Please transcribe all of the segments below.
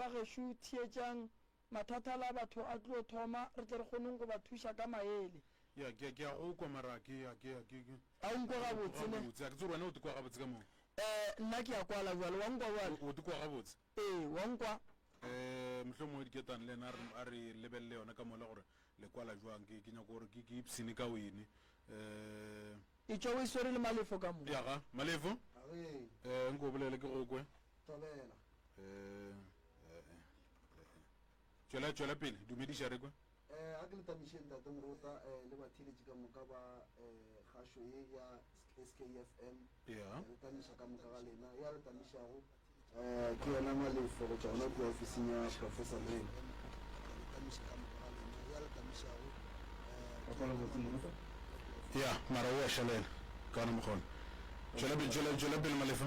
ba geshu thietšang mathata la batho a tlo thoma re tle re kgoneng go ba thuša ka maele ya ke a go kwa mara ke a unkwa gabotse ne ke tsere wena o te kwa gabotse ka mo nna ke a kwala jwale wa nkwa jwale o te kwa gabotse wa nkwa mohlomongwe diketan le ena a re lebelele yona ka mola gore le kwala jwang ke nyako gore ke ipsene ka wene e tšwa o iswere le malefo ka mo yaga malefo nko o bolele ke go kwe tšwela pele dumediša re kwe a ke letamišeng tate morota le batheletši ka moka ba kgašo ye ya SKFM letamiša ka moka ga lena ya letamišago ke yona malefo go tšwa gona ke ofising ya professor Rain letamiša ka moka ga lena ya letamišago ya mara o a šalela ka ona mokgona tšwela pele malefo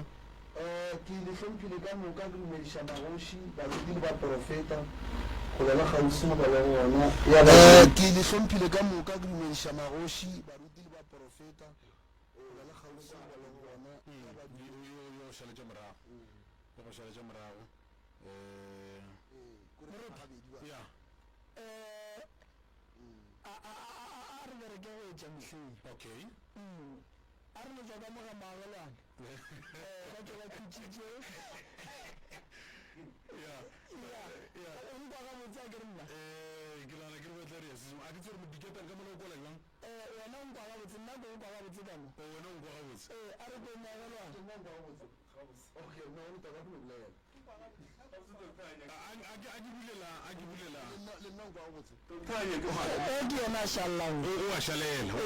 ke le hlomphile ka moka ke dumediša magoši barudi le baprofeta go ba gausi go ba gona ke le hlomphile ka moka ke dumediša magoši barudi le baprofeta go ba gausi go ba gona yo šaletša morago ya a re bereke go etša mehleng okay a re letša ka moga magelwane ba tšwa ba khutšitše nkwa gabotse a ke re nna ke lana ke re betlareasism a ke tsere modiketan ka mola o kola jang wena nkwa gabotse nna ko nkwa gabotse kano wena o nkwa gabotse a re ko magelwane ke yona a šalelang o a šalela o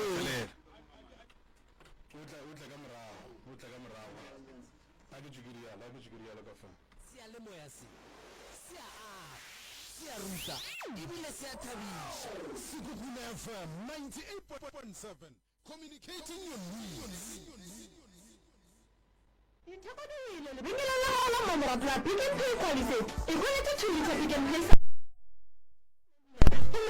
tla ka morago a ke tšukiriala ka fa seyalemoya se a ruta ebile se a thabiša Sekhukhune FM 98.7 communicating your needs. Ithekwadile lebenkele la gago la Mamora Club Pick n Pay Quality e kgonetse tšholitša Pick n Pay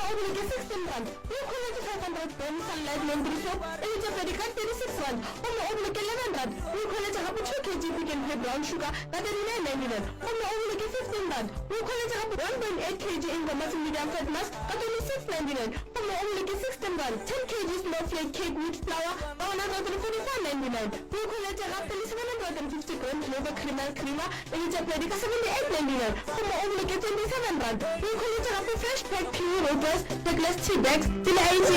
o boloke 16 rand o kgonetse 500 bons sunlight laundry soap e letša pedi ka 36 rand gomme o boloke 11 rand o kgonetse gape 2 kg Pick n Pay brown sugar ka 39.99 gomme o boloke 15 rand o kgonetse gape 1.8 kg Ingomasi medium fat mask ka 26.99 gomme o boloke 16 rand 10 kg snowflake cake wheat flour ka 144.99 o kgonetse gape le 750 gram clover creamer e letša pedi ka 78.99 gomme o boloke 27 rand o kgonetse gape fresh pack pure roses necklace tea bags e le 80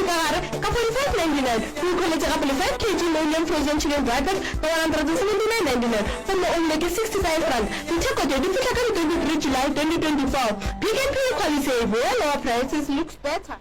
ka gare ka 45.99 o kgonetse gape le 5 kg Lowland frozen chicken brackets ka 179.99 gomme o boloke 65 rand ditheko tše di fihla ka di 23 July 2024 Pick n Pay Quality where lower prices looks better.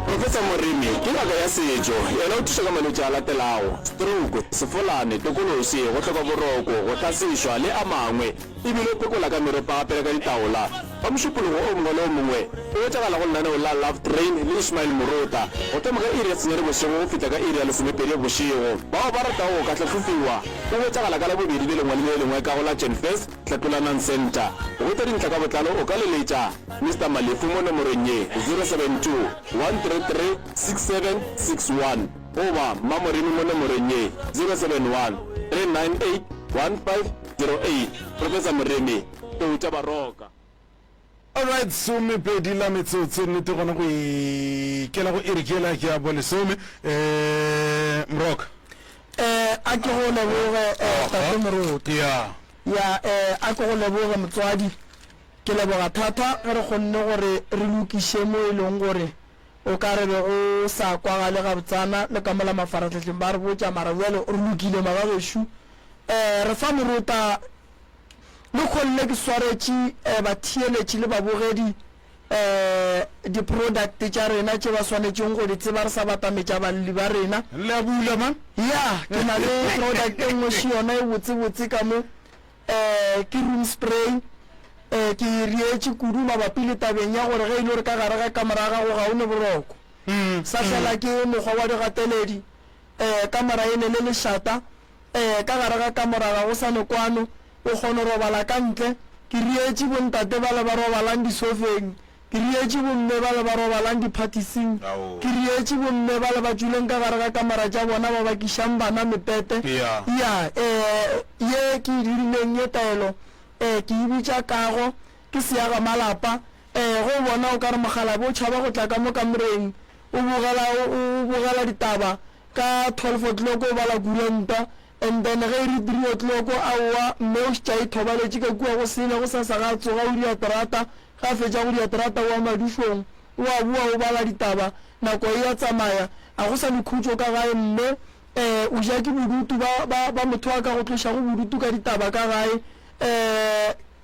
Professor Morimi ke ngaka ya setšo yena o thuša ka malwetši a latelago stroke sefolane tokološi go hloka boroko go tlasišwa le a mangwe ebile o pekola ka meropa gape ka ditaola ba mošupologo o mongwe le o mongwe o wetšagala go lenaneo la Love Train le Ismail Morota go thoma ka iri ya tsenyere bošego go fihla ka iri ya lesomepedi bošego bao ba ratago go ka tlhatlhofiwa o wetšagala ka la bobedi le lengwe le lengwe ka go la Genfest Tlhatlholanang Center go wetša dintlha ka botlalo o ka leletša Mr. Malefu mo nomorong ye 072 133 6761 oba Mamorimi mo nomorong ye 071 398 1508 Professor Morimi o tša baroka. alright some pedi la metsotso nnete gona go ikela go irikela ke a bolesome mroka a ke go leboge tate Morota ya a ke go leboge motswadi ke leboga thata ge re kgonne gore re lokiše mo e leng gore o ka re be o sa kwagale ga botsana le ka mola mafaratlhatlheng ba re botša mara bjale o re lokile magagešo re fa Morota le kgonne ke swaretše batheeletši le babogedi di-product tša rena tše ba swanetšeng go di tseba re sa batametša balli ba rena le a bula man ya ke na le product e nngwe še yona e botsebotse ka mo ke room spray ke rietše kudu mabapi le tabeng ya gore ge e le gore ka gare ga kamera ga go ga o ne boroko sa fela ke mokgwa wa digateledi kamera e ne le lešata ka gare ga kamera ga go sa nekwano o kgone robala ka ntle ke rietše bontate ba le ba robalang disofeng ke rietse bomme ba le ba robalang diphatising ke rietse bomme ba le ba tsuleng ka gare ga kamara tša bona ba bakišang bana mepete ya ye ke dirileng ye taelo ke e bitša Kago ke Seaga Malapa go bona o ka re mogala bo tšhaba go tla ka mo kamoreng o bogela ditaba ka 12 o'clock o bala kuranta and then ge re 3 o'clock aowa mme o šitša e thobaletše ka kua go sele go sa ga tsoga o diaterata ga fetša go diaterata wa madišong o a bua o bala ditaba nako e ya tsamaya a go sa lekhutšo ka gae mme o ja ke bodutu ba motho wa ka go tloša go bodutu ka ditaba ka gae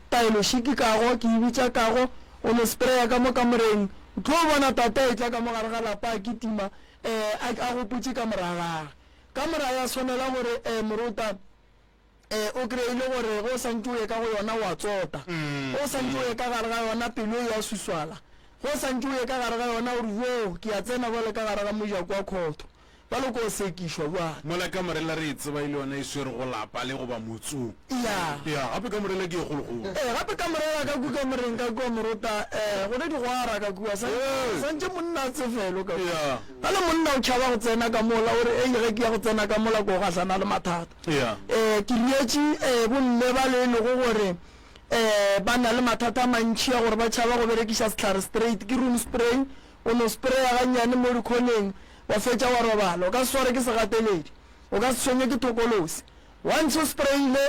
taelo shiki Kago ke ibitša Kago o no spraya ka mo kamoreng o tlo bona tata e tla ka mo gare ga lapa a kitima a go putse ka moragaga ka mora ya tshwanela gore moruta o kreile gore go santse o ye ka go yona wa tsota go santse o ye ka gare ga yona pelo ya suswala go santse o ye ka gare ga yona gore wo ke a tsena bole ka gare ga mojako wa khotho ba lo go sekišwa bana mola ka morela re tseba ile yona e swere go lapa le go ba motsong ya gape ka morela ke gologolo gape ka morela ka ku ka moreng ka ku moruta go le digwara ka kua santse monna tsefelo ka a le monna o tšhaba go tsena ka mola gore ge ke ya go tsena ka mola ko gahlana le mathata ke rietse bomme ba le lego gore ba na le mathata a mantši ya gore ba tšhaba go berekiša setlhare straight ke room spray o no spraya gannyane mo dikhoneng wa fetša wa robala o ka se sware ke segateledi o ka se tshwenye ke thokolosi once o sprayile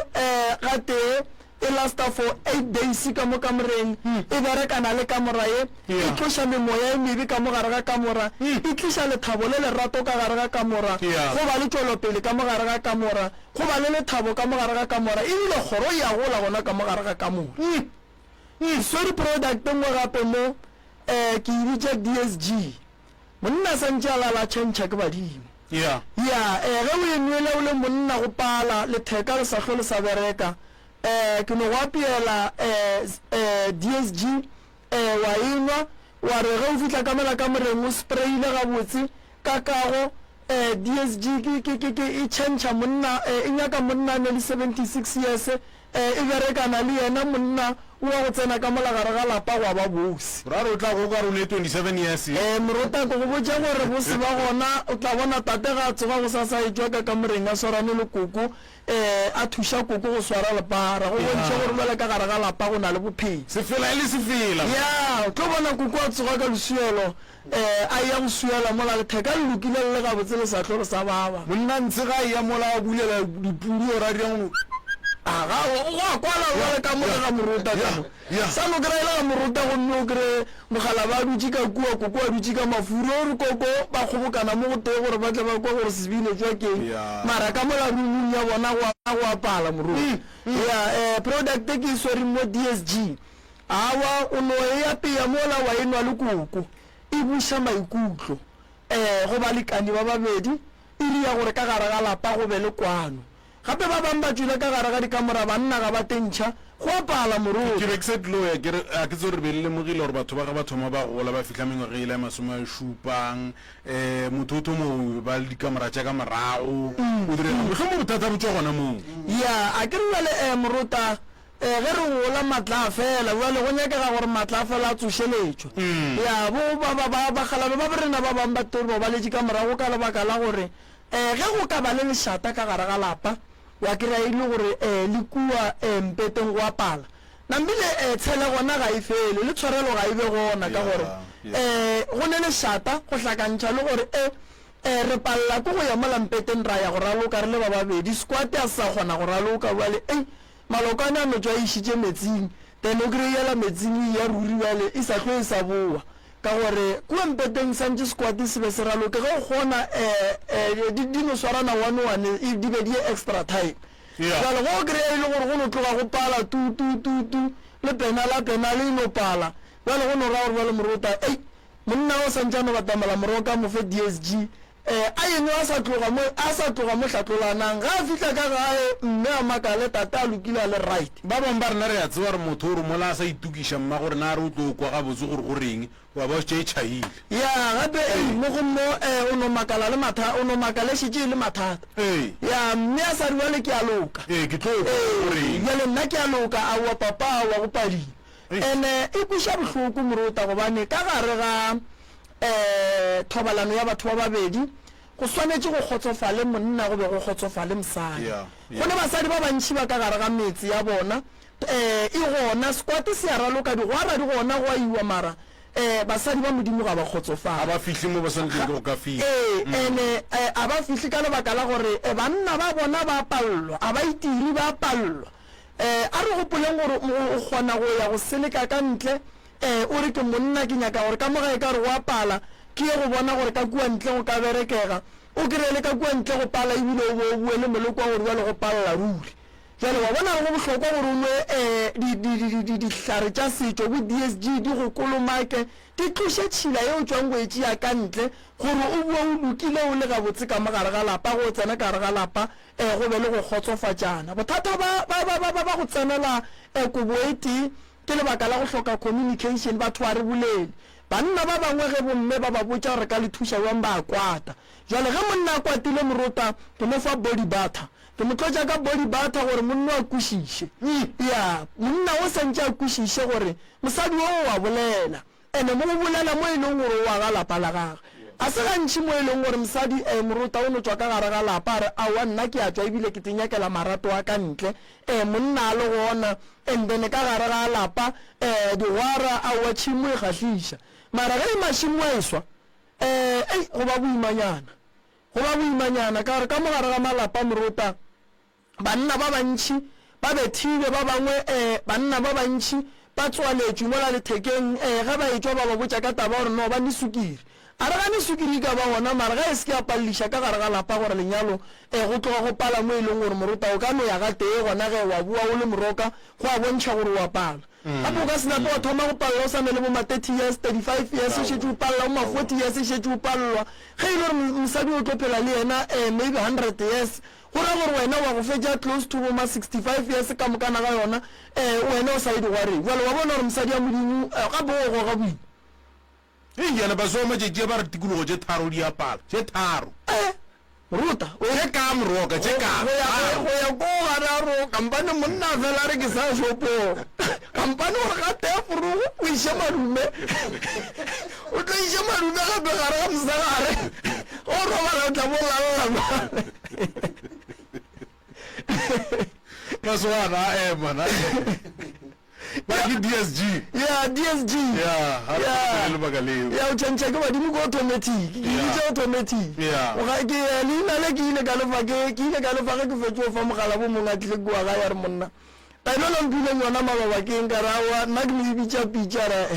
ga tee e lasta for 8 days ka mo kamoreng e berekana le kamora ye e tloša memoya e mebe ka mo gare ga kamora e tliša lethabo le lerato ka gare ga kamora go ba le tšwelopele ka mo gare ga kamora go ba le lethabo ka mo gare ga kamora ebile kgoro ya gola gona ka mo gare ga kamora swere product nngwe gape mo ke e bitša DSG monna santse a lala tšhentšha ke badimo ge o enwele o le monna go pala letheka le sa tlhole sa bereka ke no go apeela DSG wa enwa wa re ge o fitlha ka mela ka moreng o sprayile gabotse ka Kago DSG e tšhentšha monna e nyaka monna ne le 76 years e berekana le yena monna o wa go tsena ka mola gare ga lapa gwa ba bosi ra re o tla go ka rone 27 years morota ko go botša gore bosi ba gona o tla bona tate ga tsoga go sa sa e jwa ka moreng a swarane le koko a thuša koko go swara lepara go bontšha gore mele ka gare ga lapa go na le bophedi sefela e le sefela ya o tlo bona koko a tsoga ka lesuelo a ya go suela mola letheka le lokile le gabotse le sa tlholo sa baba monna ntse ga e ya mola a bulela dipudi o ra dirang aga o a kwala le ka mola ga moruta ka sa no kry la moruta go nno kry mogala ba dutse ka kua koko a dutse ka mafuro o re koko ba kgobokana mo go tee gore ba tle ba kwa gore sebine jwa keng mara ka mola rumung ya bona go apala moruta ya product ke swere mo DSG awa o no e apea mola wa enwa le koko e buša maikutlo go ba lekane ba babedi e ria gore ka gare ga lapa go be le kwano gape ba bang ba tswile ka gare ga dikamora banna ga ba tentšha go apala moruta ke rexet lawyer a ke tso re be le lemogile gore batho ba ga ba thoma ba gola ba fitlha mengwaga e le ya masome a šupang motho mo ba le dikamora tša ka morago o direla motlho mo bothata bo tswa gona moo ya a ke re le moruta ge re gola matla fela jale go nyakega gore matla fela a tsošeletšwa ya bagalabe ba berena ba bang batori ba baletše ka morago ka lebaka la gore ge go ka ba le lešata ka gare ga lapa wa kry-a e le gore le kua mpeteng go apala nambile tshele gona ga e fele le tshwarelo ga e be gona ka gore go ne lešata go hlakantšha le gore re palela ko go ya mola mpeteng ra ya go raloka re le ba babedi squat a sa kgona go raloka bale malokwane a no tswa išitše metsing then o kry-ela metsing ya ruri bale e sa tlo e sa boa ka gore kua mpeteng santse squat se be se raloke ge o kgona di no swarana one di be di ye extra time jale go kry-a e le gore go no tloga go pala tu le penala e no pala jale go no ra gore ba le morota monna o santsane batamela morogo ka mofe DSG a yengwe a sa tloga mo hlatlolanang ga a fitlha ka gae mme a makale tata a lokile a le right ba bang ba rena re a tseba re motho gore mola a sa itukiša mma gore na re o tlo kwa gabotse gore go reng wa ba tše e tšhaile ya gape mo go mo o no makale šitše le mathata ya mme a sa riwale ke a loka ke tlo gore jale nna ke a loka a wa papa wa go padile ene e kwisha bohloko moruta gobane ka gare ga thobalano ya batho ba babedi go swanetse go kgotsofale monna go be go kgotsofale mosadi go ne basadi ba bantši ba ka gare ga metsi ya bona e gona squat se ya raloka di gwa ra di gona go a iwa mara basadi ba modimo ga ba kgotsofala ba fihle mo ba santleng go ka fihla ene a ba fihle ka lebaka la gore banna ba bona ba pallwa a ba itiri ba pallwa a re gopoleng gore o kgona go ya go seleka ka ntle o re ke monna ke nyaka gore ka moga e ka re go apala ke ye go bona gore ka kua ntle go ka berekega o kirele ka kua ntle go pala ebile o bo o bue le moloko wa gore jale go palla ruri jale wa bona go bohlokwa gore o nwe dihlare tša setšo bo DSG di go kolomake di tloše tšhila ye o tswang go etšea ka ntle gore o bua o lokile o le gabotse ka mogare ga lapa go tsena ka gare ga lapa go be le go kgotsofatšana bothata ba go tsenela kobo e tee ke lebaka la go hloka communication batho ba re bolele banna ba bangwe ge bomme ba ba botša gore ka le thuša bang ba kwata jale ge monna a kwatile moruta ke mo fa body butter ke mo tlotša ka body butter gore monna a kwešiše ya monna o sentše a kwešiše gore mosadi o wa bolela ene mo go bolela mo e leng gore wa ga lapa la gage a se gantši mo e leng gore mosadi moruta o no tswa ka gare ga lapa a re aowa nna ke a tswa ebile ke tenyakela marato wa ka ntle monna a le gona and then ka gare ga lapa digwara aowa tšhimo e kgahliša mara ge mašimo a eswa go ba boimanyana ka gore ka mogare ga malapa moruta banna ba bantši ba bethile ba bangwe banna ba bantši ba tswaletšwe mola lethekeng ge ba etswa ba ba botša ka taba gore no ba ne sukiri a re gane sukiri ka ba gona mara ge e se ke a palliša ka gare ga lapa gore lenyalo go tloga go pala mo e leng gore moruta o ka no ya ga tee gona ge wa bua o le moroka go a bontšha gore wa pala gape o ka senape wa thoma go palla o sane le bo ma 30 years 35 years o šetse o palla o ma 40 years o šetse o pallwa ge e le gore mosadi o tlo phela le yena maybe 100 years go ra gore wena wa go fetša close to bo ma 65 years ka mokana ga yona wena o sa e digwareng jale wa bona gore mosadi ya modimo gape o go ga boima yana ba so matšatši ba re tikologo tše tharo di apala tše tharo ruta tše ka moroka tše ka go ya ko gararo kampane monna fela re ke sa shopo kampane gore ga teforugo o iše madume o tlo iše madume gape gare ga mosagare o robala o tla bolalala maswana mana Like DSG. Yeah, DSG. Yeah. Yeah, change ke badimo go automatic. Ke automatic. Yeah. O ga ke le na le ke ile ka le fa ke fetso fa mogala bo monga tle go ga ya re monna. Ta ile lo mpile yona mababa ke nkarawa nna ke mo bitša pitšara.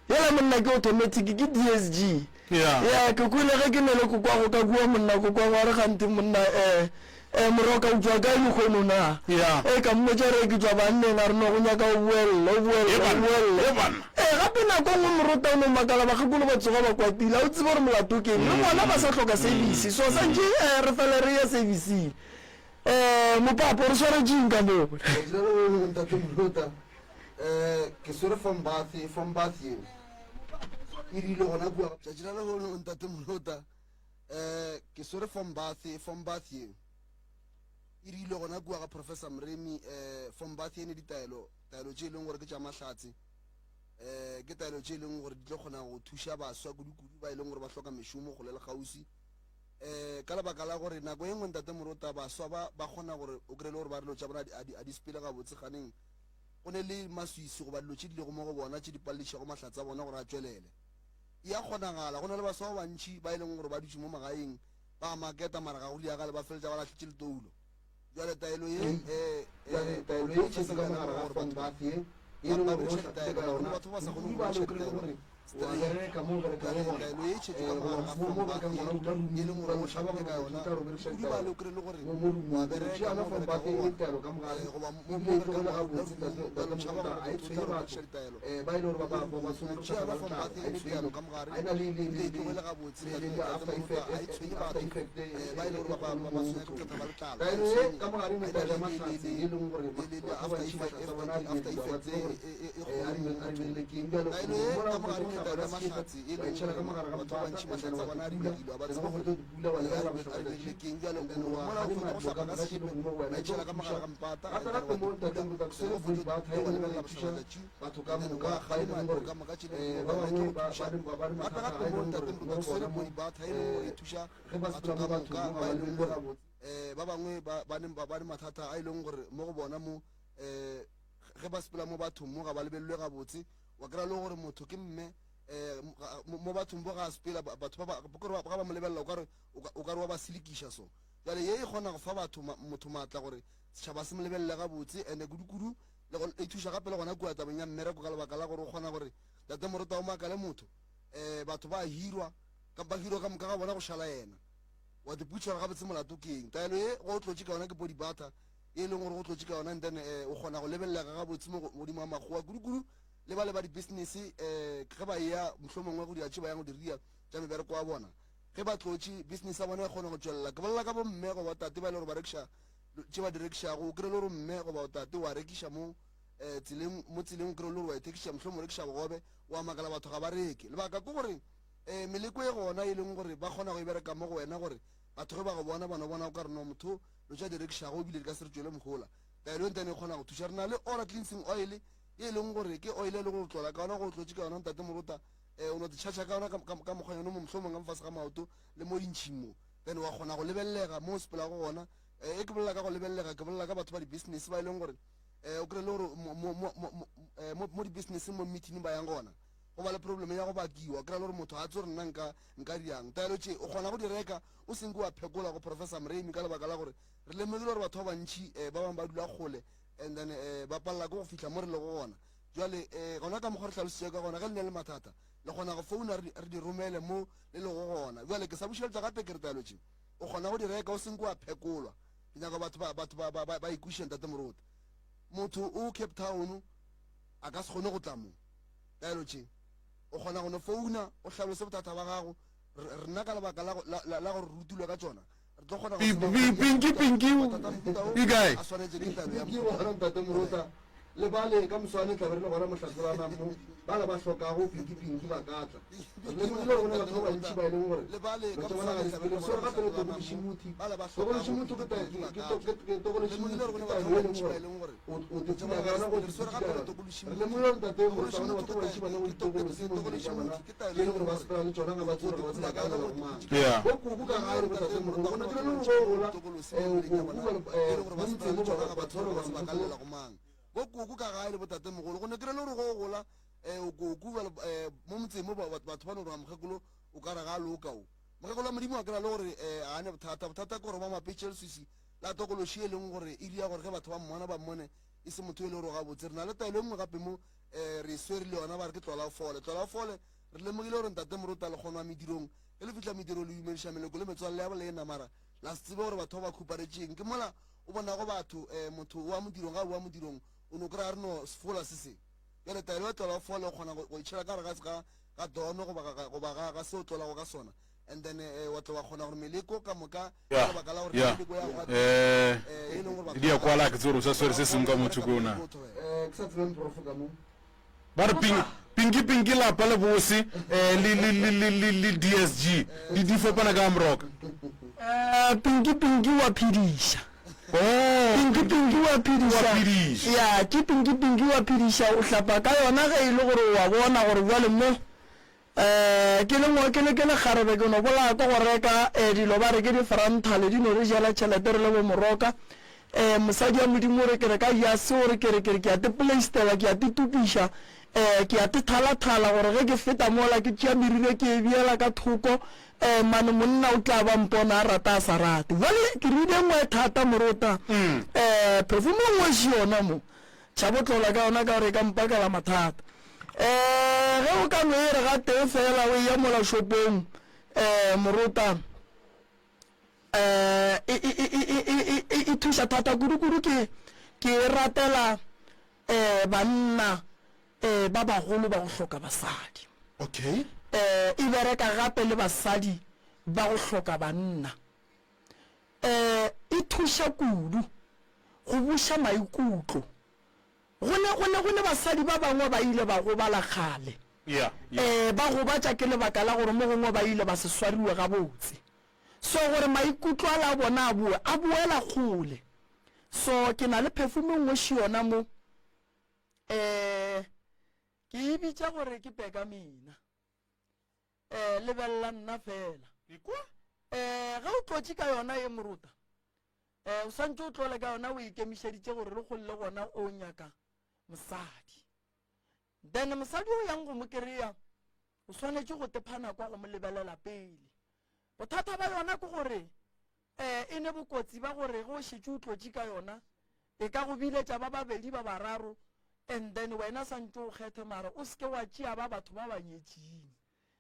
Yela monna ke automatic ke DSG. Yeah. Yeah, ke kule ge ke nele go kwa go ka bua monna go kwa ga re gante monna moroka o tswa ka le khono na ka mmotsa re ke tswa banne na re no go nyaka o buella gape nako ngwe moruta o no makala ba gakolo ba tsoga ba kwatile o tsebe gore molato ke le bona ba sa tlhoka service so sa nje re fela re ya service mopapo re swara jing ka mo ke sore from bath you irile gona bua tšatšina le gone ntate molota ke sore from bath you e rile gona kua ga professor Mremi from bath ene ditaelo tše e leng gore ke tša mahlatse ke taelo tše e leng gore di tlo kgona go thuša baswa kudu-kudu ba e leng gore ba hloka mešomo go le gausi ka lebaka la gore nako e nngwe ntate morota baswa ba kgona gore o kry-e le gore ba dilo tša bona a di sepele gabotse ganeng go ne le maswisi goba dilo tše di lego mo go bona tše di pallišago mahlatse a bona gore a tswelele e a kgonagala go na le baswa ba bantšhi ba e leng gore ba dutse mo magaeng ba maketa mara ga go liagale ba feletša ba latlhitše letoulo jale taelo ye tšhetse ka mogare ga from bath ye e leng gore batho ba sa kgone go taelo ye tšhetse ka mogare ga from bath ye e leng gore mošaba ka yona di ba le o kry-e le gore wa bereka mo bereka go bona goba mo bereka mo gabotse mošaba ba a itshwenya go rekiša ditaelo tšea ba from bath ye e taelo ka mogare le tlogele gabotse a itshwenye batho ba e le gore ba baswenya ke kgetha ba letlalo after effect taelo ya mahlatsi e leng gore batho ba bantši mahlatsi a bona a dibedilwa ba tseba gore lekeng bjale mola o kgona go hlapa ka sepe ba itšhela ka mogare ga mpata batho ka moka ga e mare ka moka tšhelete ba bangwe gape mo ntatemruta ke sone mo dibata e leng gore e thuša batho ka moka ba e leng gore ba bangwe ba le mathata a e leng gore mo go bona mo ge ba sepela mo bathong mo ga ba lebelelwe gabotse wa kry-a le gore motho ke mme mo bathong bo ga sepela batho ga ba mo lebelela o ka re wa ba selekiša so jale ye e kgona go fa motho maatla gore setšhaba se mo lebelele gabotse and-e kudu-kudu e thuša gape le gona kua tabeng ya mmereko ka lebaka la gore o kgona gore tate morota o maakale motho batho ba hirwa ka moka ga bona go šala yena wa diputšhara gabotse molato keng taelo ye go o tlotse ka yona ke bodibata e leng gore go tlotse ka yona then o kgona go lebelelega gabotse modimo a makgowa kudu-kudu le ba le ba di-business ge ba ya mohlho mongwe go diatše ba yang go diria tša mebereko wa bona ge ba tlotse business a bona e kgona go tswelela ke bolela ka bomme go ba tate ba e le gore ba rekiša tše ba di rekišago o kry-e le gore mme go ba tate wa rekiša mo tseleng o kry-e le gore wa ethekiša mohlho mo rekiša bogobe wa makala batho ga ba reke lebaka ke gore meleko e gona e leng gore ba kgona go e bereka mo go wena gore batho ge ba go bona bana bona o ka rena motho lo tša di rekišago ebile di ka se re tswele mogola taelo e ntane e kgona go thuša re na le ora cleansing oil e e leng gore ke oil e le go tlola ka yona go tlotse ka yona ntate morota o no tšhatšha ka yona ka mokgwa yone mo mohlomong ka mofase ga maoto le mo dintšhing mo then wa kgona go lebelelega mo sepela go gona e ke bolela ka go lebelelega ke bolela ka batho ba di-business ba e leng gore o kry-e le gore mo di-businesseng mo meeting ba yang gona go ba le probleme ya go bakiwa kry-e le gore motho a tse gore nna nka diang taelo tše o kgona go di reka o senke wa phekola go professor mremi ka lebaka la gore re lemegile gore batho ba bantšhi ba bangwe ba dula kgole and then ba palela ke go fitlha mo re le go gona jale gona ka mokgwa re tlhalositše ka gona ge le ne le mathata le kgona go founa re di romele mo le le go gona jale ke sa bušeletša gape ke re taelo tše o kgona go di reka o senke wa phekolwa ke nyaka batho ba ikwišeng tate morota motho o Cape Town a ka se kgone go tla mo taelo tše o kgona go no founa o tlhalose bothata ba gago rena ka lebaka la gore rutilwe ka tsona re tlo kgona Ikai. a swanetse ke tate morota le bale ka moswane tlabe re le gona mohlatsana mo bala ba hlokago pinki ba ka tla le mo le gona batho ba ntši ba e leng gore le bale ka batho ba na le sepele so gape le tokološimuthi tokološimuthi ke tokološimuthi o te tsena ka yona go le mo le tate morota bona batho ba ntši ba ne go ditokološimuthi ke le gore ba sepela le tsona ga ba tsore ba tsela ka la go mang go kuku ka gae go tate morota go na ke le go gola mo ntseng mo ba batho ba ba ka la go mang go kuku ka gae le botate mogolo go ne ke le gore go gola o kuku mo motseng mo batho ba no re mogekolo o ka re ga loka o mogekolo wa modimo a kry-a le gore a ne bothata ke gore ba mapetšhelesisi la tokološi e leng gore e dia gore ge batho ba mmona ba mmone e se motho e le gore ga botse re na le taelo e nngwe gape mo re swere le yona ba re ke tlola fole re lemogile gore ntate morota le kgonwa medirong e le fitlha mediro le dumediša meleko le metswalle ya bola e namara la se tsebe gore batho ba ba khuparetšeng ke mola o bonago batho motho wa modirong ga boa modirong o no kry-a re no sefola se se jale taelo ya tlola fole o kgona go itšhela ka re ga dono goba ga se o tlolago ka sona and then wa tlo wa kgona gore meleko ka moka ka lebaka la gore meleko ya di ya kwala ke tsore o sa swere se seng ka motho kona ke sa tsebeng profo ka mo ba re pinki lapa le bose le DSG di fapana ka mroka pinki wa phediša pinki wa phediša ya ke pinki wa phediša o hlapa ka yona ge e le gore wa bona gore bjale mo ke le kgarebe ke no bola ka go reka dilo ba re ke di-frontale di no re jela tšhelete re le bo moroka mosadi ya modimo re kere ka ya se gore kere ke a te playstela ke a te tupiša ke a te thala-thala gore ge ke feta mola ke tšea merire ke e biela ka thoko mane monna o tla ba mpona a rata a sa rate jale ke ride ngwe thata morota perfume ngwe se yona mo tšhabotlola ka yona ka gore ka mpakela mathata ge o ka no e re ga tee fela o ya mola shopong morota e thuša thata kudu ke ratela banna ba bagolo ba go hloka basadi okay e bereka gape le basadi ba go hloka banna e thuša kudu go buša maikutlo gone basadi ba bangwe ba ile ba go bala kgale ba gobatša ke lebaka la gore mo gongwe ba ile ba se swariwe gabotse so gore maikutlo a la bona a boela kgole so ke na le perfume ngwe yona mo ke e bitša gore ke peka mina lebelela nna fela ga o tlotše ka yona ye moruta o swantse o tlole ka yona o ikemišeditše gore re kgolle gona o nyaka mosadi then mosadi o yang go mo kry-a o swanetše go tephana kwa go mo lebelela pele bothata ba yona ke gore e ne bokotsi ba gore go šetše o tlotše ka yona e ka go biletša ba babedi ba bararo and then wena santse o kgethe mara o seke wa tšea ba batho ba banyetšing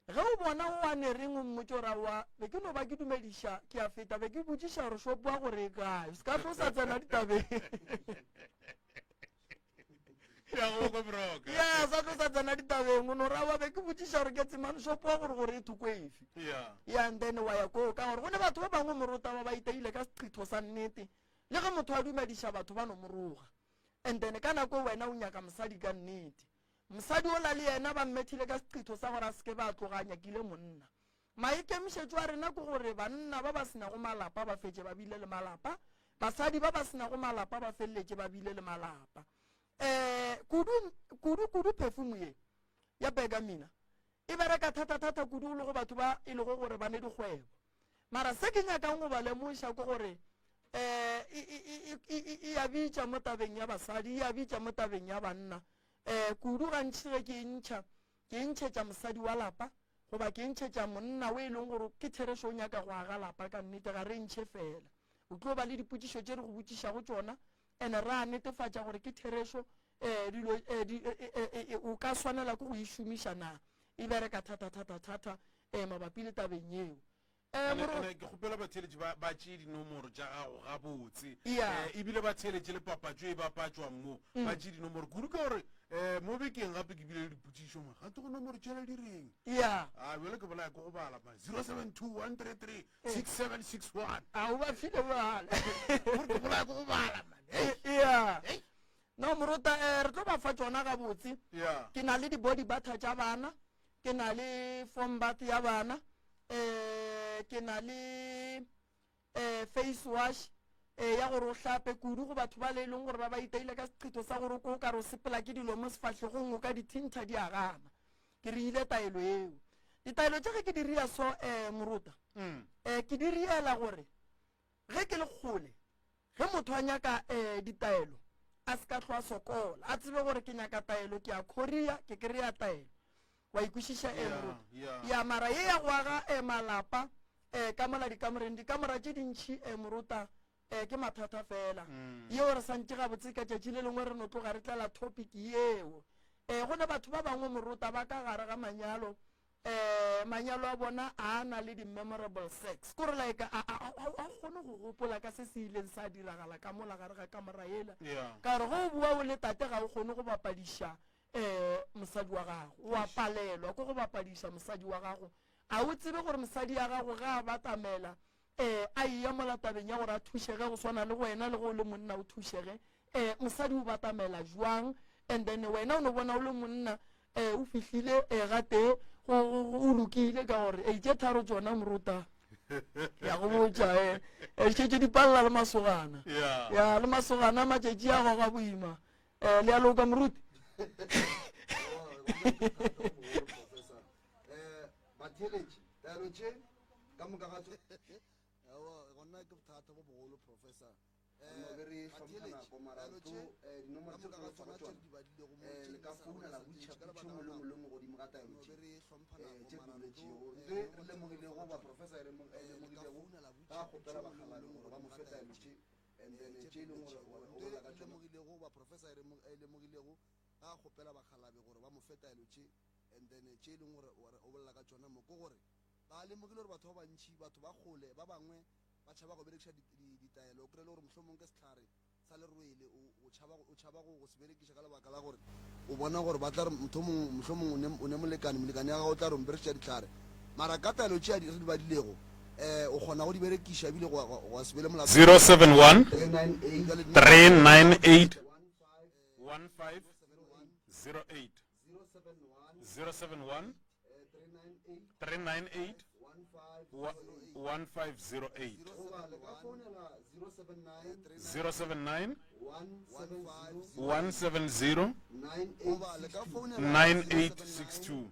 ge o bona o wane reng o mmotse o rawa be ke no ba ke dumediša ke a feta be ke botšiša gore shopo wa gore e kae se ka tlo sa tsena ditabeng sa tlo sa tsena ditabeng o no rawa be ke botšiša gore ke tsemane shopo wa gore e thoko efe and then wa ya koo ka gore go ne batho ba bangwe morota ba ba iteile ka seqitho sa nnete le ge motho a dumediša batho ba no moroga and then ka nako wena o nyaka mosadi ka nnete mosadi o la le yena ba mmethile ka seqitho sa gore a seke ba tloganya kile monna maikemišetšo a rena ke gore banna ba ba senago malapa ba fetše ba bile le malapa basadi ba ba senago malapa ba feleletše ba bile le malapa kudu perfume ye ya Begamina e bereka thata kudu le go batho ba e le go gore ba ne dikgwebo mara se ke nyakang go ba lemoša ke gore e ya bitša mo tabeng ya basadi e ya bitša mo tabeng ya banna kudu gantši ge ke ntšhetša mosadi wa lapa goba ke ntšhetša monna o e leng gore ke therešo o nyaka go aga lapa ka nnete ga re ntšhe fela o tlo ba le dipotšišo tše re go botšiša go tšona ene re a netefatša gore ke therešo o ka swanela ke go e šomiša na e bereka thata mabapi le tabeng eo ke kgopela batheletši ba tšee dinomoro tša gago gabotse ebile ba theletše le papatšo e bapatšwang mo ba tšee dinomoro kudu ka gore mo bekeng gape ke bile le dipotšišo ma gante go nomoro tšela di reng bjale ke bolaya ko go bala 072-133-6761 a o ba file bale gore ke bolaya ko go bala no morota re tlo ba fa tšona gabotse ke na le di-body butter tša bana ke na le form bath ya bana ke na le face wash ya gore o hlape kudu go batho ba le leng gore ba ba iteile ka seqitho sa gore ko ka re o sepela ke dilo mo sefahlegong o ka dithinta di agama ke re ile taelo eo ditaelo tše ge ke di ria so moruta ke di riela gore ge ke le kgole ge motho a nyaka ditaelo a se ka tlhoa sokola a tsebe gore ke nyaka taelo ke a korea ke kry-a taelo wa ikwešiša moruta ya mara ye ya go aga malapa ka mola dikamora tše dintšhi moruta ke mathata fela yeo re santše gabotse ka tšatši le lengwe re no tloga re tlela topic yeo go ne batho ba bangwe moruta ba ka gare ga manyalo a bona a na le di-memorable sex kore like a kgone go gopola ka se se ileng sa diragala ka mola gare ga kamora ela ka gore go o bua o le tate ga o kgone go bapadiša mosadi wa gago o a palelwa ko go bapadiša mosadi wa gago a o tsebe gore mosadi ya gago ga a batamela a iya mola tabeng ya gore a thušege go swana le wena le go le monna o thušege mosadi o batamela jwang and then wena o no bona o le monna o fihlile gate o lokile ka gore tše tharo tsona moruta ya go botša šetše dipalela le masogana ya le masogana matšatši a go ga boima le aloka moruti batheletši taelo tše ka moka ga gona ke bothata bo bogolo professor re tlhomphanako marato dinomoro tse tlo tsona le ka founela botšhatšo mo le molemo godimo ga taelo tše buletšego nte re lemogilego ba professor re lemogilego ba kgopela bakgalane gore ba mo fe taelo tše and then tše e leng gore o bola ka lemogilego ba professor lemogilego ga kgopela bakgalabe gore ba mo fe taelo tše and then tše e leng gore o bolela ka tšona mo ko gore ba lemogile gore batho ba bantšhi batho ba kgole ba bangwe ba tšhaba go berekiša ditaelo o kry-e le gore mohlomong ke sehlare sa lerwele o tšhaba go se berekiša ka lebaka la gore o bona gore ba tla re mohlomong o ne molekane ya gago o tla re o berekiša dihlare mara ka taelo tše re di badilego o kgona go di berekiša ebile go se bele molao 071 398 1508 071 398 398 1508 079 170 9862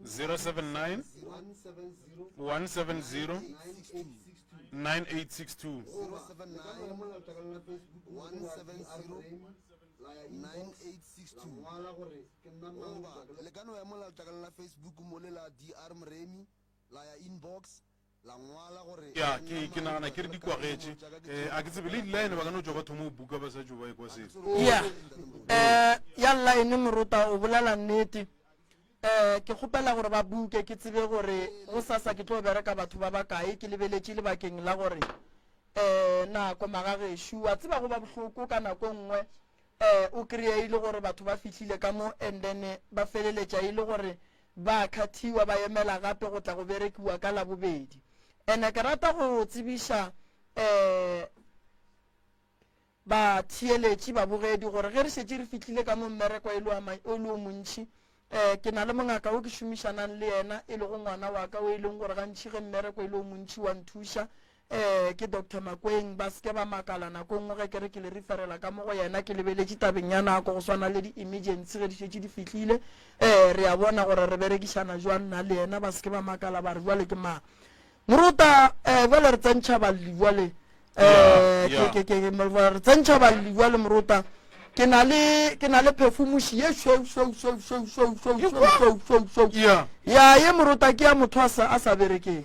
079 170 9862 le ka no ya mola takalana Facebook mo le la DR Mremi la ya inbox la ngwala gore ya ke nagana ke re di kwagetse a ke tsebe le di-line ba ka no tswa batho mo buka ba sa jo ba e kwa sele ya ya line moruta o bolela nnete ke kgopela gore ba buke ke tsebe gore go sasa ke tlo bereka batho ba bakae ke lebeletše lebakeng la gore nako magagešo wa tseba go ba bohloko ka nako nngwe o kry-a ile gore batho ba fihlile ka mo and then ba feleletša e le gore ba kgathiwa ba emela gape go tla go berekiwa ka labobedi ene ke rata go tsebiša ba theeletše babogedi gore ge re šetse re fihlile ka mo mmereko e le o montši ke na le mongaka o ke šomišanang le yena e le go ngwana wa ka o e leng gore gantši ge mmereko e le o montši wa nthuša ke Dr. Makweng ba seke ba makala nako nngwe ge ke re ke le referela ka mo go yena ke lebeletše tabeng ya nako go swana le di-emergency ge di šetse di fihlile re a bona gore re berekišana jwa nna le yena ba seke ba makala ba re jwale ke mang moruta jale re tsentšha balli jwale re tsentšha balli jwale moruta ke na le perfumoši ye ya ye moruta ke ya motho a sa berekeng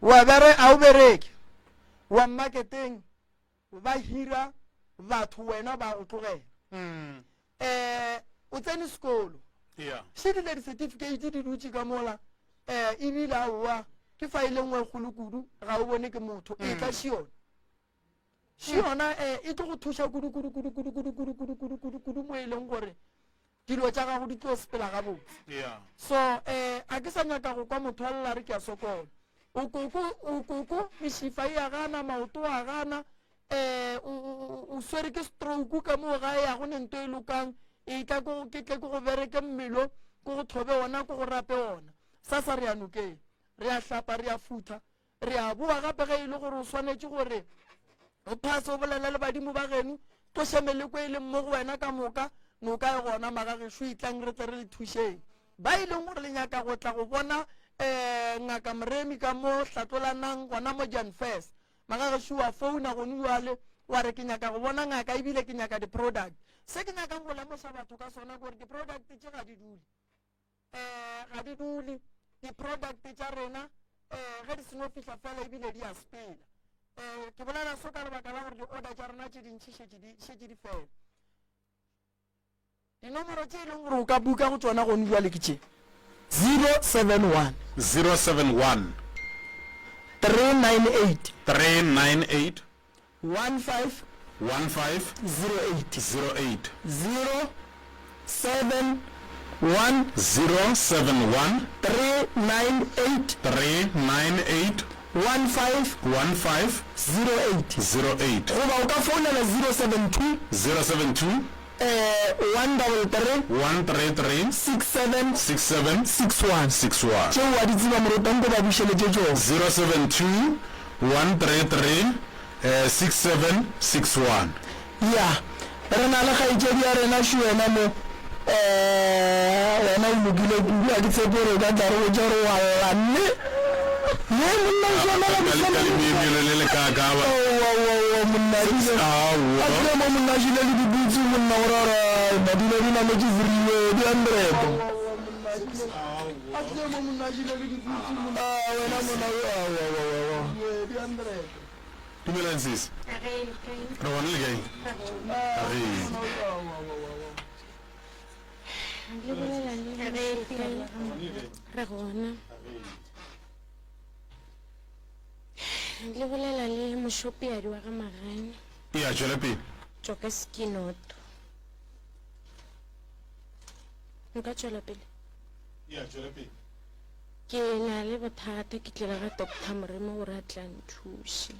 a o bereke wa marketeng ba hira batho wena ba go tlogela o tsene sekolo šedile di-certificate di dutse ka mola ebile aowa ke fa e le nngwe kgolo kudu ga o bone ke motho e tla šiona e tlo go thuša kudu mo e leng gore dilo tša gago di tlo sepela gabotse so a ke sa nyaka go kwa motho a lela re ke a sokola o koko mesifa e a gana maoto a gana o swere ke stroke ka mo gae ya go nento e lokang e tla ke tle ke go bereke mmelo ko go thobe ona ko go rape ona sasa re a nokeng re a hlapa re a futha re a boa gape ge e le gore o swanetše gore o phase o bolela le badimo ba geno to šemele ko e leng mo go wena ka moka noka e gona magagešo itlang re tle re le thušeng ba e leng gore le nyaka go tla go bona ngaka Mremi ka mo hlatlolanang gona mo Jan First magagešo wa founa gone jwale wa re ke nyaka go bona ngaka ebile ke nyaka di-product se ke nyakang go lemoša batho ka sona gore di-product tše ga di dule di-product tša rena ge di seno fihla fela ebile di a spela ke bolela so ka lebaka la gore di-order tša rena tše dintšhi šetse di fela dinomoro tše e leng gore o ka buka go tsona gone jwale ke tše 071 398 1508 071 398 1508 goba o ka founela 072 133 67 61 tšeo wa di tseba morotanko ba bušeletše tšoo 072 133 6761 ya re na le kgaetšedi ya rena šo wena mo wena o lokile kudu a ke tshepe gore ka tla re go tša re walla mme ye monna monnaatle mo monna šile le dibutse monna gorara madilo di nametše virile di andreto wena monna di andreto dumelang sese re gona le kae re gona le bolela le mošopeadi wa ga Magane ya tšwela pele tšoka skinoto nka tšwela pele ke na le bothata ke tlile ga Dr. Mremi gore a tla nthuše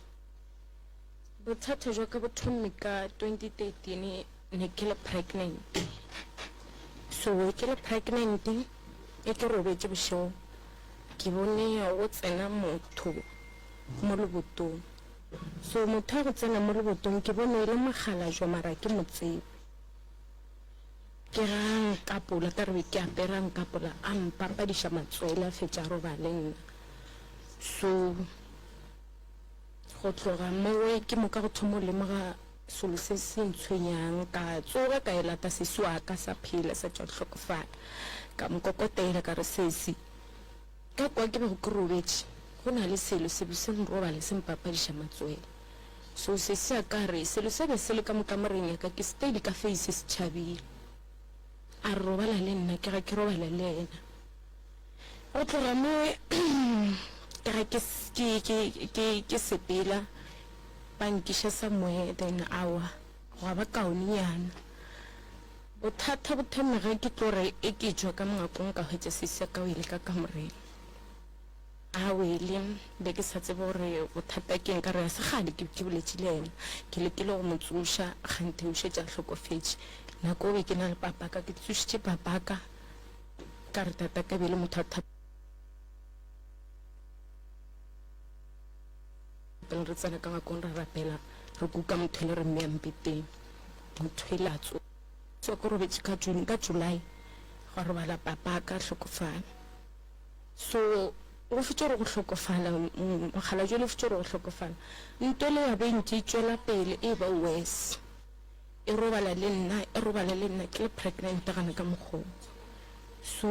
bothata jwa ka bothomme ka 2013 ne ke le pregnant so ke le pregnant e ke robetse bošego ke bone go tsena motho mo lebotong so motho a go tsena mo lebotong ke bone e le mogala jwa mara ke motsebe ke rang kapola ka re ke aperang kapola a mpapadiša matswele a fetša roba le nna so go tloga mowe ke mo ka go thomo lemoga selo se se ntshwenyang ka tsoga ka e lata sesiwa ka sa phela sa tša hlokofala ka mokokotela ka re sesi ka kwa ke bego ke robetše go na le selo sebe se nroba le se mpapadiša matswele so se se a ka re selo se be se le ka mokamoreng ya ka ke steady ka face se tšhabile a robala le nna ke ga ke robala le ena go tloga mowe ke ga ke sepela bankiša somewhere then hour go ba kaonenyana bothata bo thomega ke tlore e ke jwa ka mongakong ka hwetša sese ka o ile ka kamoreng a wele be ke sa tsebe gore bothata ke eng ka re ya segale ke boletše le ena ke lekile go mo tsoša gante o šetša hlokofetše nako o be ke na le papaka ke tsošitše papaka ka re tata ka bele motho a re tsena ka ngakong ra rapela re kuka motho le re mmeampeteng motho e latso so ko robetse ka June ka July go robala papa ka hlokofala so go fetša gore go hlokofala mogala jole fetša gore go hlokofala nto le ya bentse tšwela pele e ba worse e robala le nna ke le pregnant gana ka mokgogo so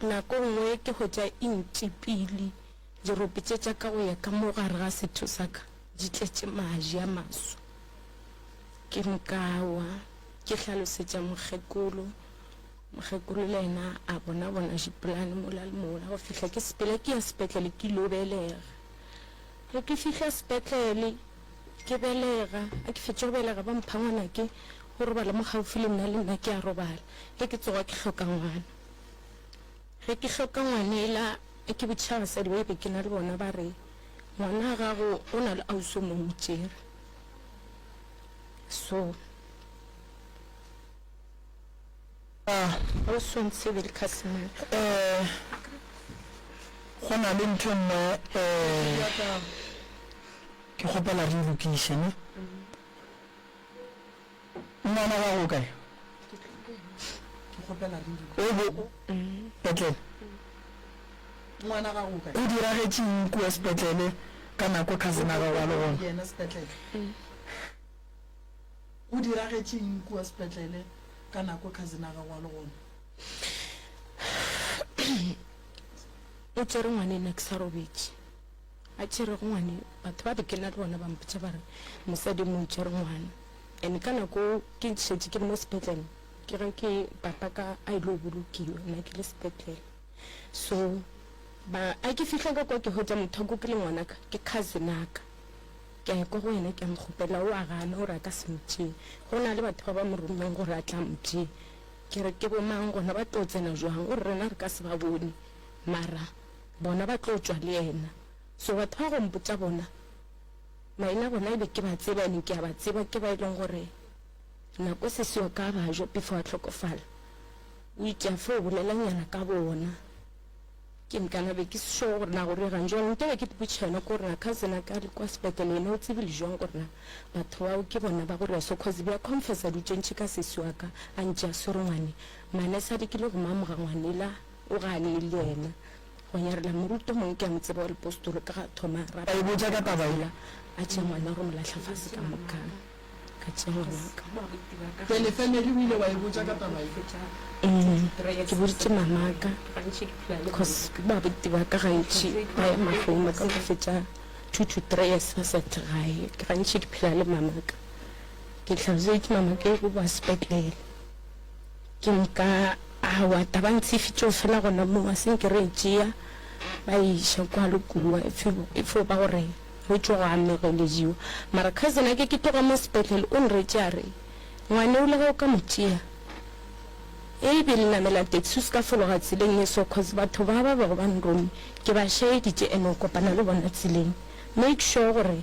nako nngwe ke go tša intipile dirope tša ka go ya ka mo gare ga setho sa ka di tletše maji a maso ke nkawa ke hlalosetša mokgekolo le ena a bona dipolane mola le mola go fihla ke sepela ke ya sepetlele ke ilo belega ge ke fihla sepetlele ke belega a ke fetša go belega ba mpha ngwana ke go robala mo gaufi le nna ke a robala ge ke tsoga ke hloka ngwana ge ke hloka ngwanela ke botšha basadi ba ebe ke na le bona ba re ngwana gago o na le auso mo motšere so o swantse le customer go na le ntho nngwe ke kgopela re location ngwana gago kae petlele ngwana ga go ka o diragetšeng kua sepetlele ka nako cousin a gago a le gona yena sepetlele o diragetšeng kua sepetlele ka nako cousin a gago a le gona o tsere ngwane nna ke sa robetse a tšere go ngwane batho ba bekena le bona bampotša ba re mosadi mo o tšere ngwana and ka nako ke šetse ke le mo sepetlele ke ge ke papa ka a ile o bolokiwa nna ke le sepetlele so ba a ke fihla ka kwa ke hotsa mothoko ke le ngwanaka ke cousin aka ke a kwa go wena ke a mokgopela o a gana gore a ka se mtšee go na le batho ba ba mo romeng gore a tla mtšee ke re ke bomang gona ba tlo tsena jwang gore rena re ka se ba bone mara bona ba tlo tswa le ena so batho ba go mpotsa bona maina bona ebe ke ba tsebane ke a ba tseba ke ba e leng gore nako se seo ka bajo before a tlhokofala o itša fe o bolelanyana ka bona ke nkana be ke sure gore na gore gang jwang nte be ke dipotšhena ko gore na cousin a ka le kwa sepetlele ena o tsebile jwang gore na batho bao ke bona ba gore so cause ba confessa dutšentšhe ka sesiwa ka a ntše a swere ngwane manesa di ke le go mamoga ngwanela o gane le ena go nyarela moruto mongwe ke a motseba wa lepostolo ka ga thoma a e botsa ka tabaila a tšea ngwana go mo latlha fase ka mokana ka tšea ngwanaka pele family o ile wa e botsa ka taba ke boditše mamaka because ba boti ba ka gantši ba ya magong ba ka go fetša 2 to 3 years ba sa tlegae ke gantši ke phela le mamaka ke tlhalosetse mamaka e go ba sepetlele ke nka awa taba ntse e fetše o fela gona mo a senke re tšea ba iša kwa lekua e fo ba gore re tšo go amegelejiwa mara cousin a ke tloga mo sepetlele o nretse a re ngwane o le ga o ka motšea e be le namela taxi o se ka fologa tseleng e so cause batho ba ba bego ba nrome ke ba shaeditše ene o kopana le bona tseleng make sure gore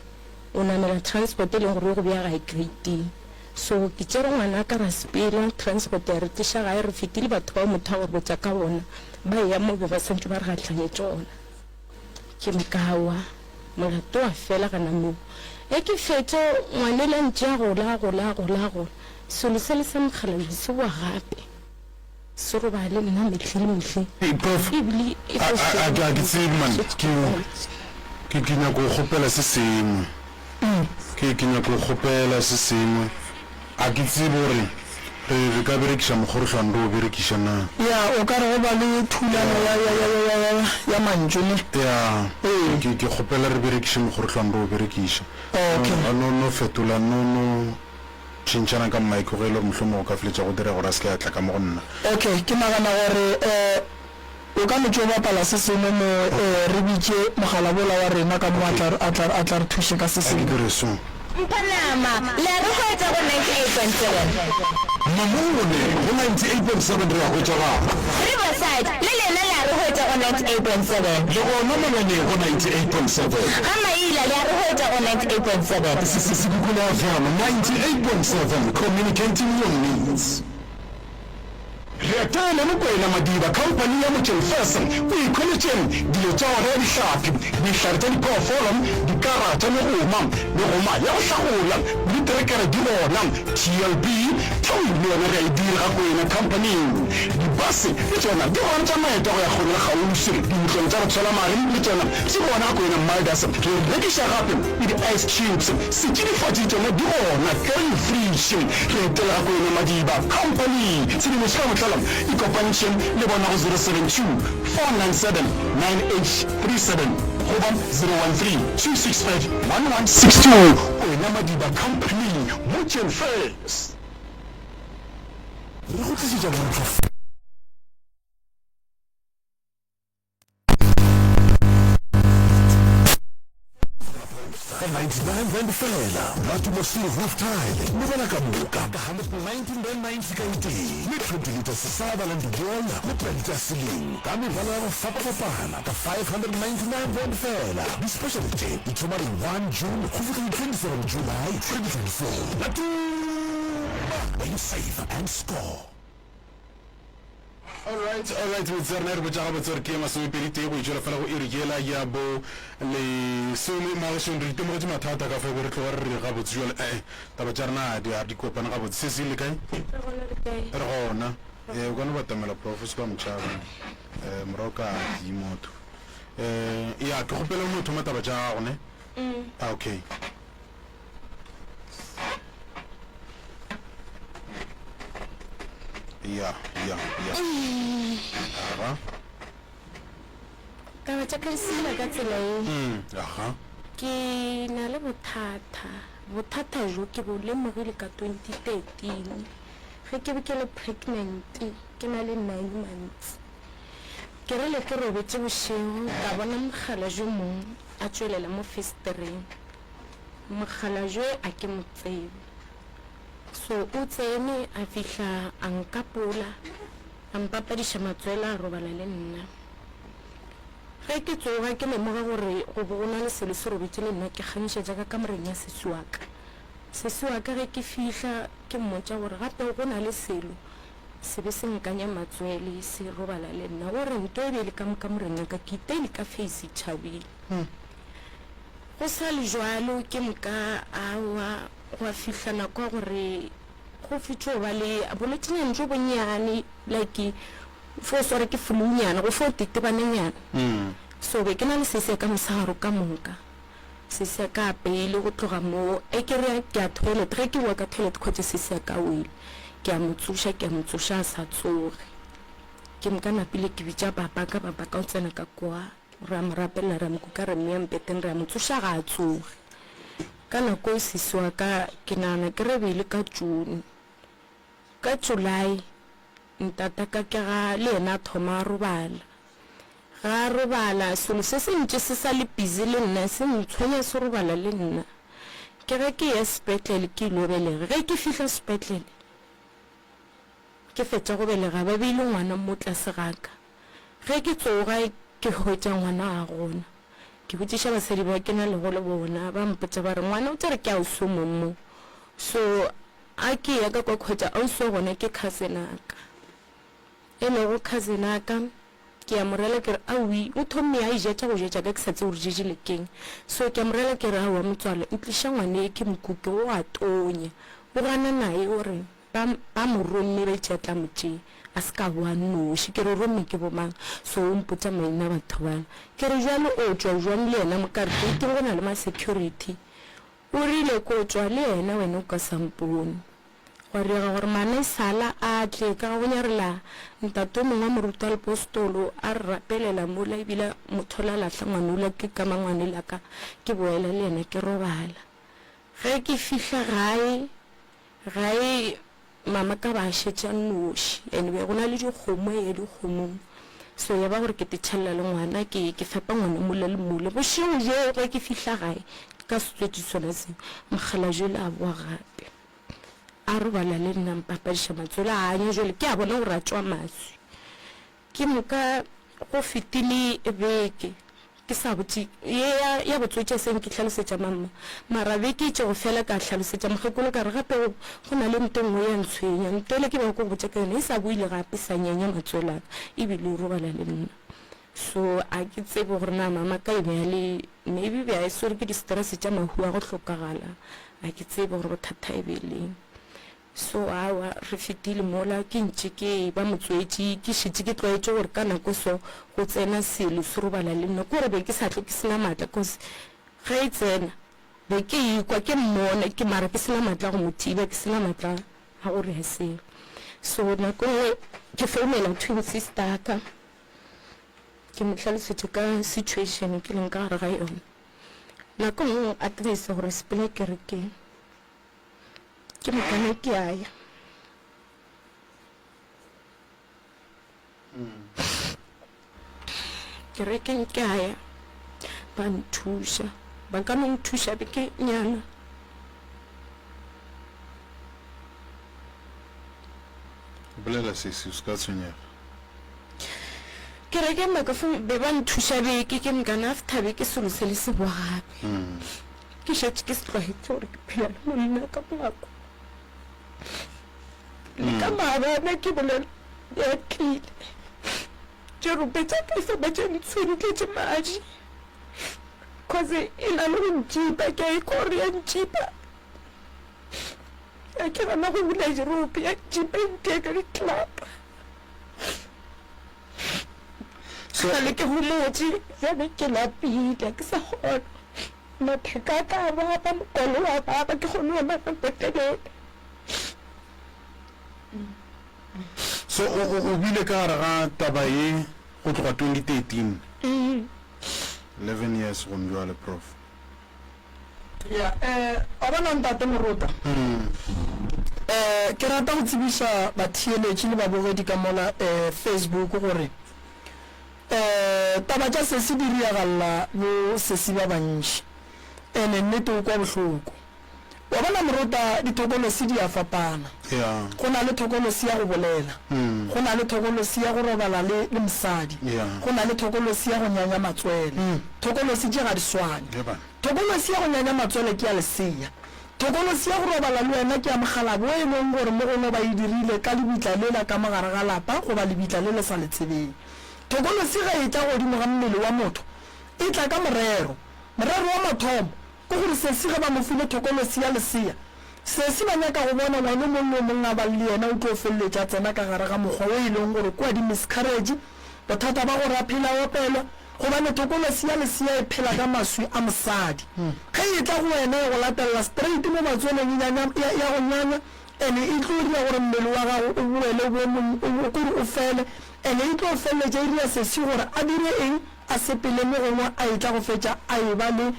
o namela transport e leng gore o go beaga e gradeng so ke tsere ngwana ka ra sepela transport ya re tisha ga re fitile batho ba motho wa botsa ka bona ba ya mo ba sentse ba re gatlhanyetse ona ke mkawa molato wa fela kana mo ke fetse ngwana le ntse go la so le sele sa mogala le se wa gape so re ba le nna metlhe a ke tsebe man ke nya go gopela se sengwe ke nya go gopela se sengwe a ke tsebe gore re ka berekisha mogorohlwane re o berekisha na ya o ka re go ba le thulano ya mantšu ne ya ke gopela re berekishe mogorohlwane re o berekisha okay no fetola no tšhintšhana ka mmaiko ge e le mohlomong o ka feletša go dira gore a se ke a tla ka mo go nna okay ke nagana gore o ka no tšo bapala se sengwe mo re bitše mogalabola wa rena ka mo a tla re thuše ka se sengwe direso Mpanama le re go etsa go 98.7 mamone go 98.7 re ya go tšaba Riverside le lena le re go etsa go 98.7 le gona mamone go 98.7 ga maila le re go etsa go 98.7 Sekhukhune FM 98.7 communicating your needs. Reatana Mokwena Madiba company ya Motšhelfesen o ikholetšeng dilo tša gore ya dihlapi dihlare tša diphoofolo dikara tša megoma ya go hlagola diterekere di gona TLB thau le yona re a e dira ga Kwena company dibase le tšona di gona tša maeto go ya kgone le kgauswi dintlong tša go tšhola mare le tšona se gona ga Kwena Midas re rekiša gape le di-ice cubes setšidifatši tšona di gona grain fish re etela ga Kwena Madiba company tshedimošo ka motlala ikopantšheng le bona go 072 497 9837 goba 013 265 1162 Kwena Madiba company Motšhelfes re go tlišitša bontlha 99 rand fela batho mo Silver Roof Tile mo bona ka moka ka 119 rand 90 ka iti le 20 liters saba la ndibona le 20 liters siling ka mivalo ya fapafapana ka 599 rand fela di specialty di thoma ri 1 June go fitlha 27 July 2024 la tu you save and score. Alright, metserne re botsa gabotsore ke masomepedi go ijela fela go irikela ya bo le some magošong re itemogetse mathata ka fa gore tloga re re gabotse jale taba tša rena di kopana gabotse se se le kae re gona o kane batamela profes ka motšhaba morago ka di motho ya ke gopela motho ma taba tša gago ne okay ya taba tša ka sila ka tsela aha ke na le bothata jo ke bo lemogile ka 2013 ge ke be ke le pregnant ke na le 9 months ke re le ke robetse bošego ka bona mogala jo mongwe a tswelela mo festereng mogala jo a ke mo tsebe so o tsene a fihla a nkapola a mpapadiša matswela a robala le nna ge ke tsoga ke lemoga gore go bo go na le selo se robetse le nna ke kganiša jaaka ka moreng ya sesi wa ka ge ke fihla ke mmotša gore gape go na le selo se be se nkanya matswele se robala le nna o re nto e bele ka moreng ya ka ke iteile ka face tšhabile go sa le jalo ke moka awa go a fihla nako gore go fitšo ba le bolwetsenyane jo bonnyane like fo sore ke fulunyana go fo titebanenyana so be ke na le sese ka mosagaro ka moka sese ka pele go tloga mo e ke re ke a toilet ge ke wa ka toilet khotse sese ka wile ke a motsuša a sa tsoge ke mka napile ke bitša papa ka o tsena ka kwa ra morapela ra mokuka re mmea mpeteng ra motsuša ga a tsoge ka nako e sesi wa ka ke nana ke re bele ka June ka July ntata ka ke ga le ena thoma ga robala selo se se ntse se sa le busy le nna se ntshwenya se robala le nna ke ge ke ya sepetlele ke lobelega ge ke fihla sepetlele ke fetša go belega ba beile ngwana mo tlase gaka ge ke tsoga ke hwetša ngwana a gona ke botšiša basadi ba ke na le go le bona ba mpotša ba re ngwana o tsere ke a o somommo so a a ke ya ka kwa khotsa a so gone ke cousinaka go cousinaka ke ya morela ke re awi o thomme a ija tsa go jetsa ka ke sa tse o re jile keng so ke ya morela ke re wa motswala ntlisha ngwane ke mokuke o a tonya o gana nae o re ba mo romme ba tšatla motse a ska wa noši ke re romme ke bomang so o mpotsa maina batho bana ke re jalo o tswa jwang le yena mokare ke go na le ma security o rile ko tswa le yena wena o ka sampone go rega gore mana sala a tle ka go nyarela ntato mongwe moruta le postolo a rapelela mola ibila mothola lahla ngwanula ke ka mangwane la ka ke boela le yena ke robala ge ke fihla gae mama ka ba shetša noši ene be go na le dikgomo ye dikgomong so ya ba gore ke tetšhalela le ngwana ke fepa ngwana mola le mole bošego je ge ke fihla gae ka setswetši sona se mogala jole a boa gape a robala le nna mpapadiša matswela a anya jole ke a bona gore a tswa maswi ke moka go fetile beke ke sa botse ya botswetša seng ke tlhalosetša mama mara beke itše go fela ka tlhalosetša mokgekolo ka re gape go na le nto ngwe ya ntshwenya ntole ke ba ko botsa ka yone e sa buile gape sa nyanya matswelaka ebile o robala le nna so a ke tsebe gore na mama ka e bea le maybe bea e sore ke di-stress tša mahua go hlokagala a ke tsebe gore bothata e beleng so awa re fetile mola ke ntše ke ba motswetši ke šetse ke tlwaetše gore ka nako so go tsena selo se robala le nna kore be ke sa tlo ke sena maatla cause ge e tsena be ke ikwa ke mmona ke mara ke sena maatla go mothiba ke sena maatla a gore ya selo so nako nngwe ke founela twin sister ka ke mo tlhalosetše ka situation ke leng ka gare ga yone nako nngwe a traisa gore sepele kerekeng ke mokana ke aya kerekeng ke aya ba nthuša ba ka no nthuša be ke nyana bolela sesi o se ka tshwenyega kerekeng ba ka be ba nthuša beke ke mokana after beke selo se le se boa gape ke šetše ke se tlwaetse gore ke phela le monna ka moako le ka maabana ke bolela ya tlile tšerupe tša ka isa ba tše ntshweritle tše madi cause e na le go ntšipa ke a ikore ya ntšipa ya ke gana go bula jerope ya ntšipa ntea ka ditlapa gale ke gomotse jabe ke lapile ke sa kgona matheka ka baba mokolo wa baba ke kgone wa mapetelele so o bile ka gare ga taba ye go tloga 2013 11 years gone jwale prof ya a bona ntate moruta ke rata go tsebiša batheeletši le babogedi ka mola Facebook gore taba tša sesi di riagalela bo sesi ba bantši ene nnete o kwa bohloko wa bona moruta ditokolosi di a fapana go na le thokolosi ya go bolela go na le thokolosi ya go robala le mosadi go na le thokolosi ya go nyanya matswele thokolosi di ga di swane thokolosi ya go nyanya matswele ke ya lesea thokolosi ya go robala le wena ke ya mogala bo e leng gore mo gone ba e dirile ka lebitla lela ka mogare ga lapa go ba lebitla le le sa le tsebeng thokolosi ga e tla godimo ga mmele wa motho e tla ka morero wa mathomo ko gore sesi ga ba mo file thokolosi ya lesea sesi ba nyaka go bona ngwane mongwe mongwe a ba le yena o tlo feleletša tsena ka gare ga mokgwa o e leng gore kwa di miscarriage bothata ba gore a phela opelwa gobane thokolosi ya lesea e phela ka maswi a mosadi ge e tla go wena e go latelela straight mo matsweleng ya go nyanya ene e tlo dira gore mmele wa gago o boele kore o fele ene e tlo feleletša e dira sesi gore a dire eng a sepele mo gongwe a e tla go fetša a e ba le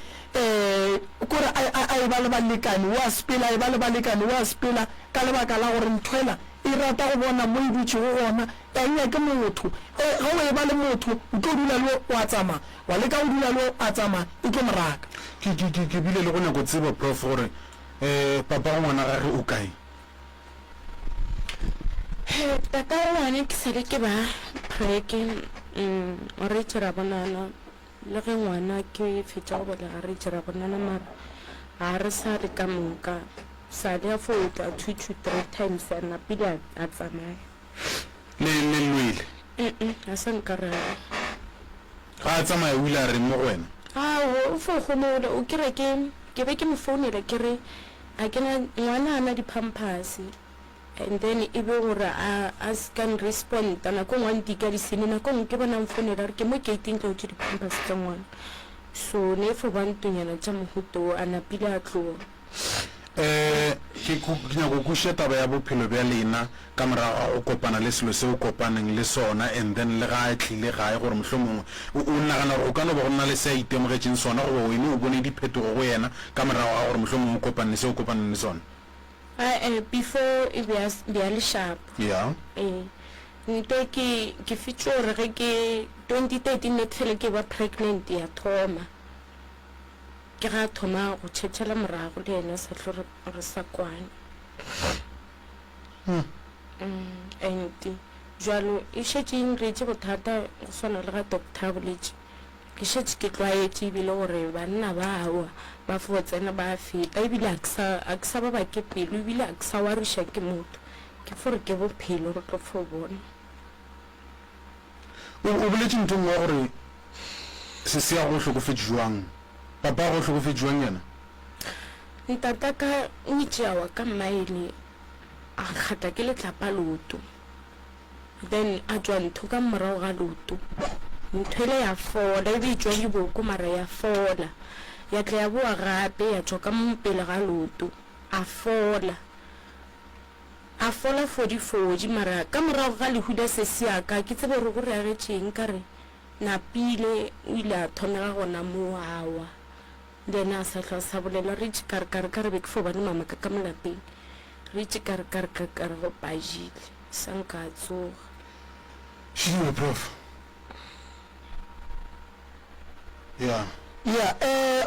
kore a e ba le balekane wa sepela a e ba le balekane wa sepela ka lebaka la gore nthwela e rata go bona mo e dutše go gona ya nya ke motho ga o e ba le motho o tlo dula le o a tsamaya wa leka go dula le o a tsamaya e tlo moraka ke bile le go nyako tseba prof gore papa go ngwana gage o kae tata ngwane ke sale ke ba preke re tšera bonana le ge ngwana ke fetša go bolega re tšera bonana mara ga re sa re ka moka sa le for tla 2 to 3 times a napile a tsamaya le lwile a sa nkara ga a tsamaya o ile a reng mo go wena o fo gomole o kire ke be ke mo founela ke re a kena ngwana ana di-pampers and then e be gore a can respond tana ko ngwane di ka di sene na ko nke bona mfonela re ke mo gating tlo tse di-pampers tsa ngwana so ne fo ba ntonyana tsa mohuto a napile a tloga ke nyako kuša taba ya bophelo bja lena ka morago o kopana le selo se o kopaneng le sona and then le ga a tlile gae gore mohlomongwe o nagana gore o ka no ba go nna le se a itemogetseng sona goba wene o bone diphetogo go yena ka morago ga gore mohlomongwe o kopaneng se o kopaneng le sona before e be a le sharp ya nte ke fitse gore ge ke 2013 ne tshele ke ba pregnant ya thoma ke ga thoma go tšhetšhela morago le ena sa tlo re sa kwane and jalo e šetšeng re tše bothata go swana le ga doctor boletše ke šetše ke tlwaetše ebile gore banna ba awa ba fo tsena ba feta ebile a ke sa ba ke pelo ebile a ke sa wariša ke motho ke fore ke bophelo re tlo fo bona o boletše ntho ngwe gore se se ya go hlokofetse jwang papa go hlokofetse jwang yena ntata ka ntšeawa ka mmaele a kgatla ke letlapa loto then a tswa ntho ka morago ga loto ntho ele ya fola e be tswa diboko mara ya fola ya tla ya boa gape ya tswa ka mpele ga loto a fola fodi mara ka morago ga lehuda se seaka ke tsebe re go re agetšeng ka re napile o ile a thomega gona mo awa then a sa tlha sa bolela re tše kare be ke fo bane mamaka ka molapeng re tše kare go pajile sa nka a tsoga šiwe prof ya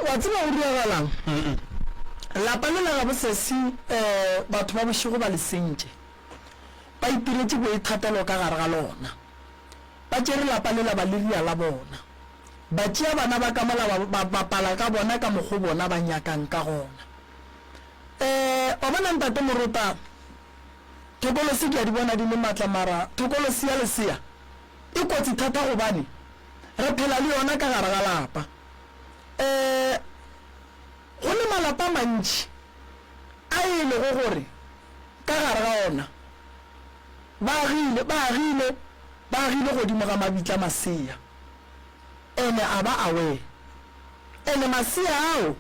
wa tseba o riagalang lapa le la ga bosesi batho ba bošego ba le sentše ba itiretse boithatelo ka gare ga lona ba tšere lapa le la ba le ria la bona ba tšea bana ba ka mola ba pala ka bona ka mokgo bona ba nyakang ka gona wa bona ntate morota thokolosi ke a di bona di le maatla mara thokolosi ya lesea e kotsi thata gobane re phela le yona ka gare ga lapa go le malapa mantši a e le go gore ka gare ga ona ba agile godimo ga mabitla masea ene a ba aware ene masea ao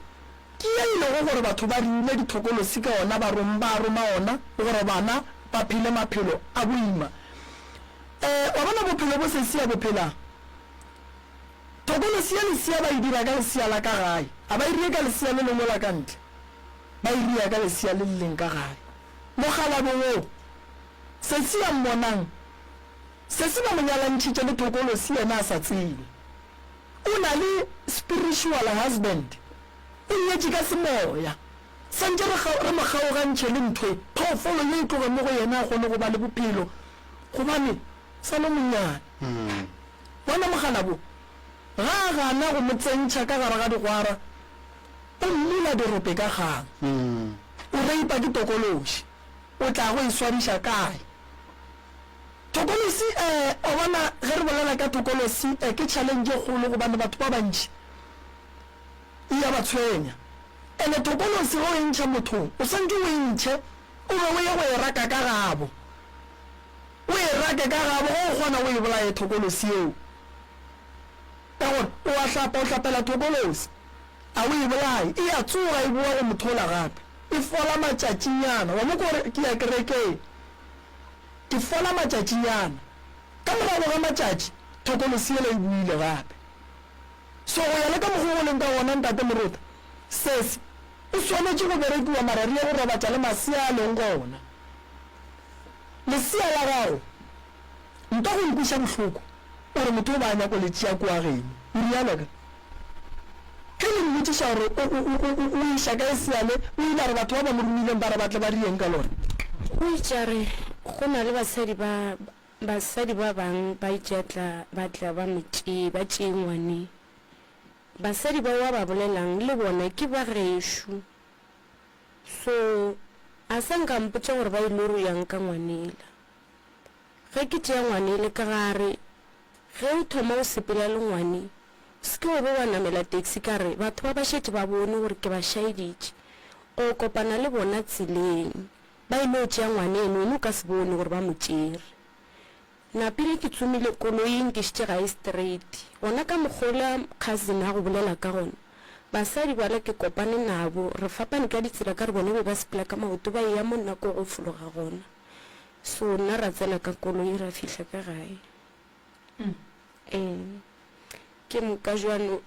ke ye e le go gore batho ba rile dithokolosi ka ona ba roma ona gore bana ba phele maphelo a boima wa bona bophelo bo se sia bophelang thokolosi ya lesea ba e dira ka lesea la ka gae a ba irie ka lesea le lengwe la ka ntle ba iria ka lesea le leng ka gae mogala bowo se se ya mmonang se se ba monyalantšhitše le thokolosi yena a sa tsebe o na le spiritual husband o nyetše ka semoya santše re mo kgaogantšhe le ntho phoofolo ye e tloge mo go yena a kgone go ba le bophelo gobane sa le monyane bona mogala bo ga a gana go mo tsentšha ka gare ga digwara o mmila dirope ka gang o reipa ke tokološi o tla go e swadiša kae tokolosi o bona ge re bolela ka tokolosi ke challenge e kgolo gobane batho ba bantši e ya ba tshwenya ene tokolosi go e ntšha mothong o santse o e ntšhe o be o ye go e raka ka gabo o e rake ka gabo go kgona o e bolaye tokolosi eo ka gore o a hlapa o hlapela tokolosi a o e bolaye e a tsoga e boa go mothola gape e fola matšatšinyana wa mo kore ke ya kerekeng ke fola matšatšinyana ka morago ga matšatši thokolosi ele e buile gape so go ya le ka mokgwa go leng ka gona ntate morota sese o swanetše go berekiwa marari ya go robatša le masea a leng gona lesea la gago nka go nkwiša bohloko gore motho o ba nyako le tšea kua geno o rialo ka ke le mmotšiša gore o iša ka e seale o ile re batho ba ba mo romileng ba re batle ba rieng ka lona o itšare go na le basadi ba bang ba itšetla ba tla ba tšee ngwane basadi ba wa ba bolelang le bona ke ba gešo so a sa nka mpotsa gore ba ile ro yang ka ngwanela ge ke tšea ngwanele ka gare ge o thoma o sepela le ngwane se ke o be wa namela taxi ka re batho ba ba šetse ba bone gore ke ba šaeditše o kopana le bona tseleng ba ile o tšea ngwaneno eno ka se bone gore ba mo tšere napile ke tsomile koloing ke šitše ga e straight gona ka mokgola cousin a go bolela ka gona basadi bala ke kopane nabo re fapane ka ditsela ka re bone be ba sepela ka maoto ba ya mo nna ko go fologa gona so nna ra tsela ka koloi ra fihla ka gae ke moka jwano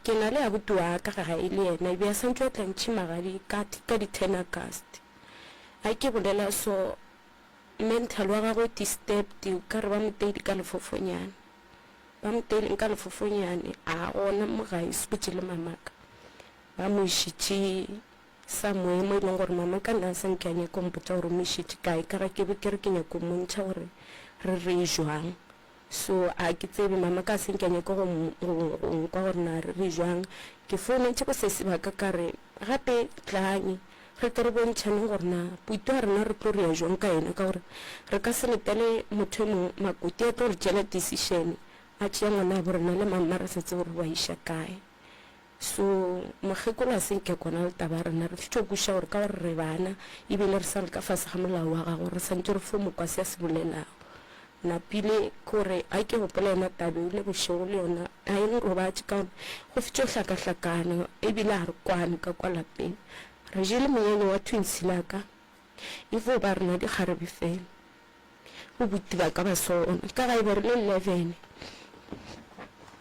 ke na le abuti wa ka gae le yena e be a santse a tlantšhe magadi ka di 10 August a ke bolela so mental wa gagwe disturbed ka re ba moteidi ka lefofonyane ba moteileng ka lefofonyane a gona mo gae sepetse le mamaka ba mo išitše somewhere mo e leng gore mamaka nna a sa nke a nyako mpotsa gore mo išitše kae ka ga ke be ke re ke nyako montšha gore re re jwang so a ke tsebe mamaka a se nke a nyako go nkwa gore na re re jwang ke founetše go se sebaka ka re gape tlanye re ke re bontšhaneng gore na puito a rena re tlo re ya jwang ka ena ka gore re ka se letele motho mongwe makoti a tlo re tšela decision a tšea ngwana ya borena le mamma re setse gore ba iša kae so mokgekolo a senke kona le taba rena re fitše kuša gore ka gore re bana ebile re sa re ka fase ga molao wa gago re santse re fo mokwase a se bolelago napile kore a ke gopola yona tabe le bošego le yona a eng robatše ka gore go fitše o hlakahlakana ebile a re kwane ka kwa lapeng re jele monyenye wa twinsilaka efo ba rena dikgarebe fela o buti ba ka ba sona ka ga e be re le 11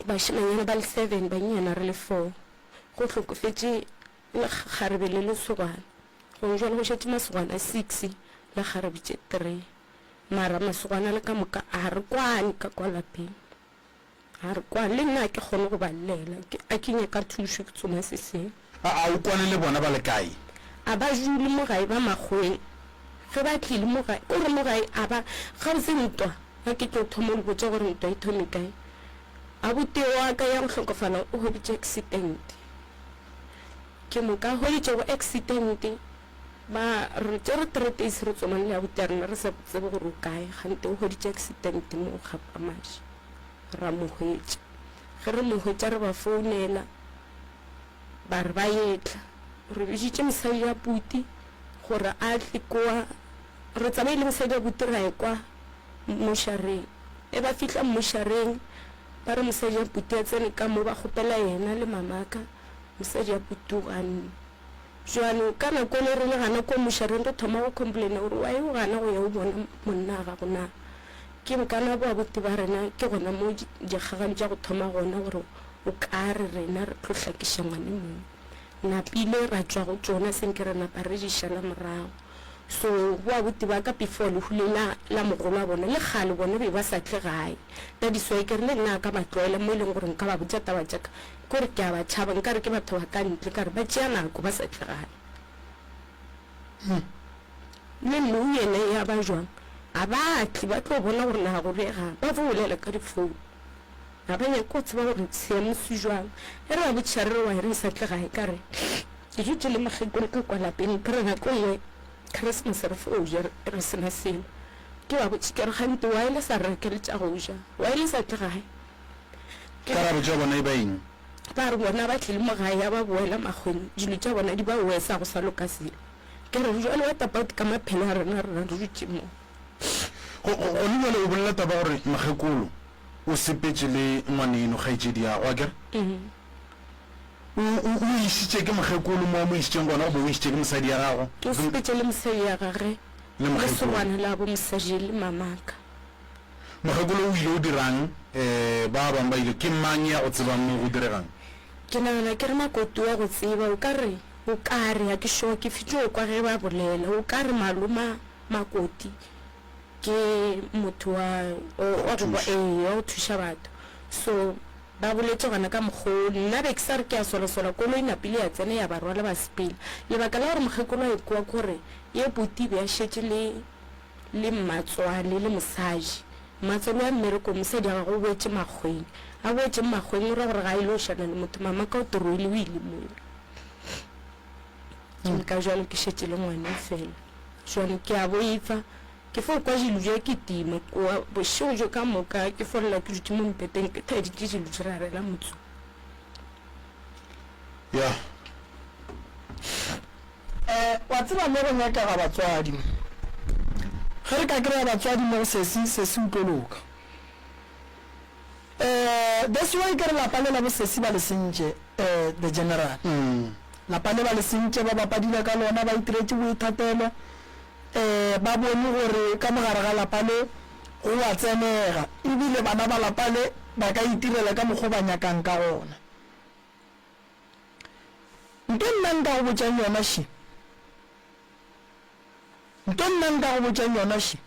bašimanyana ba le 7 banyana re le 4 go hlokofetše lekgarebe le lesogwana go jalo go šetše masogwana 6 le kgarebe tše 3 mara masogwana le ka moka a re kwane ka kwa lapeng a re kwane le nna ke kgone go ba llela a kenye ka thušo ke tsoma se seng a o kwane le bona ba le kae a ba jule mo gae ba makgweng ge ba tlile mo gae o re mo gae a ba ga se ntwa ga ke tlo thoma le botsa gore ntwa e thome kae a boteo wa ka ya go hlokofala o hoditše accident ke moka hoditše go accident ba re tše re 3 days re tsomane le abuti a rena re sa tsebe gore o kae gante o hoditše accident mo kgapamaši ra mo hwetša ge re mo hwetša re ba founela ba re ba etla re bešitše mosadi ya puti gore a tle kwa re tsamaile mosadi ya puti ra ekwa mošareng e ba fihla mošareng ba re mosadi ya puti a tsene ka mo ba kgopela yena le mamaka mosadi ya puti o ganne jwano ka nako le re le gana ko mošareng re thoma go complaina gore wa e o gana go ya o bona monna ga go na ke nkana bo abuti ba rena ke gona mo dikgagane tša go thoma gona gore o ka re rena re tlo hlakiša ngwane mongwe napile ra tšwa go tsona senke re napa re dišala morago so bo abuti ba ka before lehule la mogolo a bona le kgale bone be ba sa tle gae tadiswae ke re le nna ka ba tloela mo e leng gore nka ba botsa taba tšaka kore ke a ba tšhaba nka re ke batho ba ka ntle ka re ba tšea nako ba sa tle gae le nou yena ya ba jwang a batli ba tlo bona gore na go rega ba bolela ka difounu a ba nyako tseba gore seemo se jwang e re ba botšha re wa re sa tle gae ka re ke jutse le magekolo ka kwa lapeng ke re nako nngwe christmas re fo ja re sena selo ke ba botše ke re gante wa ile sa rekele tša go ja wa ile sa tle gae karabo tša bona e ba eng ba re bona ba tlile mo gae ya ba boela magweng dilo tša bona di ba wesa go sa loka selo ke re jalo wa tapauti ka maphelo a rena rena re jutse mo go le jale o bolela taba gore magekolo o sepetse le ngwaneno kgaetšedi ya go a kere o išitše ke mogekolo mo mo išitšeng gona go be o išitše ke mosadi ya gago o sepetse le mosadi ya gage le segwana la bo mosadi le mamaka mogekolo o ile o dirang ba bangwe ba ile ke mang ya go tsebang mo go diregang ke nagana ke re makoti wa go tseba o ka re a ke sure ke fitse o kwa ge ba bolela o ka re maloma makoti ke motho wa go thuša batho so ba boletse gona ka mogolo nna be ke sa re ke a solasola kolo e napile ya tsene ya barwa le ba sepela lebaka la gore mogekolo a ekwa kore ye puti be a šetse le mmatswale le mosadi mmatswale ya mmereko mosadi a gago o boetse magweng a boetse magweng o ra gore ga ile o šana le motho mamaka o toroile o ile mola ke ka jalo ke šetse le ngwane fela jwale ke a boifa ke fo kwa jilo je ke tima kwa bošego jo ka moka ke folela ke dutse mo mpeteng ke thaditše jilo je ra rela motso ya wa tseba mo go nyakaga batswadi ge re ka kry-a batswadi mo sesi utloloka that's why ke re lapa le la bosesi ba le sentše the general lapa le ba le sentše ba bapadile ka lona ba itiretse boithatelo ba bone gore ka mogare ga lapa le go a tsenega ebile bana ba lapa le ba ka itirela ka mokgwa ba nyakang ka gona nto nna nka go botsang yona she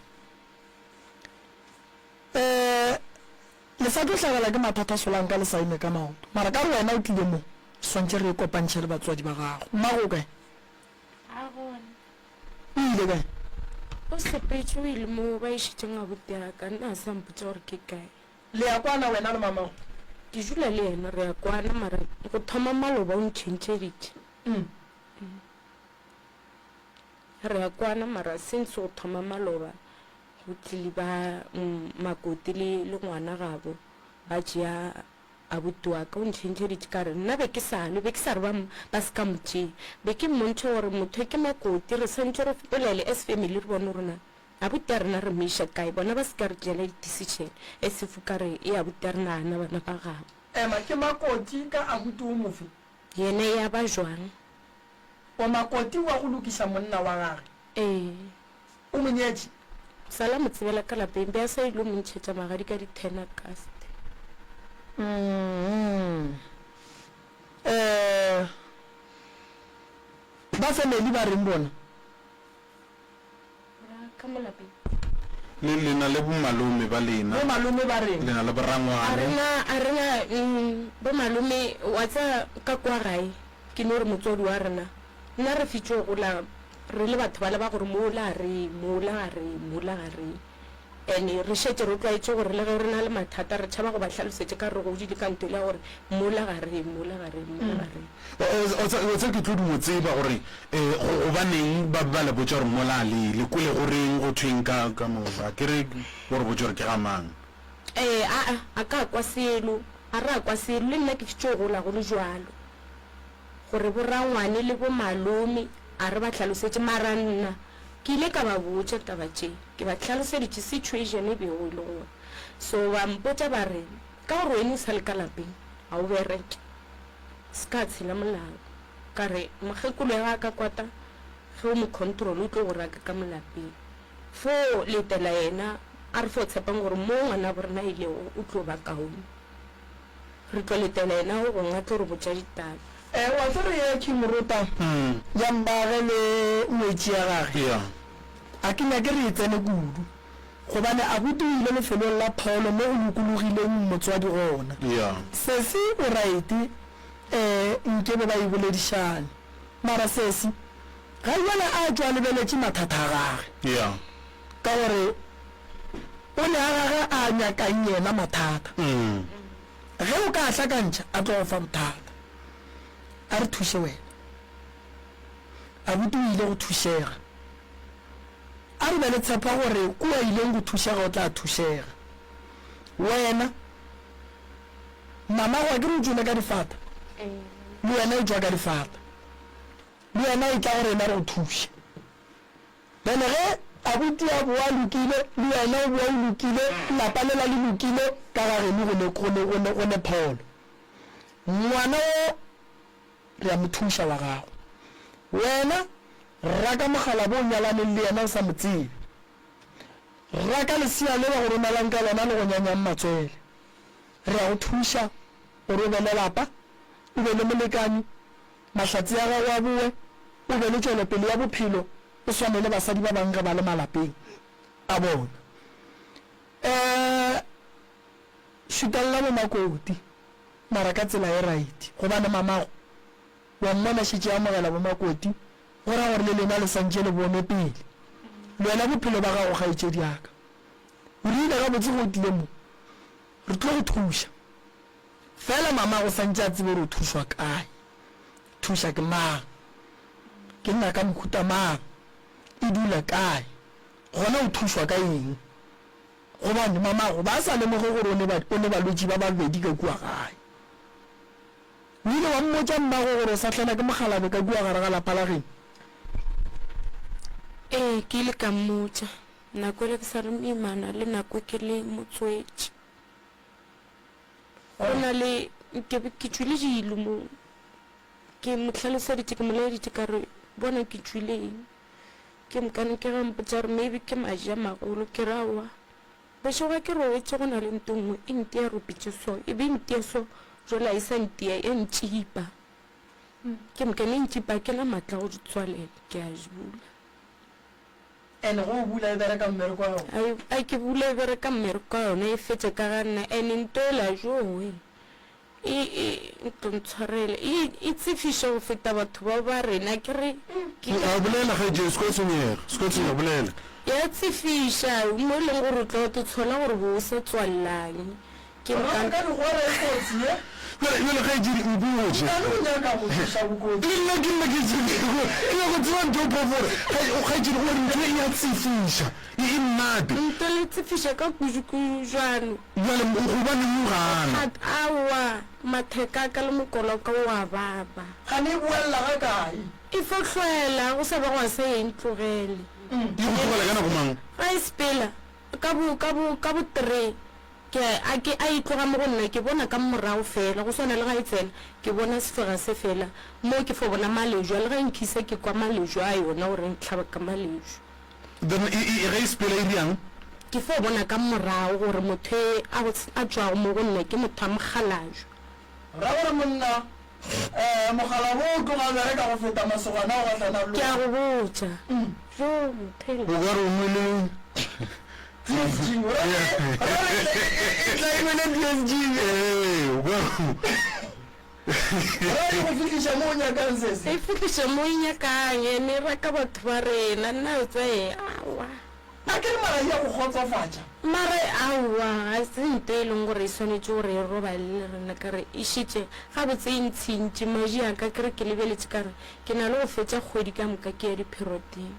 le sa tlo tlhagela ke mathata solang ka le saime ka maoto mara ka re wena o tlile mo swantse re kopantšhe le batswadi ba gago mmago kae o ile kae o sepetse o ile mo ba išitšeng a boteaka nna a sampotsa gore ke kae le ya kwana wena le mamago ke jula le yena re ya kwana mara go thoma maloba o ntšhentšheditše re ya kwana mara since go thoma maloba go tlile ba makoti le ngwana gabo ba tšea abuti wa ka o ntšhentšheditše ka re nna be ke sa re ba se ka motšee be ke mmontšhe gore motho ke makoti re santse re fetolele as family re bone rona abuti a rena re meiša kae bona ba se ka re tšeela di-decision e sefu ka re e abuti a rena ana bana ba gabo ema ke makoti ka abuti o mofe yene ya ba jwang o makoti wa go lokiša monna wa gage o monyetše sala mo tsebela ka lapeng be a sa ile mo ntšhetša magadi ka di-10 August ba family ba reng bona ka mo lapeng lena le bomalome ba lena bo malome ba reng lena le borangwane a rena bo malome wa tsa ka kwa gae ke no re motswadi wa rena nna re fitse go la re le batho ba le ba gore mola ga re ene re shetse re tlwaetse gore le ge re na le mathata re tšhaba go ba tlhalosetse ka re go di kanto le gore mola ga re o tse ke tlo di mo tseba gore go baneng ba ba le botsa gore mola le kole goreng go thweng ka moba ke re gore botsa gore ke ga mang a ka kwa selo a re a kwa selo le nna ke fitse go la go le jwalo gore borangwane le bo malome a re ba tlhalosetse mara nna ke ile ka ba botsa taba tše ke ba tlhaloseditše situation e bego e le gore so ba mpotsa ba re ka gore wene o sa le ka lapeng ga o bereke se ka tshela molao ka re mogekolo ya ka kwata ge o mo control o tlo go raka ka molapeng fo letela yena a re fo tshepang gore mo ngwana borena ile o tlo ba kaone re tlo letela yena o gongwe a tlo re botsa ditaba wa tsere ye ke morota ya mbage le ngwetši ya gage a ke nyake re e tsene kudu gobane abuti o ile lefelong la pholo mo o lokologileng motswadi gona sesi o raete nkebe ba e boledišane mara sesi ga jale a tswa lebeletše mathata a gage ka gore o ne a gage a nyakang yena mathata ge o ka hlakantšha a tlo go fa bothata a re thuše wena abuti o ile go thušega a re be le tshepa gore kua ileng go thušega o tla thušega wena mama go ke re o tswile ka difata le wena e tswa ka difata le wena e tla gore ena re go thuše bene ge abuti a boa lokile le wena o boa o lokile lapa le la le lokile ka gageno go ne pholo ngwana o re a mo thuša wa gago wena raka mogala bo o nyalaneng le yena o sa mo tsebe raka lesea le ba go romelang ka lona le go nyanyang matswele re a go thuša gore o be le lapa o be le molekane mahlatsi ya gago a boe o be le tšwelopele ya bophelo o swane le basadi ba bangwe ba le malapeng a bona šutelela bo makoti mara ka tsela e right gobane mamago wa mmona šetse ya mogela bo makoti go ra gore le lena le santše le bone pele le wena bophelo ba gago kgaetšedi aka o rile ga botse go tlile mo re tlo go thuša fela mamago santše a tsebe gore o thušwa kae thuša ke mang ke nna ka mohuta mang e dula kae gona o thušwa ka eng gobane mamago ba sa lemoge gore o ne balwetši ba babedi ka kua gae o ile wa mmotša mmago gore o sa tlhela ke mogalabe ka kua gare ga lapa la geng ke ile ka mmotša nako le ke sa re moimana le nako ke le motswetši go na le ke tswile dilo mo ke motlhaloseditše ke moleditše ka re bona ke tswileng ke mokane ke gampotša gore maybe ke maja magolo ke rawa bešoga ke roetše go na le nto nngwe e nte ya ropitše so e be nte so jola e sa ntea e ntšipa ke mokane ntšipa ke na matla go di tswalela ke a jibula and go bula e bereka mmereko wa yona ai ke bula e bereka mmereko wa yona e fetse ka ga nna and nto ela joe ntontshwarele e tsefiša go feta batho ba ba rena ke re a bolela ga je sko tsenyega bolela ya tsefiša mo e leng gore o tla go tshola gore bo o se tswalelang ke ka digore e kotsi e jale ga e jedi mpuoje ane o nyaka go thuša bokotsi le nna ke ya go tseba ntho popore ga e jedi gore ntho e ya tsefiša e nnate nto le tsefiša ka kujukujano jale gobane mo gana awa matheka ka le mokoloka wa baba ga ne e boelela ga kae e fotlhwela go sa ba go a se eng tlogele e go tlogela ka nako mang ga e sepela ka bo 3 a itloga mo go nna ke bona ka morago fela go swana le ga e tsena ke bona sefega se fela mo ke fo bona malejwa le ga nkisa ke kwa malejwa a yona gore ntlhaba ka malejwa then ga e sepela e riang ke fo bona ka morago gore motho a tswago mo go nna ke motho a mogalajwa ra gore monna mogala bo o tloga bereka go feta masogana o gatlana ke a go botsa jo mothele o ka re o mwele PSG go fitlhiša mo o nyakang sese e fitlhiša mo e nyakang ene reka batho ba rena nna o tsae awa a ke re marai ya go kgotsofatša mare awa ga se nto e leng gore e swanetse gore e robalele le rena kare e šitše ga botse e ntshintši maji aka kere ke lebeletše kare ke na le go fetša kgwedi ka moka ke ya dipheroteng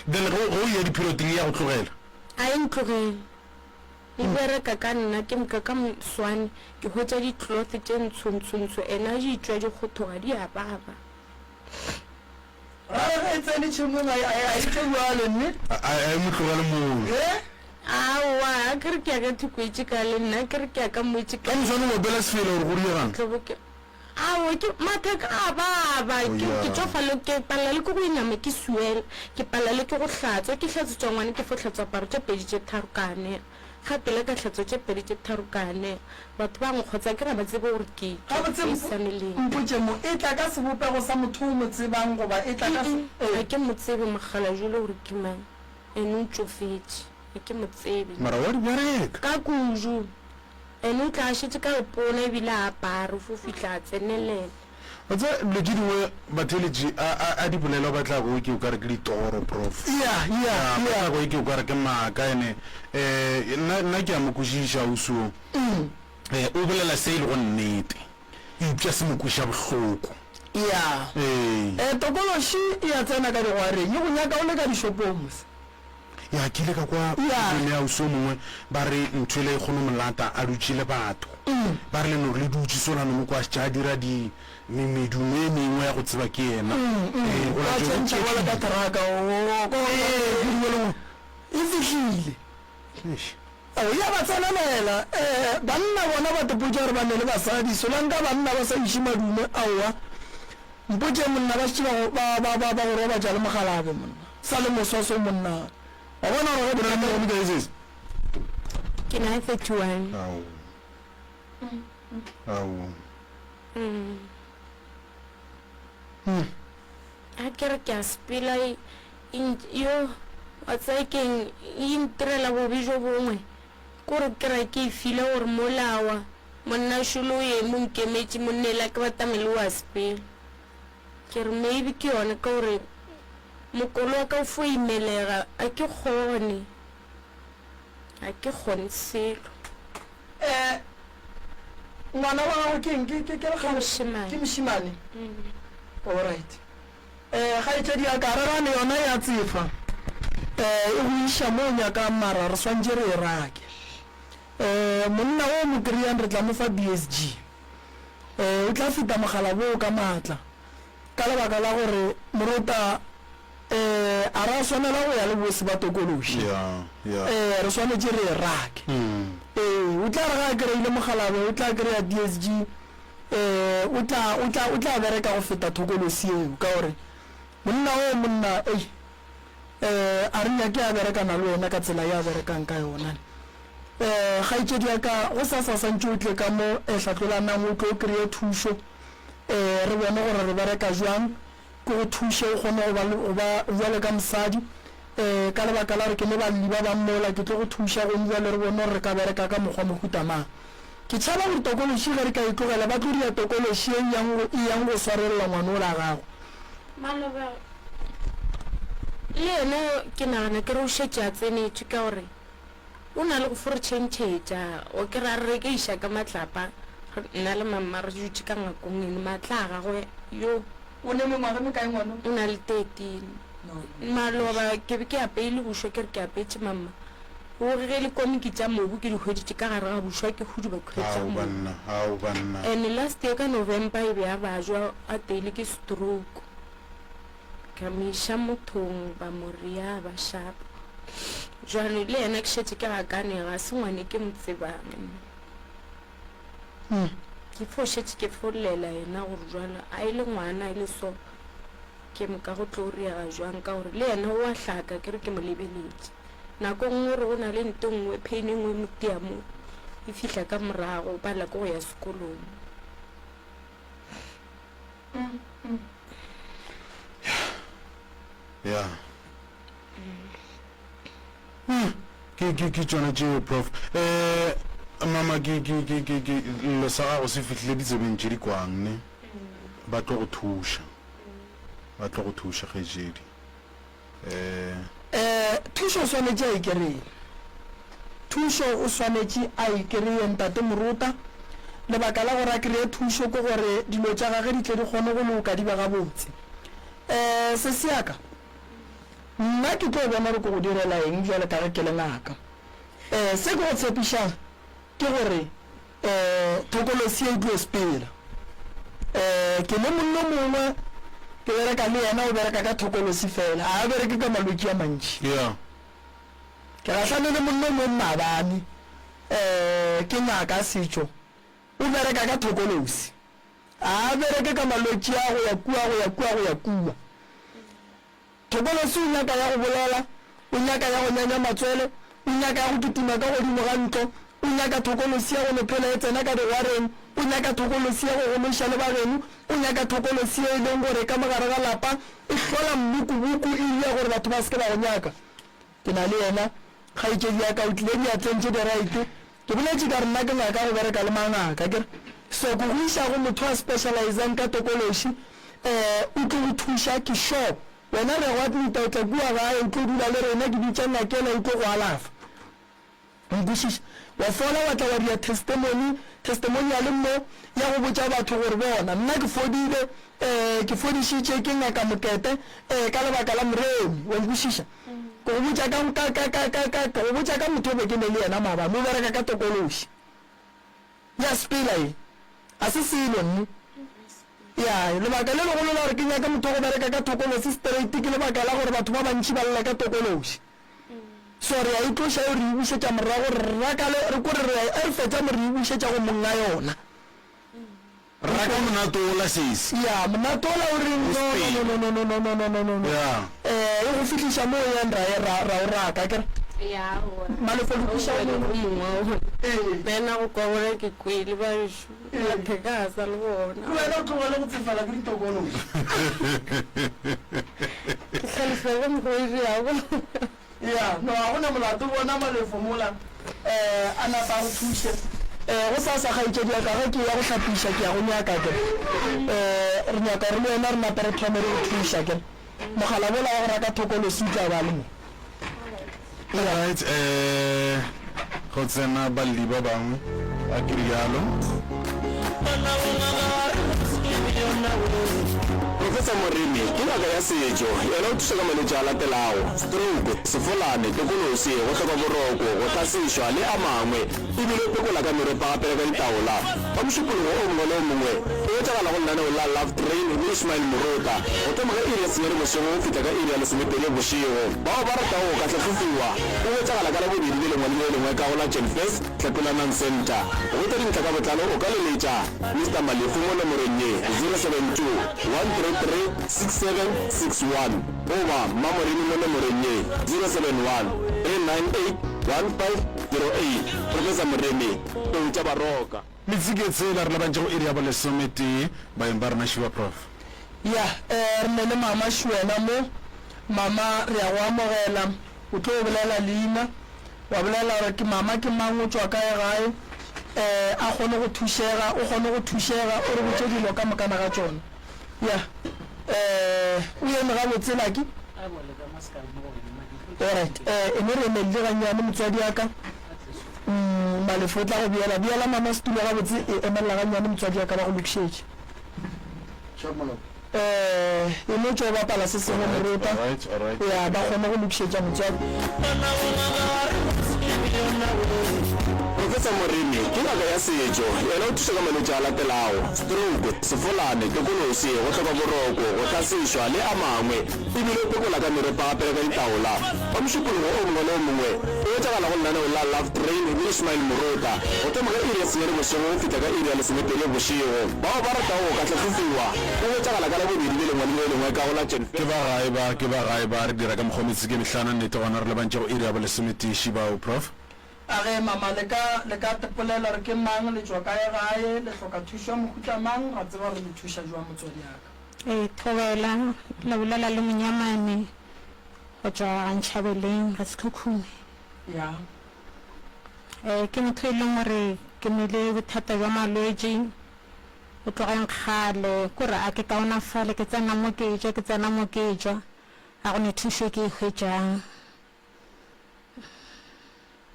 then go ya dipheroteng ya go tlogela a e ntlogele e bereka ka nna ke moka ka moswane ke hwetša ditlothe tše ntshontsontsho ena di itswa dikgothoga di a baba ra ge e tsene tšhengweng a itse bjale mme a mo tlogele moo awa a kere ke ya ka thukwetše ka le nna kere ke ya ka moetse ka moswane o opela sefela gore go diegang awa ke matheka a baba ke tsofale ke palale ke go inama ke suela ke palale ke go hlatswa ke hlatsetswa ngwane ke fo hlatswa paro tše pedi tše tharo ka anega gapele ka tlhatso tše pedi tše tharo ka anega batho ba nkgotsa ke ra ba tsebe gore ke isaneleng mpotse mo e tla ka sebopego sa motho o mo tsebang goba e tla ka ga ke motsebe mogala jole gore ke mang ene o ntsofetse ga ke motsebe mara wa di bereka ka kuju ene o tla šetse ka lepona ebile a apare fo fitlha a tsenelela wa tse le ke dingwe batheletši a di bolela ba tla go ke o kare ke ditoro prof ba go ke o kare ke maaka ene nna ke a mokwešiša o so o bolela se e le go nnete eupša se mokweša bohloko tokološi e ya tsena ka digwareng e go nyaka o le ka dishopong mose ya ke ile ka kwa ya o so mongwe ba re nthwele e kgone molata a dutšile batho ba re le no le dutše solano mo kwa tša dira di medumo e mengwe ya go tseba ke yena e fitlhile ya ba tsenelela banna bona ba topotša gore ba ne le basadi solanka banna ba sa iše madume aowa mpotše monna ba šitše ba gore ba ja le mogalabe monna sa le mososo monna wa bona gore go bonaaese ke na 31 a kere ke a sepela yo wa tsaekeng e ntirela bobe jo bongwe kore kera ke e file gore molawa monna šolo ye mo nkemetše monnela ke batamele wa sepela ke re maybe ke yone ka gore mokolo wa ka o fo imelega a ke kgone selo ngwana wa gago ke eng ke mošemane mošimane allright ga e tšedi ya karagane yona ya tsefa e go iša mo nyaka mara re swantse re e rake monna o mo kry-ang re tla mo fa BSG o tla feta mogala boo ka maatla ka lebaka la gore moruta a ra swanela go ya le bosi ba tokološi re swanetse re e rake o tla re ga a kry-ile mogalabe o tla kry-a DSG o tla bereka go feta thokolosi eo ka gore monna o monna a re nyake a berekana le wena ka tsela ya berekang ka yona ga itšedi ya ka go sa santse o tle ka mo hlatlolanang o tlo o kry-e thušo re bone gore re bereka jwang ke go thuše o kgone go ba jwale ka mosadi ka lebaka la gore ke ne balli ba bammola ke tlo go thuša go jwale re bone gore re ka bereka ka mokgwa mohutamang ke tšhaba gore tokološi ge re ka e tlogela ba tlo dia tokološi e yang go swarelela ngwane o la gago Maloba le ene ke nagana ke re o šetše a tsenetše ka gore o na le go fore tšhentšhetša o ke ra re ke iša ka matlapa nna le mamma re dutše ka ngakong ene matla a gagwe yo o ne mengwaga me kae ngwana o na le 13 Maloba ke be ke apeile bošwa ke re ke apetse mamma o ge le komiki tša mobu ke di hweditše ka gare ga bošwa ke hudu ba kgwetša mobu and last year ka November e be a bajwa a teile ke stroke ka miša mothong ba moria ba shapa jwale le yena ke šetše ke gakanega se ngwane ke motsebang ke fo šetše ke folela yena gore jwale a ile ngwana e le so ke moka go tlo riaga jwang ka gore le yena o a hlaka ke re ke mo lebeletše nako nngwe re go na le nto nngwe pain e nngwe motiamo e fihla ka morago ba la ke go ya sekolong ya ke tsona tšeo prof mama ke lo sa gago se fihlile ditsebeng tše di kwang ne ba tlo go thuša kgejedi thušo o swanetše a e kry-e thušo o swanetše a e kry-e ntate moruta lebaka la gore a kry-e thušo ke gore dilo tša gage di tle di kgone go loka di ba gabotse se seaka nna ke tlo bona re ko go direla eng jale ka ge ke le ngaka se ke go tshepišang ke gore thokolosi e tlo sepela ke le monno mongwe ke bereka le yena o bereka ka thokolosi fela a bereke ka malwetse a mantši ke gahlane le monno mo mmabane ke ngaka setšo o bereka ka thokolosi a bereke ka malwetse a go ya kua thokolosi o nyaka ya go bolela o nyaka ya go nyanya matswele o nyaka ya go tutima ka godimo ga ntlo o nyaka thokolosi ya go lephela e tsena ka diwareng o nyaka thokolosi ya go gološa le bageno o nyaka thokolosi e leng gore ka mogare ga lapa e hlola mmukubuku e ile gore batho ba se ke ba go nyaka ke na le yena kgaitšedi ya ka o tlile diatleng tše di-right ke boletše ka re nna ke ngaka go bereka le mangaka kere so ko go išago motho a specializang ka tokološi o tlo go thuša ke sure wena re go atleta o tla bua gae o tlo dula le rena ke ditša ngakela o tlo go alafa nkwešiša wa fola wa tla wa dia testimonial mo ya go botša batho gore bona nna ke fodile ke fodišitše ke ngaka mokete ka lebaka la moremi wa nkwešiša go botša ka motho o be ke ne le yena maabane o bereka ka tokološi ya sepela e a se selo nne ya lebaka le legolo la gore ke nyaka motho go bereka ka tokološi straight ke lebaka la gore batho ba bantši ba lela ka tokološi so re a itloša yo re e bušetša morago re kore re fetša mo re e bušetša go monga yona raka monato ola sesi ya monato ola o reng no e go fitlhiša mo yang ra o raka kere malefo le buša bena go kwa gore ke kwele bašo la phekasa le bona wena o tlogele go tsefala ke ditokološi ke tlhalefele mogoediago ya no ga gona molato bona malefo mola a napa go thuše go sa gaitšedi ya ka ge ke ya go hlapiša ke ya go nyaka ke re nyaka re le wena re napa re thome re go thuša ke mogala bola wa go raka thokolosi tla ba le mo right go tsena balli ba bangwe a kirialo Professor Moremi ke ngaka ya setso yena o thusa ka malwetse a latelago stroke sefolane tekolosi go tlhoka boroko go tlasešwa le a mangwe ebile o pekola ka meropa gape le ka ditaola ba mošupologo o mongwe le o mongwe o etsagala go lenaneo la love train le Ismail Morota go thoma ka iri ya senyane bosigo go fitla ka iri ya lesomepedi bosigo bao ba ratago go ka tlhatlhofiwa o etsagala ka la bobedi le lengwe le lengwe ka go la Jenfest Tlhapolanang Center go ta dintlha ka botlalo o ka leletša Mr. Malefu mo nomorong ye 072 133 6761 goba Mamoremi mo nomorong ye 071 398 1508 Professor Moremi o tša baroka metsike la re labantse go iri ya bolesomete baeng ba rena Shiva Prof ya re ne le mama Shwena mo mama re a go amogela o tlo o bolela leina wa bolela gore ke mama ke mang o tswa kae gae a kgone go thušega o kgone go thušega o re botse dilo ka mokana ga tsona ya o eme ga botselaki alright ene re emelle ganyane motswadi yaka Malefu o tla go biela mama setulo ga botse e emelela ganyane motswadi yaka ba go lokišetše e mo tšo bapala se sengwe Morota ya ba kgone go lokišetša motswadi Professor Moremi ke ngaka ya setso yena o thusa ka malwetse a latelago stroke sefolane tekolosi go tlhoka boroko go tlasešwa le a mangwe ebile o pekola ka meropa gape le ka ditaola ba mošupologo o mongwe le o mongwe o etsagala go lenaneo la love train le Ismail Morota go thoma ka iri ya senyane bosigo go fitla ka iri ya lesomepedi bosigo bao ba ratago go ka tlhatlhofiwa o etsagala ka la bobedi le lengwe le lengwe ka go la Jenfest ke ba gae ba re dira ka mokgometse ke metlhana nnete gona re lebantse go iri ya bolesomete Shibao Prof a ge mama le ka tepolela re ke mang le tswa kae gae le hloka thušwa mohuta mang ga tseba re le thuša jwa motswadi yaka Thobela le bolela le Monyamane go tswa Ntšhabeleng ga Sekhukhune ya ke motho e leng gore ke nele bothata jwa malwetse o tlogeng kgale kore a ke kaonafale ke tsena mo ke tswa ga go ne thušo ke e hwetšang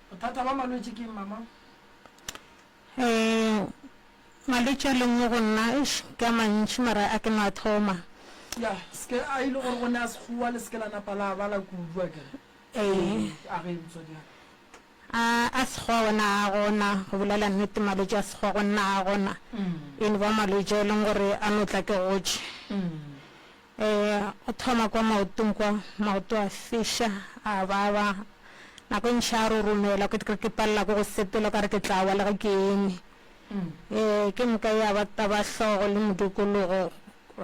bothata ba malwetse ke mama malwetse a lengwe go nna ke a mantši mara a ke mathoma ya ske a ile gore go ne a sekgua le seke la napa la bala kudua ke a ge motswadi yaka a sekgwa gona a gona go bolela nnete malwetse a sekgwa go nna a gona ene ba malwetse e leng gore a notla ke gotse go thoma kwa maotong kwa maoto a fiša a baba nako ntšha a roromela ke palela ko go sepela ka re ke tlawa le ga ke eme ke nka ya bataba hlogo le modikologo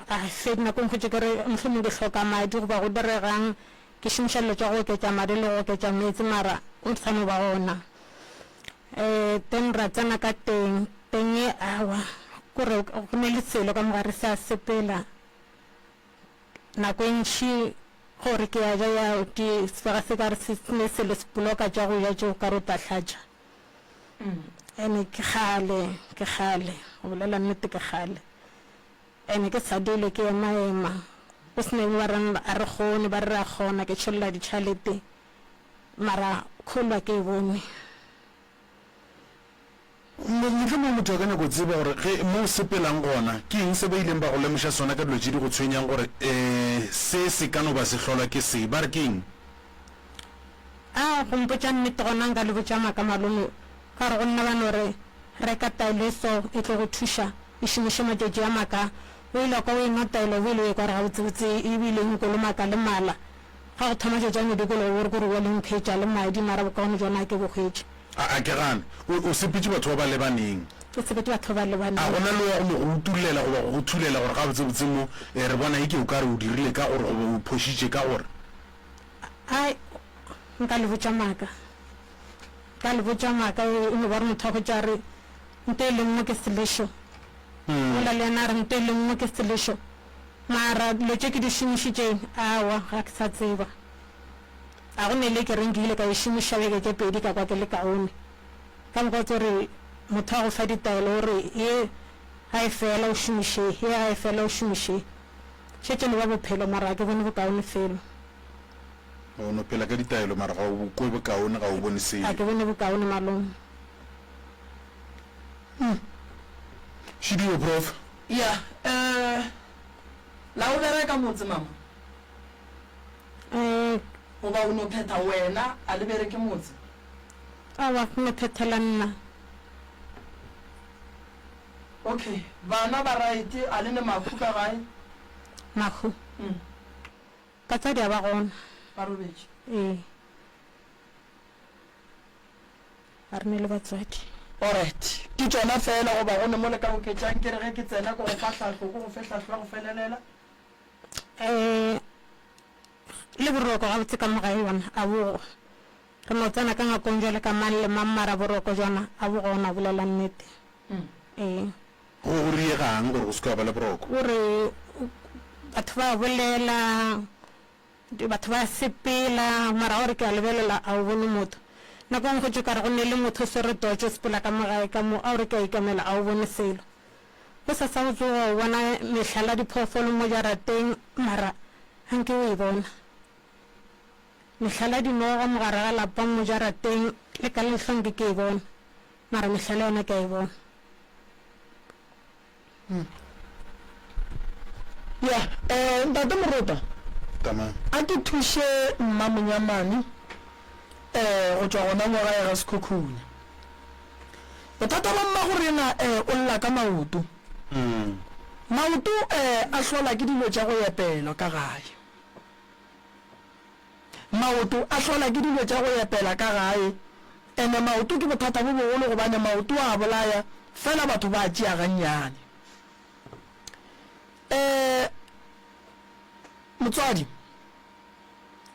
a fedi nako nkgotse ke re mohlomong ke hloka madi goba go diregang ke šomiša dilo tša go oketša madi le go oketša metsi mara o tshwane ba gona then ra tsena ka teng e awa kore go ne le selo ka mogare se a sepela nako ntši gore ke ya ja ya ke sega se ka re se ne selo se bloka tša go ja tšeo ka re o tahlatša ene ke kgale go bolela nnete ke kgale ene ke sa dile ke ema go sene ba reng a re kgone ba re a kgona ke tšholela ditšhalete mara kgolwa ke e bone ke mo motho ka nako tseba gore ge mo sepelang gona ke eng se ba ileng ba go lemoša sona ka dilo tse di go tshwenyang gore se ka no ba se hlolwa ke se ba re ke eng go mpotša nnete gona nka le botša maaka malome ka gore go nna bano re reka taelo so e tlo go thuša e šomiše matšatši a maka o ile kwa o enwa taelo o ile e kwa re gabotsebotse ebile nkolo maka le mala ga go thoma tšatši a medikolo bore kore wa lenkgetša le madi mara bokaone jona ke bokgetše a ke gane o sepetse batho ba ba lebaneng ke sebete batho ba lebaneng a gona le wa go utulela goba go thulela gore ga botsebotse mo re bona e ke o ka re o dirile ka gore o phošitše ka gore ai nka le botša maaka e mo ba re motho a go tša re nte e le nngwe ke selešo ola le ena re nte e le nngwe ke selešo mara dilo tše ke di šomišitšeng awa ga ke sa tseba a go ne le ke reng ke ile ka e šomiša beke tše pedi ka kwa ke le kaone ka moka tsore motho a go fa ditaelo gore ye ga e fela o šomiše ye ga e fela o šomiše šetse le ba bophelo mara a ke bone bokaone felo o no phela ka ditaelo mara ga o kwe bokaone ga o bone selo a ke bone bokaone malome Shidio Prof ya la o bereka motse mama goba o no pheta wena a le bereke motse awa me phethela nna okay bana ba right a le ne mafu ka gae mahu ka tsa dia ba gona ba robetse a re ne le batswadi alright ke tsona fela goba go ne mo le ka oketsang ke re ge ke tsena go go fa tlhahlo go go fe tlhahlo go felelela le boroko ga botse ka mogae yona a bogo re no tsena ka ngakong jale ka mang le mang mara boroko jona a bogo ona bolela nnete go riegang gore go se ka ba le boroko gore batho ba bolela batho ba sepela mara gore ke a lebelela a o bone motho nako ngwe go ka re go ne le motho se re totshe sepela ka mogae ka mo a re ka ikamela a o bone selo go sa sa botse go bona metlhala diphoofolo mo jarateng mara hanke o e bona metlhala dinoga mogare ga lapang mo jarateng le ka letlhong ke e bona mara metlhala yona ke e bona ya ntate Morota tama a ke thushe mma monyamane go tswa gona mo gae ga sekhukhune bothata ba mma gore na o lla ka maoto maoto a hlola ke dilo tša go epela ka gae maoto a hlola ke dilo tša go epela ka gae ene maoto ke bothata bo bogolo gobane maoto a bolaya fela batho ba tšea gannyane motswadi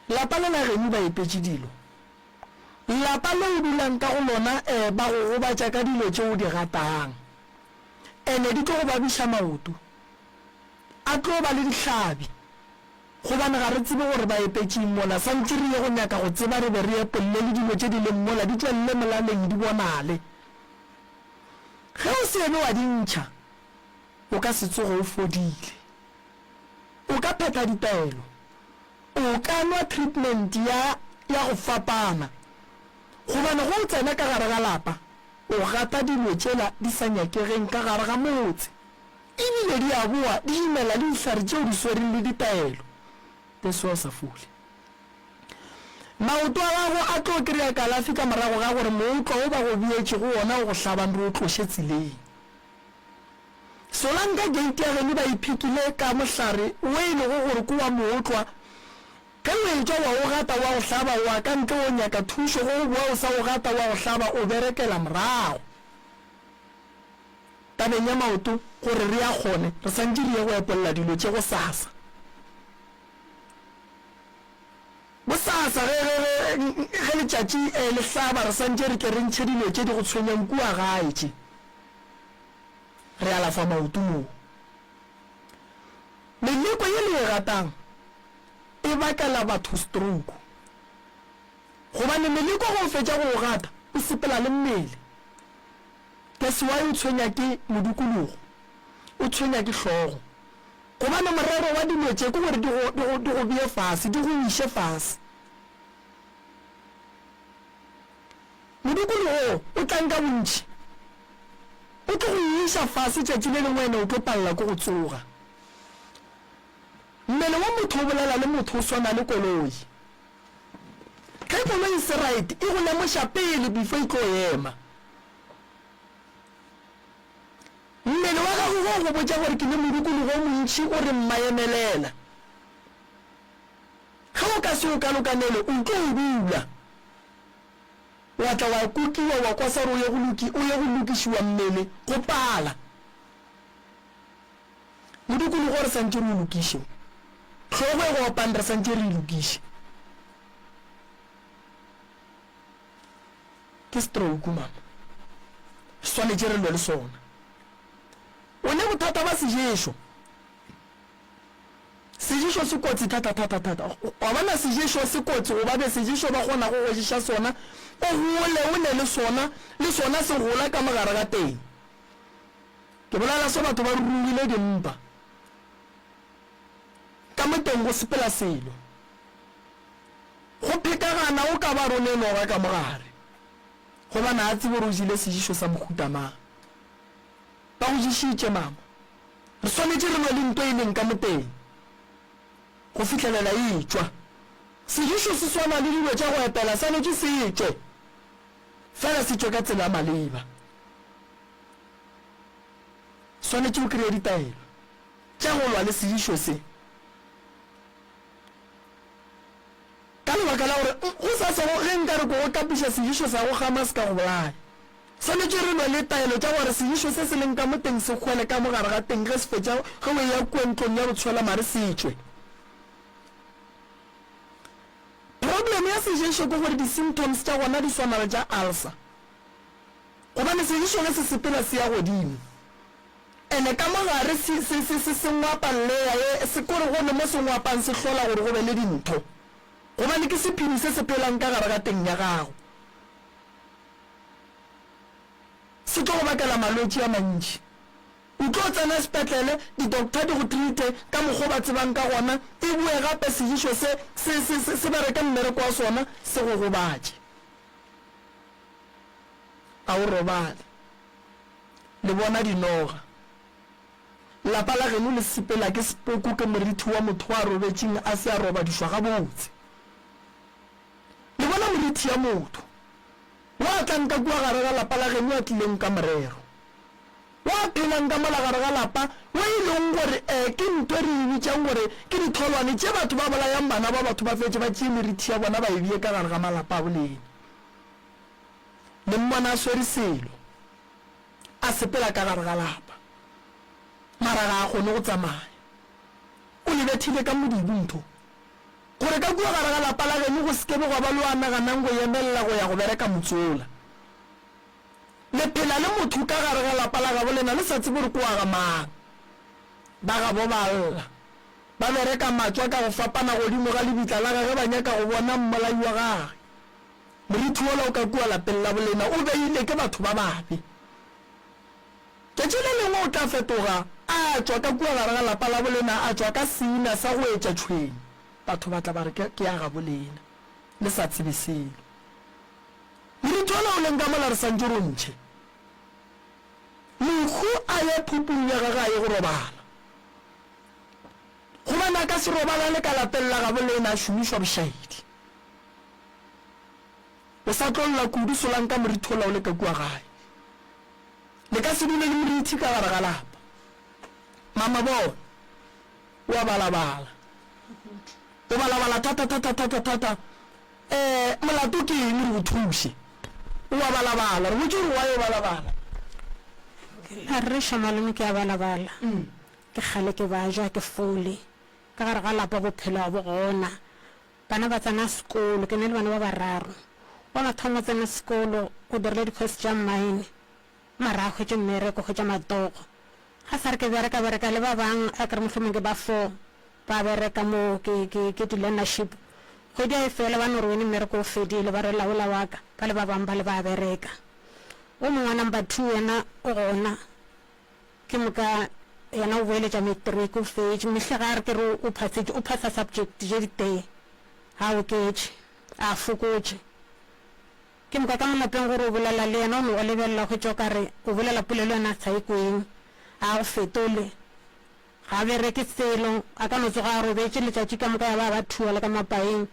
lapa le nageng ba ipetse dilo lapa le o dulang ka go lona ba go gobatša ka dilo tše o di ratang ene di tlo go babiša maoto a tlo ba le dihlabi gobane ga re tsebe gore ba epetseng mola santse re ye go nyaka go tseba re be re epolle le dilo tše di leng mola di tswelele molaleng di bonale ge o se ebe wa dintšha o ka se tsogo o fodile o ka phetha ditaelo o ka nwa treatment ya go fapana gobane go o tsena ka gare ga lapa o gata dilo tšela di sa nyakegeng ka gare ga motse ebile di a boa di imela le dihlare tšeo di swereng le ditaelo te seo sa fule maoto a gago a tlo kry-a kalafi ka morago ga gore mootlo o ba go bietse go ona o go hlabang re o tlose tseleng solanka gate ya geno ba iphikile ka mohlare o e lego gore ko wa mootlwa ka wetswa wa o gata wa go hlaba wa ka ntle o nyaka thuso go boa o sa o gata wa go hlaba o berekela morago tabeng ya maoto gore re ya kgone re santse re ye go epolla dilo tše go sasa bosasa ge letšatši le hlaba re santse re ke re ntšhe dilo tše di go tshwenyang kua gae tše re alafa maoto moo meleko ye le e ratang e bakela batho stroke gobane meleko go fetša go o gata o sepela le mmele ke sewa o tshwenya ke modukologo o tshwenya ke hlogo gobane morero wa dilo tše ke gore di go bee fase di go iše fase modukologo o tlanka bontši o tlo go iša fase tšatši le lengwene o tlo palela ko go tsoga mmele wa motho o bolela le motho o swana le koloi ge koloi se right e go lemoša pele before e tlo ema mmele wa gago go go botša gore ke le modukologo o montši o re mmaemelela ge o ka se o kalokanele o tlo o bula wa tla wa kukiwa wa kwa sa re o ye go lokišiwa mmele go pala modukologo re santse re o lokiše tlhogo e go opang re santse re e lokiše ke stroke mama swanetše re lwe le sona o ne bothata ba seješo se kotsi thata wa bona seješo se kotsi go ba be seješo ba kgona go gošiša sona o gole o ne le sona se gola ka mogare ga teng ke bolela so batho ba rurugile dimpa ka moteng go sepela selo go phekagana o ka ba rone noga ka mogare go bana a tsebe re jile seješo sa mohutamang ba go jišitše mama re swanetše re nwe le nto e leng ka moteng go fitlhelela e tswa sedišo se swana le dilo tša go epela swanetše se tswe fela se tswe ka tsela ya maleba swanetše o kry-a ditaelo tša go lwa le sedišo se ka lebaka la gore go sa sego ge nka re ko go kapiša sedišo sa go gama se ka go bolaya swanetše re lwa le taelo tša gore sedišo se se leng ka mo teng se kgwele ka mogare ga teng ge se fetša ge o ya kwentlong ya botshwela mare se tswe problem ya sedišo ke gore di-symptoms tša gona di swana le tša ulcer gobane sedišo ge se sepela se ya godimo ene ka mogare se ngwapa lleya se kore gone mo se ngwapang se hlola gore go be le dintho gobane ke sephiri se sepelang ka gare ga teng ya gago se tlo go bakela malwetse a mantši o tlo tsena sepetlele di-doctor di go treate ka mokgwa ba tsebang ka gona e bue gape sedišo se bereke mmereko wa sona se go gobatše a o robale le bona dinoga lapa la geno le sepela ke sepoko ke morithi wa motho wa robetšeng a se a robadišwa gabotse le bona morithi ya motho wa tlanka kua gare ga lapa la geno a tlileng ka morero wa phelang ka mola gare ga lapa wa e leng gore ke ntho re e bitšang gore ke ditholwane tše batho ba bolayang bana ba batho ba fetse ba tšee merithi ya bona ba e bie ka gare ga malapa a boleng le mmona a swere selo a sepela ka gare ga lapa mara ga a kgone go tsamaya o lebethile ka modibo ntho gore ka kua gare ga lapa la geno go sekebe go ba le wa naganang go emelela go ya go bereka motsola le phela le motho ka gare ga lapa la gabo lena le sa tsebe gore koa ga mang ba gabo ba lla ba bereka matswa ka go fapana godimo ga lebitla la gage ba nyaka go bona mmolai wa gage morithi ola o ka kua lapeng la bolena o beile ke batho ba babe tšatši le lengwe o tla fetoga a tswa ka kua gare ga lapa la bolena a tswa ka seina sa go etša tšhweng batho ba tla ba re ke ya ga bolena le sa tsebe selo morithi ola o leng ka mola re santse rontšhe mokgo a ye phupung ya gage a ye go robala gobane a ka se robala le ka lapeng la gabo lena a šomišwa bošaedi o sa tlolola kudu solang ka morithi ola o le ka kua gae le ka se dule le morithi ka gare ga lapa mama bona o a balabala o balabala thata molato ke eng re go thuse o a balabala re botse gore wa yo balabala a re shamalome ke a balabala ke kgale ke baja ke fole ka gare ga lapa bophelo a bo gona bana ba tsena sekolo ke ne le bana ba bararo wa mathomo tsena sekolo o dirile di-course tša mine mara a hwetše mmereko hwetša matogo ga sa re ke bereka le ba bang a kere mohlomong ke ba 4 ba bereka mo ke di-learnership kgwedi a e fela ba no re wene mmereko o fedile ba re laola wa ka ba le ba bang ba le ba bereka o mongwe number 2 yena o gona ke moka yena o boeletša matric o fetše mehle ga re ke re o phasa subject je ditee ga o ketše a fokotše ke moka ka molapeng gore o bolela le yena o ne o lebelela go tšo kare o bolela polelo yena sa e kweng a go fetole ga bereke selo a ka no tsoga a robetše letšatši ka moka ya ba thua le ka mapaeng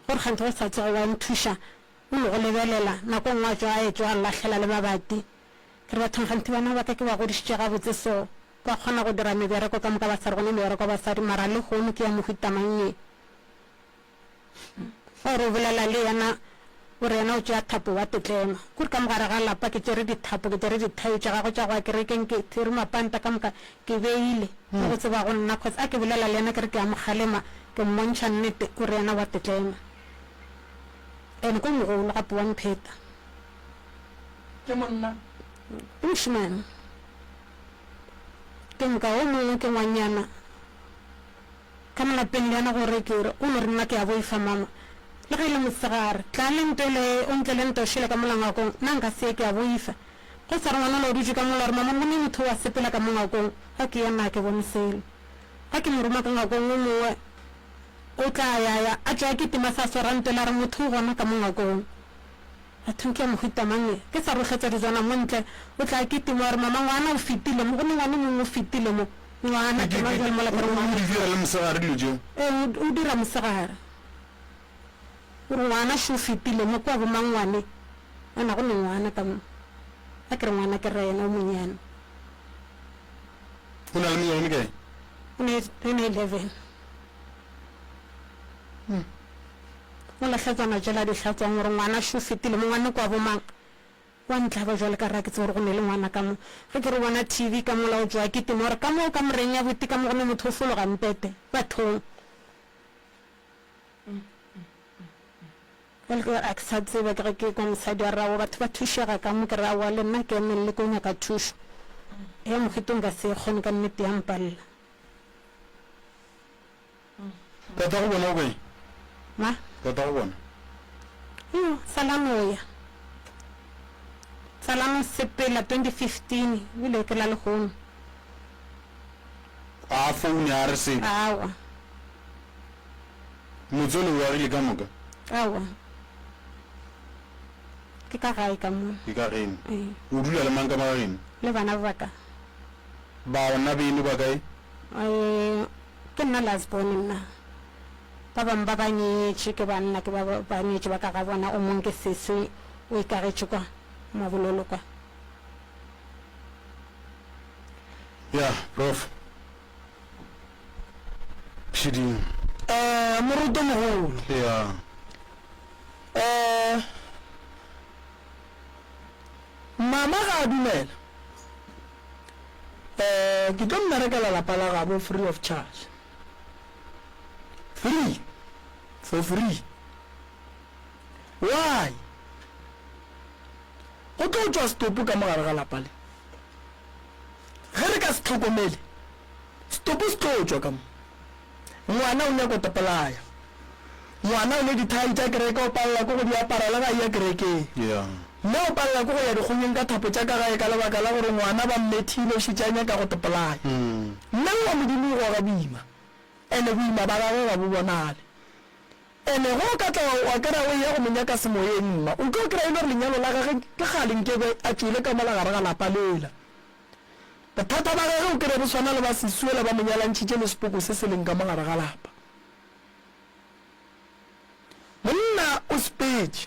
gore kganthe go sa tsoga ba nthuša o ne go lebelela nako nngwe a tswa a etswa a latlhela le mabati ke re bathankganthe bana ba ka ke ba godišitše gabotse so ba kgona go dira mebereko ka moka ba sa re gone mebereko basadi mara le kgono ke ya mohutamannye gore o bolela le yena gore yena o tšea thapo wa tetlema kore ka mogare ga lapa ke tsere dithapo ke tsere dithai tša gago tša go ya kerekeng ke there mapanta ka moka ke beile mo go tseba go nna cause a ke bolela le yena ke re ke ya mogalema ke mmontšha nnete gore yena wa tetlema ene ko mogolo gape wa mpheta ke monna ke mošimane ke moka o mongwe ke ngwanyana ka malapeng le yana gore ke re o no re nna ke ya boifa mama le ge e le mosegare tla le ntele o ntle le ntošele ka molangakong nna nka se ke a boifa go sa re ngwana le o dutse ka mola gore mama mone motho wa sepela ka mongakong ga ke yana ke bone selo ga ke moroma ka ngakong o mongwe o tla yaya a tšea ke tima sa swarantela re motho o gona ka mongakong a thong ke ya mohutamang ke sa rogetsa dijana mo ntle o tla ke tima gore mama ngwana o fetile mo gone ngwane mongwe o fetile mo ngwana ke mang jalo malapeng o ngwana di dira le mosegare dilo jeo o dira mosegare gore ngwana se o fetile mo kwa bomang ngwane ana go ne ngwana ka mo a ke re ngwana ke re ena o monyane o na le mengwaga mekae o ne 11 o latlhatswana jela ditlhatswang gore ngwana se o fetile mo ngwane kwa bomang wa ntlha ba jwale ka ra ke tse gore go ne le ngwana ka mo ge ke re bona TV ka mola o jwa ke temo gore ka mo ka moreng ya boti ka mo go ne motho o fologa mpete bathong well ke a ke sa tseba ke ke kwa mosadi wa rago batho ba thušega ka mo ke rawa le nna ke emele ko nyaka thušo ya mogitong ka se kgone ka nnete ya mpalela tata go bona o kae ma tata go bona yo salanoya salano sepela 2015 bile ke la le gono a phone ya re se awa motsolo wa rile ka moka awa ke ka gae ka mo ke ka reng o dula le mang ka magageng le bana ba ka ba ona bene ba kae ke nna lasbone nna ba bangwe ba banyetše ke banna ke ba banyetše ba ka ga bona o mongwe ke seswe o ikagetše kwa mabololo kwa ya prof shiding moruto mogolo ya mama ga a dumela ke tlo mmerekela lapa la gabo free of charge free for free why go tlo tswa stopo ka mogare ga lapa le ge re ka se tlhokomele stopo se tlo tswa ka mo ngwana o nyako topolaya ngwana o ne dithai tša kereke o palela ko go di apara le ga ya kerekeng ya mme o palela ko go ya dikgonyeng ka thapo tša ka gae ka lebaka la gore ngwana ba mmethile o šitšanya ka go topolaya mme wa modimo go ga boima ene boima ba gagwe ba bo bonale ene go ka tla wa kera o ya go menyaka semoyeng mma o tlo kry-a ile gore lenyalo la gage ke galenkebe a tswile ka mola gare ga lapa lela bothata ba gage o kry-a bo tshwana le ba sesuela ba monyalantšhitše le sepoko se se leng ka mogare ga lapa monna o spetse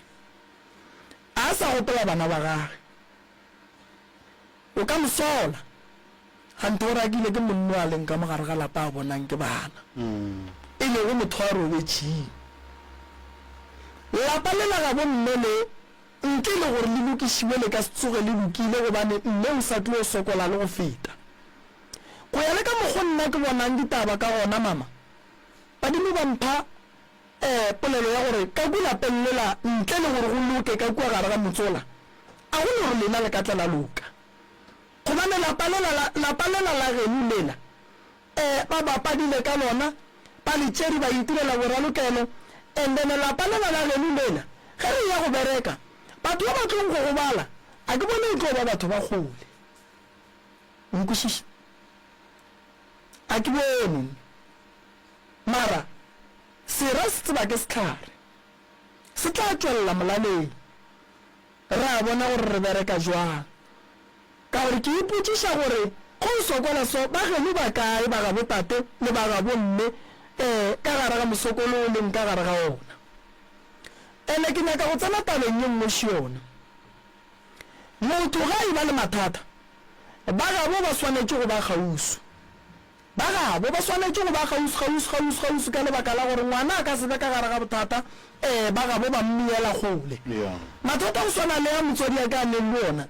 a sa gopela bana ba gage o ka mosola gante gore a kile ke monno a leng ka mogare ga lapa a bonang ke bana e le go motho wa robetšheng lapa le la ga bomme le nke le gore le lokišiwe le ka se tsoge le lokile gobane mme o sa tlo o sokola le go feta go ya le ka mokgo nna ke bonang ditaba ka gona mama badimo ba mpha polelo ya gore ka kulapeng lela ntle le gore go loke ka kua gare ga motsola a go le gore lena le ka tla la loka gobane lapa lela la geno lela ba bapadile ka lona ba letšeri ba itirela boralokelo and then lapa lela la geno lela ge re ya go bereka batho ba ba tlong go gobala a ke bone e tlo ba batho ba gole nkwešiša a ke bone mara sera se tseba ke setlhare se tla tswelela molaleng re a bona gore re bereka jwang ka gore ke ipotšiša gore go o sokola so ba geno ba kae ba ga botate le ba ga bomme ka gare ga mosokolo o leng ka gare ga ona ene ke nyaka go tsena tabeng ye nngwe yona motho ga e ba le mathata ba gabo ba swanetše go ba gausu ba gabo ba swanetše go ba gausu ka lebaka la gore ngwana a ka sebe ka gare ga bothata ba gabo ba mmiela gole mathata go swana le ya motswadi a ka neng le ona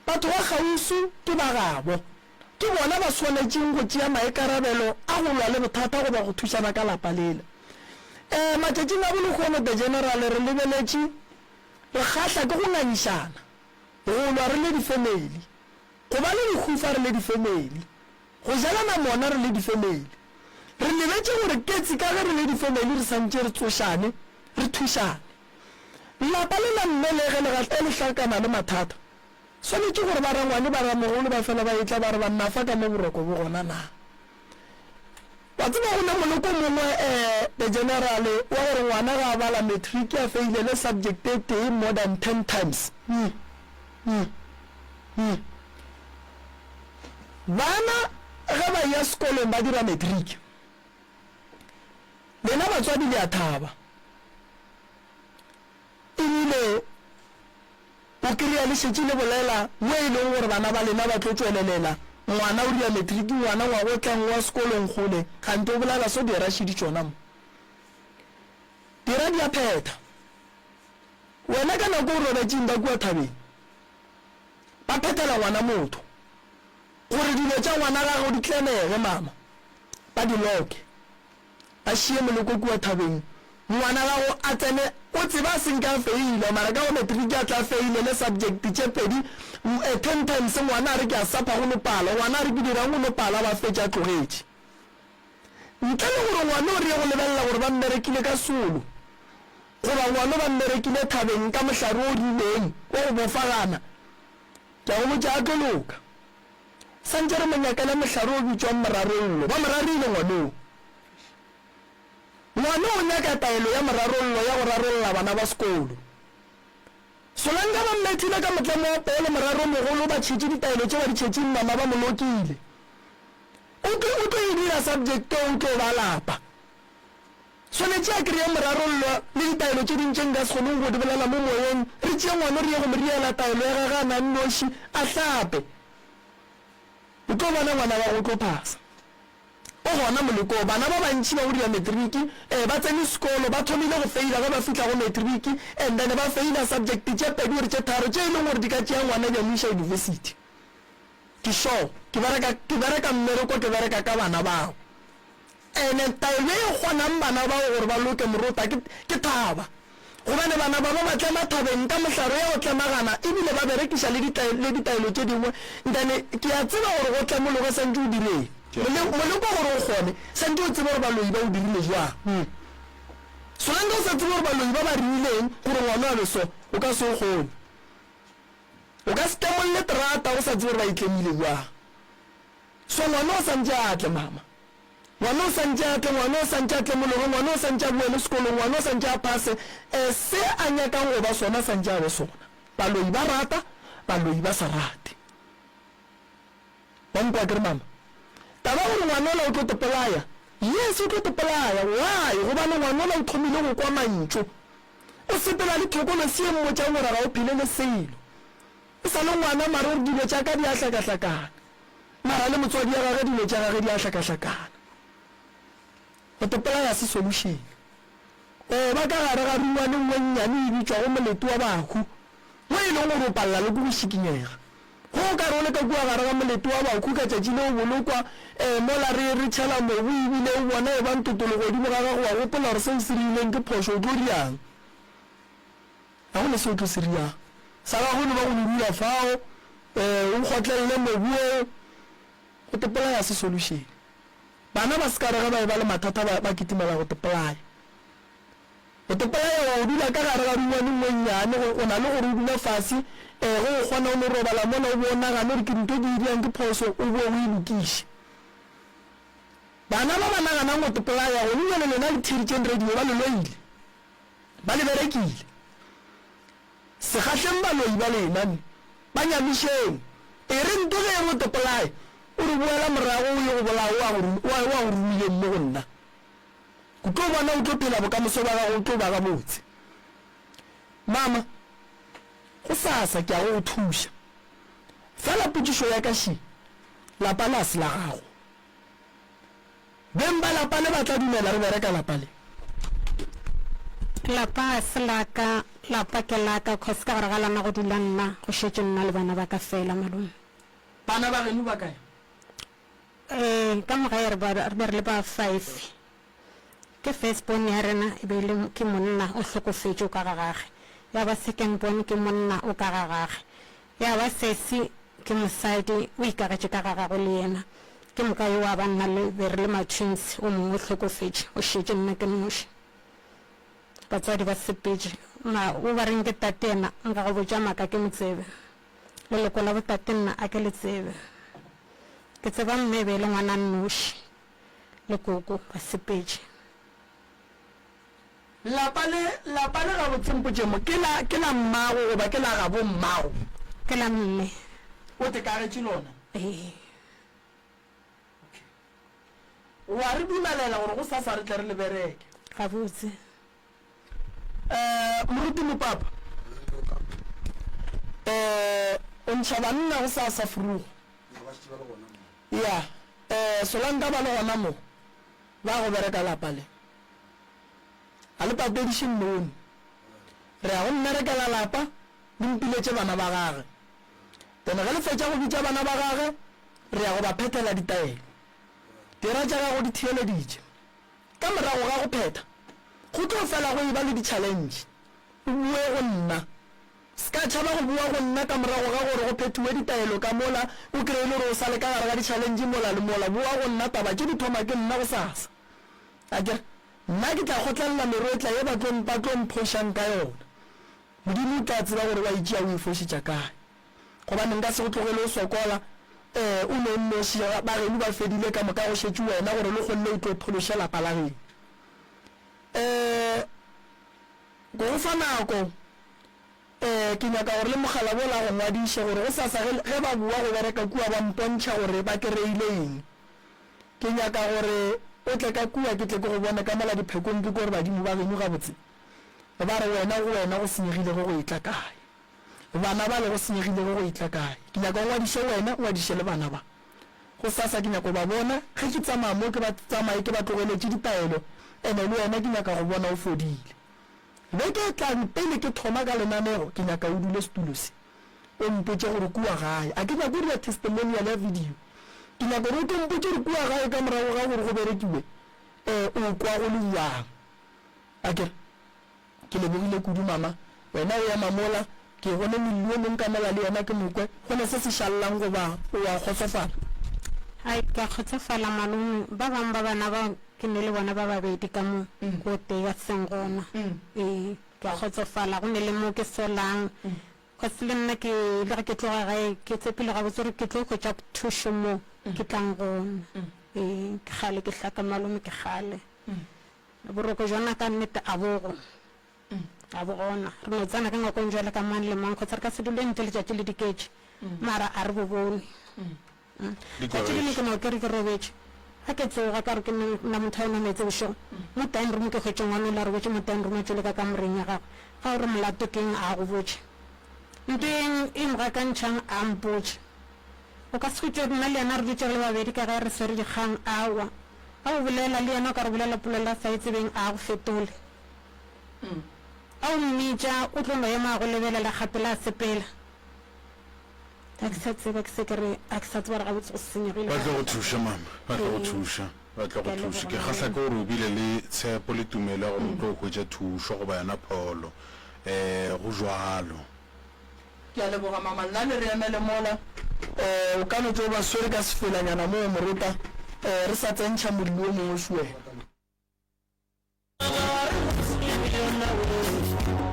batho ba gausu ke ba gabo ke bona ba swanetšeng go tšea maikarabelo a go lwa le bothata go ba go thušana ka lapa lela matšatšing a bolegono the general re lebeletše re kgatlha ke go ngangišana go lwa re le difamily go ba le dikhufa re le difamily go jalana mona re le difamily re lebetse gore ketsi ka ge re le difamily re santše re tsošane re thušane lapa le la mmelege le hlakana le mathata swanetše gore ba rangwane ba ramogolo ba fela ba etla ba re banna fa ka mo boroko bo gona na wa tseba go na moloko mongwe the general wa gore ngwana ga a bala matric a faile le subject e tee more than 10 times bana ga ba ya sekolong ba dira matric lena batswadi le a thaba ebile o kry-a le šetše le bolela mo e leng gore bana ba lena ba tlo tswelelela ngwana o dira matric ngwana ngwago tlang wa sekolong gole gante o bolela so di rashidi tsona mo dira di a pheta wena ka nako o robatšeng ba kua thabeng ba phethela ngwana motho gore dilo tša ngwana gago di tlenege mama ba di loke ba šie moleko kua thabeng ngwana gago a tsene o tseba senka feile mara ka go matric a tla feile le subject tše pedi 10 times ngwana a re ke a sapa go lepala ngwana a re ke dirang go lepala ba fetša tlogetše ntle le gore ngwana o re ye go lebelela gore ba mmerekile ka solo goba ngwana ba mmerekile thabeng ka mohlare o rileng o go bofagana ke a go botša a tloloka santse re monyakela mohlare o bitswang morarollo ba morarile ngwanoo ngwana o nyaka taelo ya morarollo ya go rarolla bana ba sekolo solanka ba mmethile ka motlamo wa pele moraro mogolo ba tšhetše ditaelo tše ba di tšhetšeng mama ba molokile o tlo e dira subject o tlo ba lapa swanetše a kry-a morarollo le ditaelo tše dintšeng ka sekgonong go di bolela mo moyeng re tšee ngwana re ye go mo riela taelo ya gage a nannoši a hlape o tlo bona ngwana ba go tlo phasa o gona moleko bana ba bantši ba go dira matric ba tsene sekolo ba thomile go feila ga ba fitlha go matric and then ba feila subject tše pedi gore tše tharo tše e leng gore di ka tšea ngwana bja moisa university ke sure ke bereka mmereko ke bereka ka bana bao ene taelo e kgonang bana bao gore ba loke morota ke thaba gobane bana ba ba tlema thabeng ka mohlaro ya go tlemagana ebile ba berekiša le ditaelo tše dingwe then ke a tseba gore go tlemologe santse o direng moleko gore o kgone santse o tsebe gore baloi ba o dirile jwang solanka o sa tsebe gore baloi ba ba rileng gore ngwana a beso o ka se o kgone o ka se temolle terata o sa tsebe gore ba itlemile jwang so ngwana o santse a tle mama ngwana o santse a tle ngwana o santse a tlemologe ngwana o santse a boele sekolong ngwana o santse a phase se a nyakang go ba sona santse a be sona baloi ba rata baloi ba sa rate ba mpa kere mama taba gore ngwana ola o tlo topolaya yes o tlo topolaya why gobane ngwana ola o thomile go kwa mantšo o sepela le thokolo se e mmotšang gore ga o phile le selo e sa le ngwana mare gore dilo tša ka di a hlakahlakana mara le motswadi ya gage dilo tša gage di a hlakahlakana go topolaya se solution ba ka gare ga rungwane nngwe nnyane e bitswa go moleti wa bahu mo e leng gore o palela le ko go šikinyega go ka re o le ka kua gare ga moleti wa bahu ka tšatši le o bolokwa mola re tšhela mobu ebile o bona e bang totologodimo ga gago wa gopola gore se o se rileng ke phoso o tlo riang ga go le se o tlo se riang sa gagolo ba go le dula fao o kgotlelele mobu o go topolaya se solution bana ba se ka re ga ba e ba le mathata ba kitimela go topolaya o topolaya o dula ka gare ga rungwane nngwe nnyane o na le gore o dula fase go kgona o no robala mona o bonagane gore ke ntho di iriang ke phoso o bo o e lokiše bana ba ba naganang go topolaya go nnyane lena le theritšeng radio ba leloile ba le berekile sekgatlheng baloi ba lenane ba nyamišeng e re nto ge e go topolaya o re boela morago o ye go bolao wa go rumileng mo go nna o tlo bona o tlo phela bokamoso ba gago o tlo ba ga botse mama go sasa ke a go thuša fela potšišo ya ka ši lapa la se la gago beng ba lapa le ba tla dumela re bereka lapa le lapa se laka lapa ke laka cause ka gore ga lana go dula nna go šetse nna le bana ba ka fela malome bana ba geno ba kae ka mogae re be re le ba 5 ke first born ya rena e beile ke monna o hlokofetše o ka ga gage ya ba second born ke monna o ka ga gage ya ba sesi ke mosadi o ikagetše ka ga gago le yena ke mokae wa banna le be re le matwins o mongwe o hlokofetše o šetse nna ke noši batswadi ba sepetše ma o ba reng ke tate ena nka go botša maka ke motsebe leloko la botate nna a ke le tsebe ke tseba mme be le ngwana nnoši le koko ba sepetše lapa le ga botsempotšemo ke la mmago goba ke la gabo mmago ke la mme o te kagetše lona wa re dumelela gore go sa re tle re le bereke ga botse moruti mopapa o ntšha banna go sa furugo ya solanka ba le gona mo ba go bereka lapa le a le papedišeng moone re ya go mmerekela lapa di mpiletse bana ba gage tene ge le fetša go bitša bana ba gage re ya go ba phethela ditaelo dira tša gago di theeleditše ka morago ga go phetha go tlo fela go eba le di-challenge o bue go nna se ka tšhaba go bua go nna ka morago ga gore go phethiwe ditaelo ka mola o kry-ile gore o sa le ka gare ga di-challenge mola le mola bua go nna taba ke dithoma ke nna go sasa akere nna ke tla kgotlelela merotla ye ba tlo mphošang ka yona modimo o tla tseba gore wa itšea o e fošitša kae gobane nka se go tlogele o sokola o ne nnoši bageno ba fedile ka moka go šetse wena gore le kgonne o tlo phološa lapa la geno ko go fa nako ke nyaka gore le mogala bo la go ngwadiše gore go sasa ge ba bua go bereka kua ba mpontšha gore ba kereile eng ke nyaka gore o tle ka kua ke tle ke go bona ka mola diphekong ke gore badimo ba geno gabotse ba re wena go senyegile go itla kae bana ba le go senyegile go itla kae ke nyaka ngwadiše wena ngwadiše le bana ba go sasa ke nyaka ba bona ge ke tsamaya mo ke ba tsamaye ke ba tlogeletše ditaelo ene le wena ke nyaka go bona o fodile beke tlang pele ke thoma ka lenanego ke nyaka o dule setulo se o mpotse gore kua gae a ke nyaka o dira testimonial ya video ke nyaka gore o tlo mpotse gore kua gae ka morago ga gore go berekiwe o kwa go le yang akere ke lebogile kudu mama wena o ya mamola ke gone milione nka mela le yena ke mokwe go ne se se šallang goba o a kgotsofala ai ka kgotsofala malome ba bang ba bana ba ke ne le bona ba babedi ka mo go tega sengona ka kgotsofala go ne le mo ke solang ka se le nna ke le ke tloga gae ke tsepile ga botsore ke tlo go tša thušo mo ke tlang gona ke gale ke hlaka malome ke gale boroko jona ka nnete a bogo a bogona re no tsana ka ngakong jwale ka mang le mang kgotsa re ka se dule ntle letšatši le diketše mara a re bo bone tšatši dile ke nao ke re ke robetše ga ke tsoga ka re ke na motho a ona metse bošego mo time room ke kgwetše ngwane o la re botše mo time room tšole ka kamoreng ya gago ga gore molato keng a go botše nto e moga ka ntšhang a mpotše o ka se khwetše nna le yena re dutše le babedi ka ge re swere dikgang awa ga o bolela le yena o ka re bolela polela sa etsebeng a go fetole a o mmitša o tlo no ema go lebelela gape la sepela a ke sa tseba ke se ke re a ke sa tseba re ga botse go senyegile ba tlo go thuša mama ba tlo go thuša ke kgahla ke gore o bile le tshepo le tumelo ya gore o tlo go hwetša thušo go ba yona pholo go jwalo ke a leboga mama nna le re emele mola o ka no tse o ba swere ka sefelanyana mo moruta re sa tsentšha modilo o mongwe suwena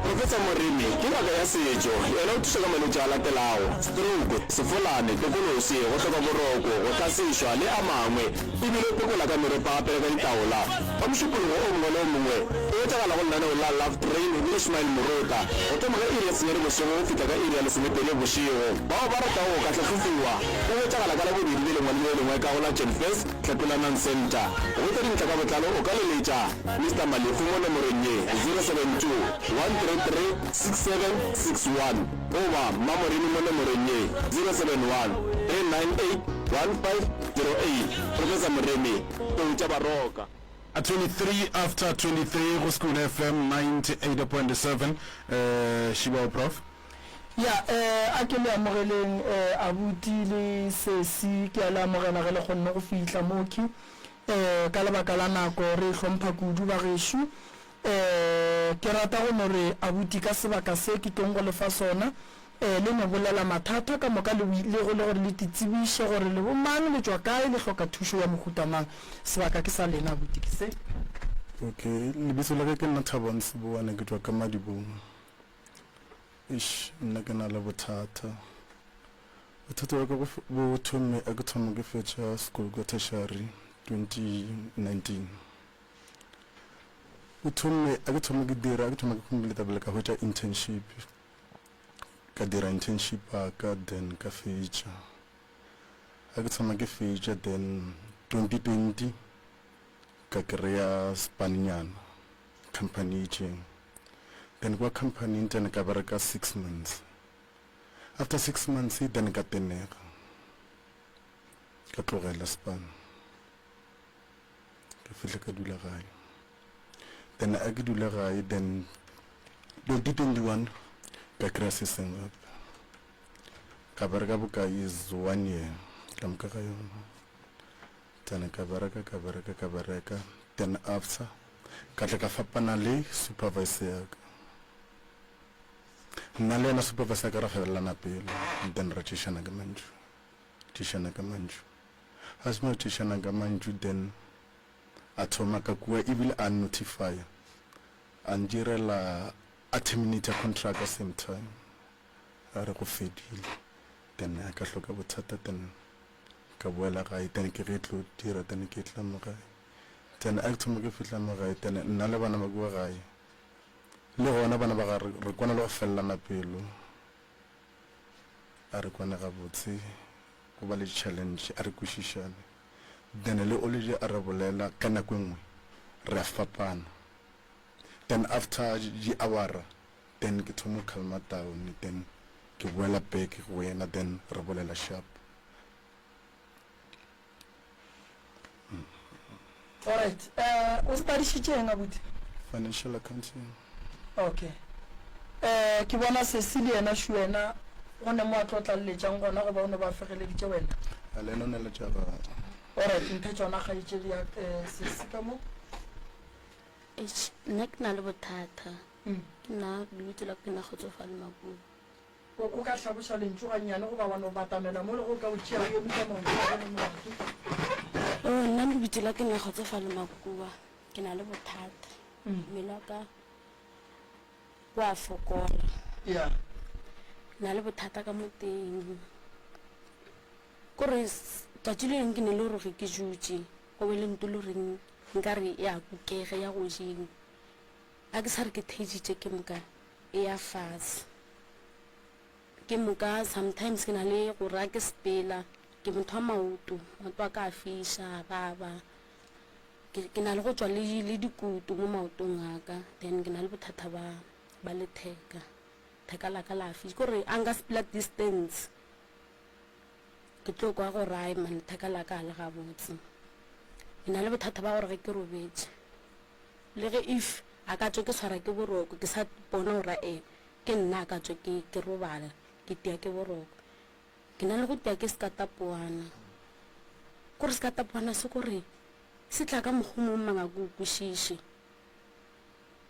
Professor Moremi ke ngaka ya setšo yena o thuša ka malwetši a latelago stroke sefolane tokolosi go hloka boroko go tlasišwa le a mangwe ebile o pekola ka meropa gape le ka ditaola ba mošupologo o mongwe le o mongwe o etsagala go lenaneo la love train le Ismail Morota go thoma ka iri ya senyane bošego go fihla ka iri ya lesometele bošego bao ba ratago go ka tlhatlhofiwa o etsagala ka la bobedi le lengwe le lengwe ka go la Jenfest Tlhatlholanang Center go etsa dintlha ka botlalo o ka leletša Mr. Malefu mo nomorong ye 072 133 6761 goba Mamoremi mo nomorong ye 071 398 1508 Professor Moremi o tša baroka at 23 after 23 go School FM 98.7 Shibao Prof ya a ke le amogeleng abuti le sesi ke a le amogela ge le kgonne go fihla moki ka lebaka la nako re hlompha kudu ba gešo ke rata go no re abuti ka sebaka se ke tlong go lefa sona le ne bolela mathata ka moka le go le gore le titsebiše gore le bomang le tšwa kae le hloka thušo ya mohutamang sebaka ke sa lena abuti ke se okay lebitso la ke nna Thabang Seboane ke tšwa ka Madibong nna ke na le bothata wa ka bo thomme a ke thoma ke fetša school ka tertiary 2019 o thomme a ke thoma ke dira a ke thoma ke complete bele ka hwetša internship ka dira internship ka then ka fetša a ke thoma ke fetša then 2020 ka kry-a spaninyana company itseng then kwa company ntse ka bereka 6 months after 6 months then ka tenega ka tlogela span ka fihla ka dula gae then a ke dula gae then 2021 ka kry-a se sengwe gape ka bereka bokae is 1 year ka moka ga yona then ka bereka then after ka tla ka fapana le supervisor yaka nna le yena supervisor ka ra felelana pele then ra tšhišana ka mantšu a se mo tšhišana ka mantšu then a thoma ka kua ebile a notify a ndirela a terminate contract at same time a re go fedile then a ka hloka bothata then ka boela gae then ke re tlo dira then ke tla mo gae then a thoma ke fihla mo gae then nna le bana ba kua gae le gona bana ba ga re kwana le go fellana pelo a re kwana ga botse go ba le challenge a re kwešišane then le oledi a re bolela ka nako nngwe re a fapana then after di hour then ke thoma calma down then ke boela back go yena then re bolela sharp. Alright, o studišitše eng abuti? Financial accounting. Okay. Ke bona Cecilia yena shu wena go ne mo a tlo tlalletšang gona go ba o ne ba fegeleditše wena. A le none le tša ga. Alright, nthe tšona kgaetšedi ya Sesi ka mo? Nna ke na le bothata ke na lebitso la ke na Kgotsofale Makubu. O ka hlaboša lentšu gannyane go ba bana o batamela mo le go ka o tšea yo motsa mongwe. Nna lebitso la ke na Kgotsofale Makubu ke na le bothata mmele wa ka wa fokola. Yeah. Na le bothata ka mo teng kore tšatši le leng ke ne le gore ke jutše go be le nto le reng nkare ya kukege ya go jeng a ke sa re ke theditše ke moka e ya fase ke moka sometimes ke na le gore a ke sepela ke motho wa maoto a ka a fiša baba ke na le go tšwa le dikutu mo maotong a ka then ke na le bothata ba letheka la ka la fiša kore a nka sepela distance ke tlo kwa go rai man letheka la ka le gabotse ke na le bothata ba gore ge ke robetše le ge if a ka tšwa ke tshwara ke boroko ke sa bona gore ke nna a ka tšwa ke robala ke tia ke boroko ke na le go tia ke sekatapoana kore sekatapoana se kore se tla ka mogomo o mang a ko kwešiše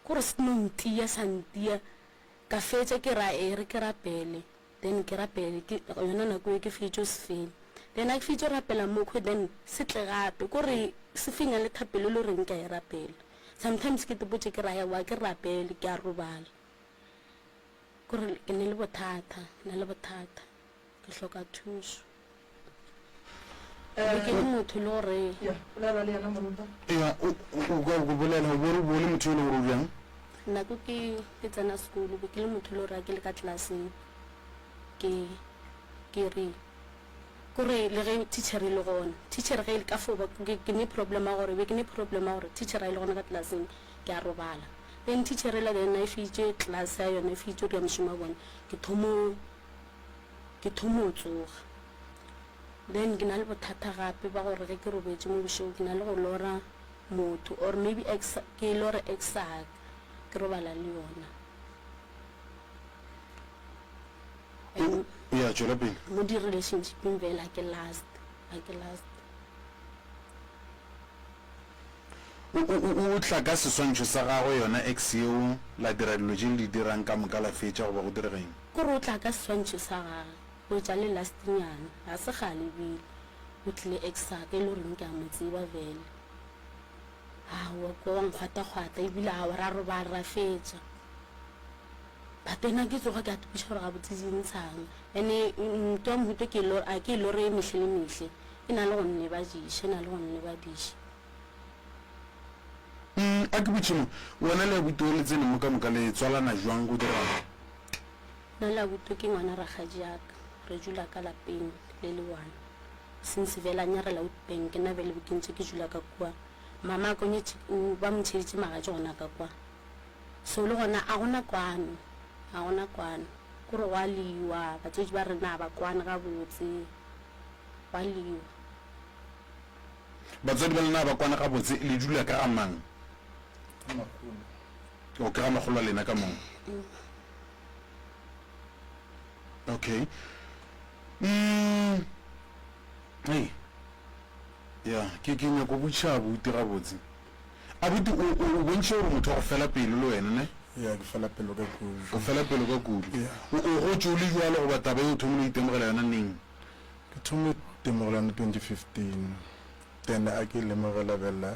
kore se no ntia sa ntia ka fetša ke ra re ke rapele then ke rapele yona nako e ke fetšo se fele then a ke fetšo rapela mokgwe then se tle gape kore se fenya le thapelo le reng ke a e rapela sometimes ke tepotše ke raya wa ke rapele ke a robala kore ke ne le bothata ke hloka thuso ke le motho le gore o bolela o bole motho le gore o bjang nako ke tsena sekolo be ke le motho le gore ke le ka tlelaseng ke re kore le ge teacher le gona teacher ge ka foba ke ne problem a gore teacher a ile gona ka tlelaseng ke a robala then teacher la then I fitše class ya yona fitše ke mošomo bona ke thomo tsoga then ke na le bothata gape ba gore ge ke robetše mo bošego ke na le go lora motho or maybe ke lore exact ke robala le yona ya tšwela pele mo di-relationshipeng fela a ke last o tla ka seswantšho sa gagwe yona ex eo la dira dilo tše le di dirang ka moka la fetša goba go diregeng kore o tla ka seswantšho sa gagwe go tša le lastinyana ga se galebile o tlile exact e le goreng ke a mo tseba fela awa ko wa nkgwata-kgwata ebile a ra robala ra fetša batena ke tsoga ke a tupiša gore ga botsetsentshang ande mto wa mohuto ke e lore mehle le mehle e na le go nne ba diše a ke botšhimo wona le abuti o le tsene mo ka moka le tswalana jwang go dirang na le abuti ke ngwana ragadi yaka re dula ka lapeng le le one since vela nyarela outbank ke na vele bokentse ke dula ka kua mama ko nyetsi o ba mtsheditse magaje gona ka kwa so le gona a gona kwano gore wa liwa batswedi ba rena ba kwana ga botse wa liwa batswadi ba lena ba kwana ga botse le dula ka amang o ka magolo lena ka mong okay hey ya ke nyako botša abuti ga botse abuti o bontše gore motho go fela pelo le wena ne ya ke fela pelo ka kudu o fela pelo ka kudu o gotse o le jalo go bataba e o thomile o itemogela yona neng ke thomile itemogela yona 2015 then a ke lemogela bela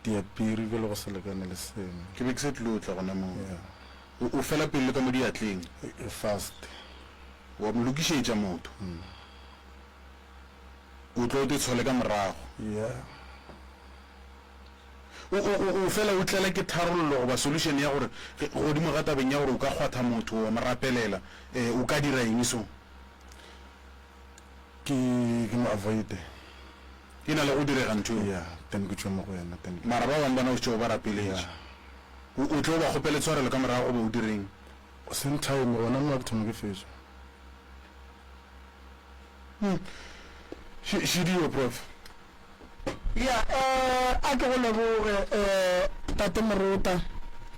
diapiri ke le go selekane le sengwe ke be ke se tlile o tla gona mo o fela pelo ka mo diatleng fast wa mo lokišetša motho o tlo o te tshole ka morago ya o fela o tlela ke tharollo goba solution ya gore godimo ga tabeng ya gore o ka kgwatha motho wa mo rapelela o ka dira eng so ke mo avoide e na le go direga ntho ya then ke tswa mo go yena then mara ba bangwe bana o setse ba rapeletše o tlo ba kgopele tshwarelo ka morago go ba o direng same time gona mo ke thoma ke fetša šidio prof ya a ke go leboge tate Moruta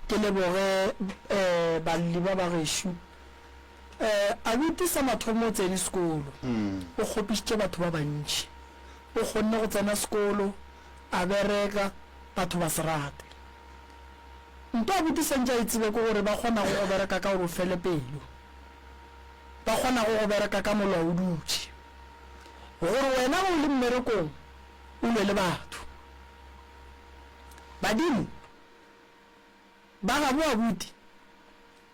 ke leboge balli ba bagešo a botisa mathomo o tsene sekolo o kgopišitše batho ba bantši o kgonne go tsena sekolo a bereka batho ba se rate nto a botisantša e tsebe ke gore ba kgona go bereka ka gore o fele pelo ba kgona go bereka ka molao o dutše gore wena o le mmerekong o lwe le batho badimo ba gabo abuti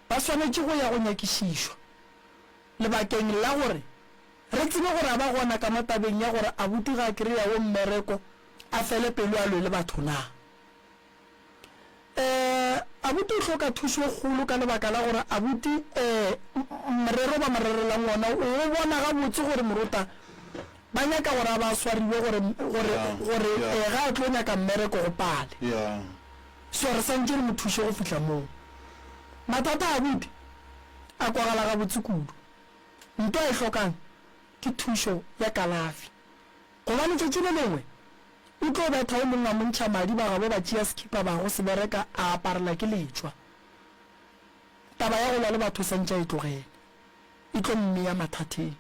ba swanetše go ya go nyakišišwa lebakeng la gore re tsebe gore a ba gona ka matabeng ya gore abuti ga kry-a go mmereko a fele pelo a lwe le batho na abuti o hloka thuso e kgolo ka lebaka la gore abuti morero ba morerelang ona o bona ga botse gore Moruta ba nyaka gore a ba swariwe gore ga a tlo nyaka mmereko go pale so re santse re mo thuse go fitlha moo mathata a abuti a kwagala ga botse kudu nto a e hlokang ke thuso ya kalafi goba letšatši le lengwe o tlo betha o mongwe a montšha madi ba gabo ba tšea skipa ba go se bereka a aparela ke letšwa taba ya go lwa le batho santša e tlogele e tlo mmea mathateng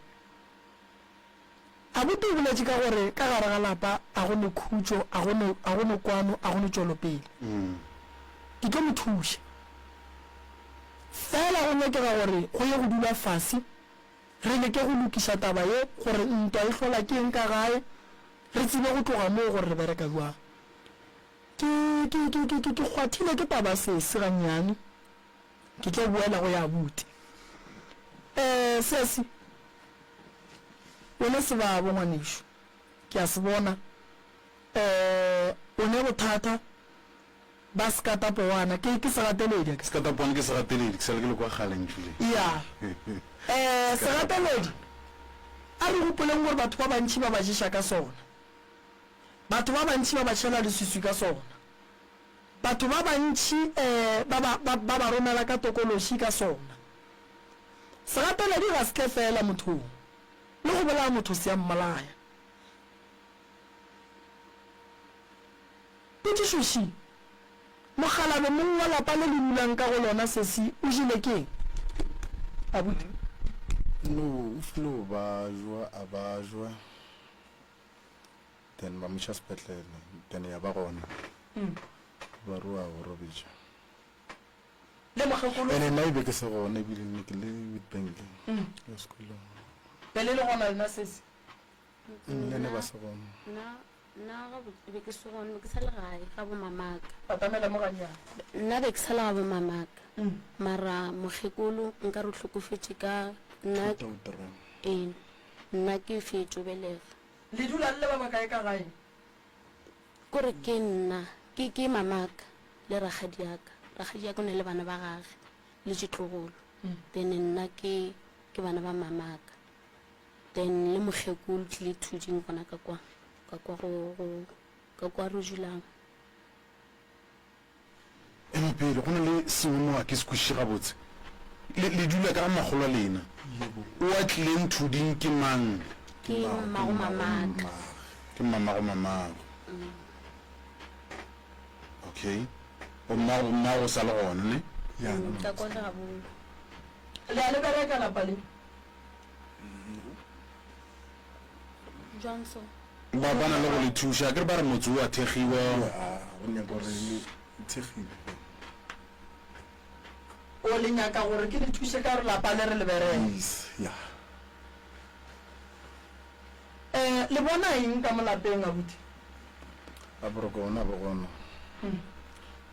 abuti o boletše ka gore ka gare ga lapa a gone khutšo a gone kwano a gone tšwelopele ke tlo mo thuša fela go nyakega gore go ye go dula fase re leke go lokiša taba ye gore ntwa e hlola ke eng ka gae re tsebe go tloga moo gore re bereka jwang ke kgwathile ke taba sese gannyane ke tlo boela go ya abuti sesi one se ba bo ngwanešo ke a se bona one bothata ba sekatapoana ke segateledi sekatapoane ke segateledi ke sale ke le kwa galentšule ya segateledi a re gopoleng gore batho ba bantši ba ba ješa ka sona batho ba bantši ba ba tšhela leswiswi ka sona batho ba bantši ba ba romela ka tokološi ka sona segateledi ga se ke fela mothong le go bolaya motho se ya mmalaya petišoši mogalabe mongwe wa lapa le le dulang ka go lona sesi o jile keng abuti no o filo ba jwa a ba jwa then ba moša sepetlele then ya ba gona ba rua go robetša le mogekolo ene nna ebe ke se gona ebile nne ke le witbank ya sekolong pele le gona lena sesi nne ba se gona nna ga be ke se gone ke sa le gae ga bo mamaka patamela mo ganyana nna be ke sa le ga bo mamaka mara mogekolo nka re tlhokofetse ka nna ke fetso belega le dula le ba bakae ka gae kore ke nna ke mamaka le ragadi yaka o ne le bana ba gage le ditlogolo then nna ke bana ba mamaka then le mogekolo tlile thuding gona ka kwa go ka kwa re dulang. eme pele go na le sengwe mo a ke se kwešiše gabotse le dula ka magolo a lena o a tlileng thuding ke mang Ke mmago mamaka. ke mamago mamago okay o mmago sa le gona ne Ka kwa ga bo. le a le bereka lapa le Jwang so. ba bana le go le thuša ke re ba re motse o a thegiwa go nyaka gore le thegile o le nyaka gore ke le thuse ka re lapa le re le bereka ya le bona eng ka molapeng a buti a boroko ona bo gona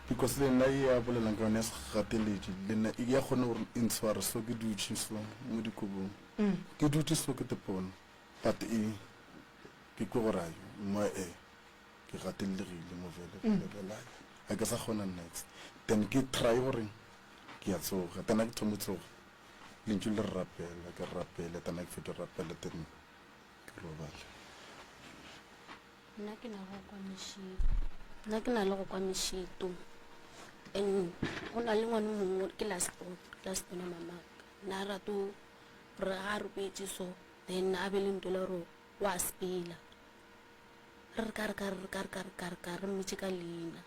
because le nna e a bolelang ka yone ya segateletše le nna e ya kgone gore intshware so ke dutše so mo dikobong ke dutše so ke tepone but ke kwe gore ayo mo ke gatelegile mo vele a ke sa kgona next then ke try gore ke ya tsoga tena ke thomo tsoga lentšu le rapela ke rapele tena ke fete rapele then ke robale Nna ke na le go kwa mešito and go na le ngwane mongwe ke last bona mamaka na rato re ga re petse so then a be le nto le gore wa spela re ka re metse ka leina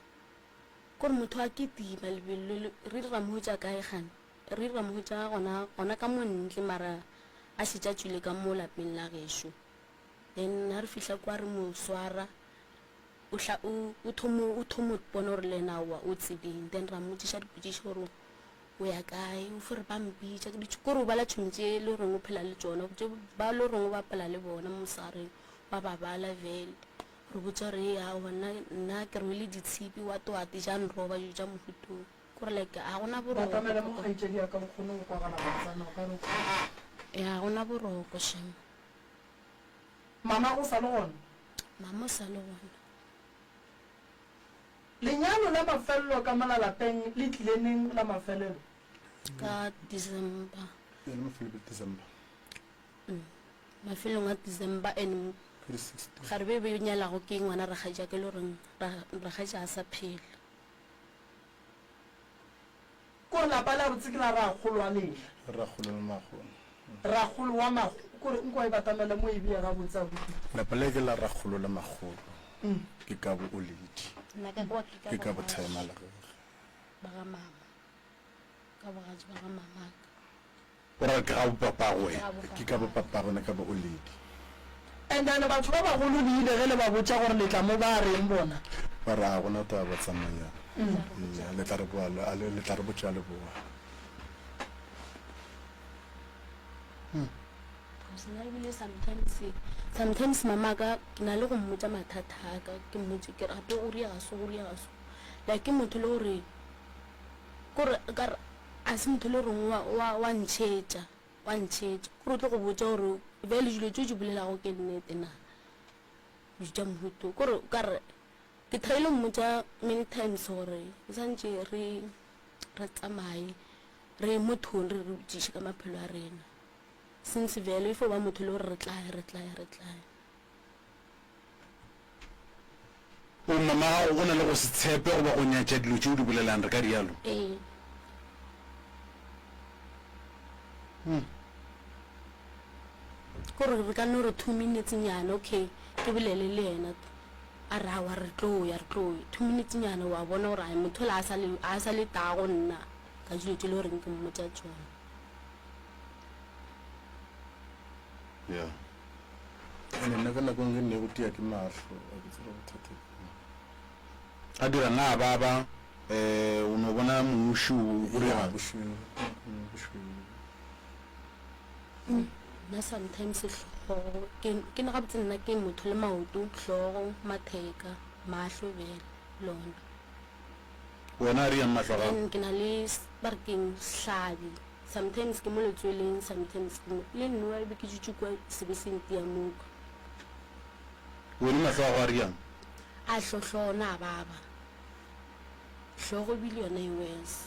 kore motho a ketima lebelo re dira mohutsa kae gane re dira mohutsa gona ka montle mara a šetša tswile ka mo lapeng la gešo then ha re fihla kwa re mo swara o thomo bona gore le ena wa o tsebeng then ra mmotsiša dipotšišo gore o ya kae o fore ba mpitša kore o bala tšhomi tše le goreng o phela le tsona ba le goreng o bapela le bona mosareng ba babala vele re botsa gore ya nna ke re o le ditshipi wa toate jang roba jo ja mohutong kore like a gona batamele mo gaitšedi ya ka bokgone go kwagala batsana o ka re ya gona boroko shem mama o sa le gona mama o sa le gona lenyalo la mafelelo ka malalapeng le tlileneng la mafelelo ka December le mafelo December mafelong a December and ga re be nyalago ke ngwana re gaja ke le reng re gaja a sa phela ko lapa la botse ke la ra golwa le ragolo le magolo ra golwa mago kore nko e batamele mo e bia ga botsa buti lapa le ke la ragolo le magolo ke ka bo oledi nna ka kwa ke ka bo time la gagwe ba ga mama ka bogatse ba ga mama o ra ke ga bopapago wena ke ka bo papa gona ka bo oledi and then batho ba bagolo di ile ge le ba botsa gore le tla mo ba reng bona ba ra gona ta ba tsamaya le tla re boa le tla re botsa le boa sometimes mama ka na le go mmotsa mathata ka ke mmotse ke gape o ria ga so like ke motho le gore kore ka a se motho le reng wa ntšhetša kore o tlo go botsa gore vele dilo tse di bolelago ke nnete na ja mohuto kore kare ke thaile mmotsa many times gore o santse re tsamaye re mothong re botšiše ka maphelo a rena since vele ifo ba motho le gore re tlae o mama o bona le go se tshepe go ba go nyatša dilo tšeo di bolelang re ka dialo kore re ka no re 2 minutes nyana okay ke bolele le yena a re wa re tloya 2 minutes nyana wa bona gore ai motho la a sa le tago nna ka dilo tse le gore ke mmotsa tsona yeah ene nna ka nako nngwe nne go tia ke mahlo a ke tsela bothata a dira na baba o no bona mmushu o re ya bushu nna sometimes hlogo ke na gabotse nna ke motho le maoto hlogo matheka mahlo bele lona wena a riang mahlo gago ke na le sparking hlabi sometimes ke mo letsweleng sometimes le nnoa ebe ke jutse kwa sebeseng tia moka wena mahlo a go a riang a hlohlona baba hlogo bile yona e worse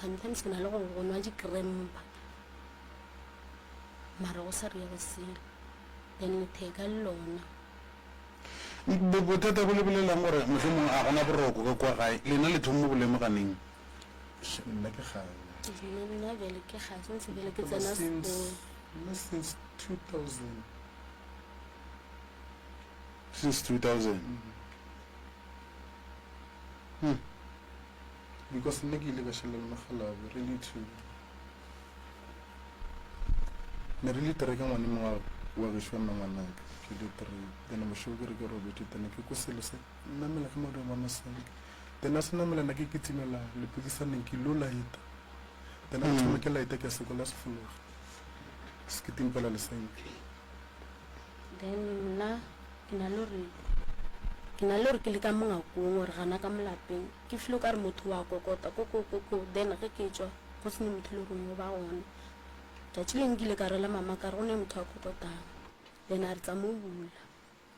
sometimes ke na le go nwa dikrempa mara go sa ria go sele then letheka le lona bothata bo lebelelang gore mohlomong a gona boroko ka kwa gae lena le thomo bo lemoganeng nna ke gae nna vele ke ga since vele ke tsena sekolo since 2000 since 2000 because nne ke ile ka shelela magalabe really too ne re le tereka ngwane mongwe wa gešo nna ngwanaka ke le three then bošego ke re ke robete then ke ko selo se nnamela ke madi wa masenke then a se namela na ke kitimela lepekisaneng ke lo laeta then a thoma ke laeta ke a sekola se fologa se ke timpela lesenke then nna ke na le gore ke le ka mongakong gore gana ka molapeng ke filo ka re motho wa kokota koko then ge ke tswa go sene motho le rongwe ba gone tatsi le nkile ka rela mama ka re go ne motho wa kokotang then a re tsa mo bula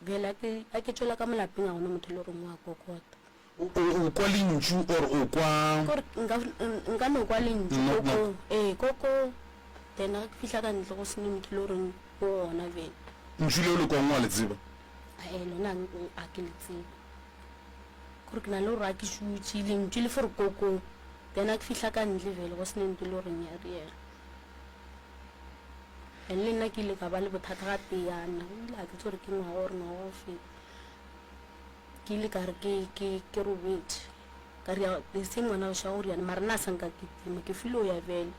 vele a ke tswela ka molapeng a gone motho le rongwe wa kokota o kwa lentšu or o kwa kore nka no kwa lentšu koko then a ke fitlha ka ntle go sene motho le goreng o gona vele ntšu le o le kwang wa le tseba lona a ke le tsebe gore ke na le gore a ke šutše lentšu le fore koko then a ke fitlha ka ntle vele go sene nto le goreng ya riela and le nna ke ile ka ba le bothata ga teana o ile a ke tse gore ke ngwaga gore ngwaga go feta ke ile ka re ke robetse ka re se ngwana o sha gore yana mara nna sanka ke tima ke filo ya vele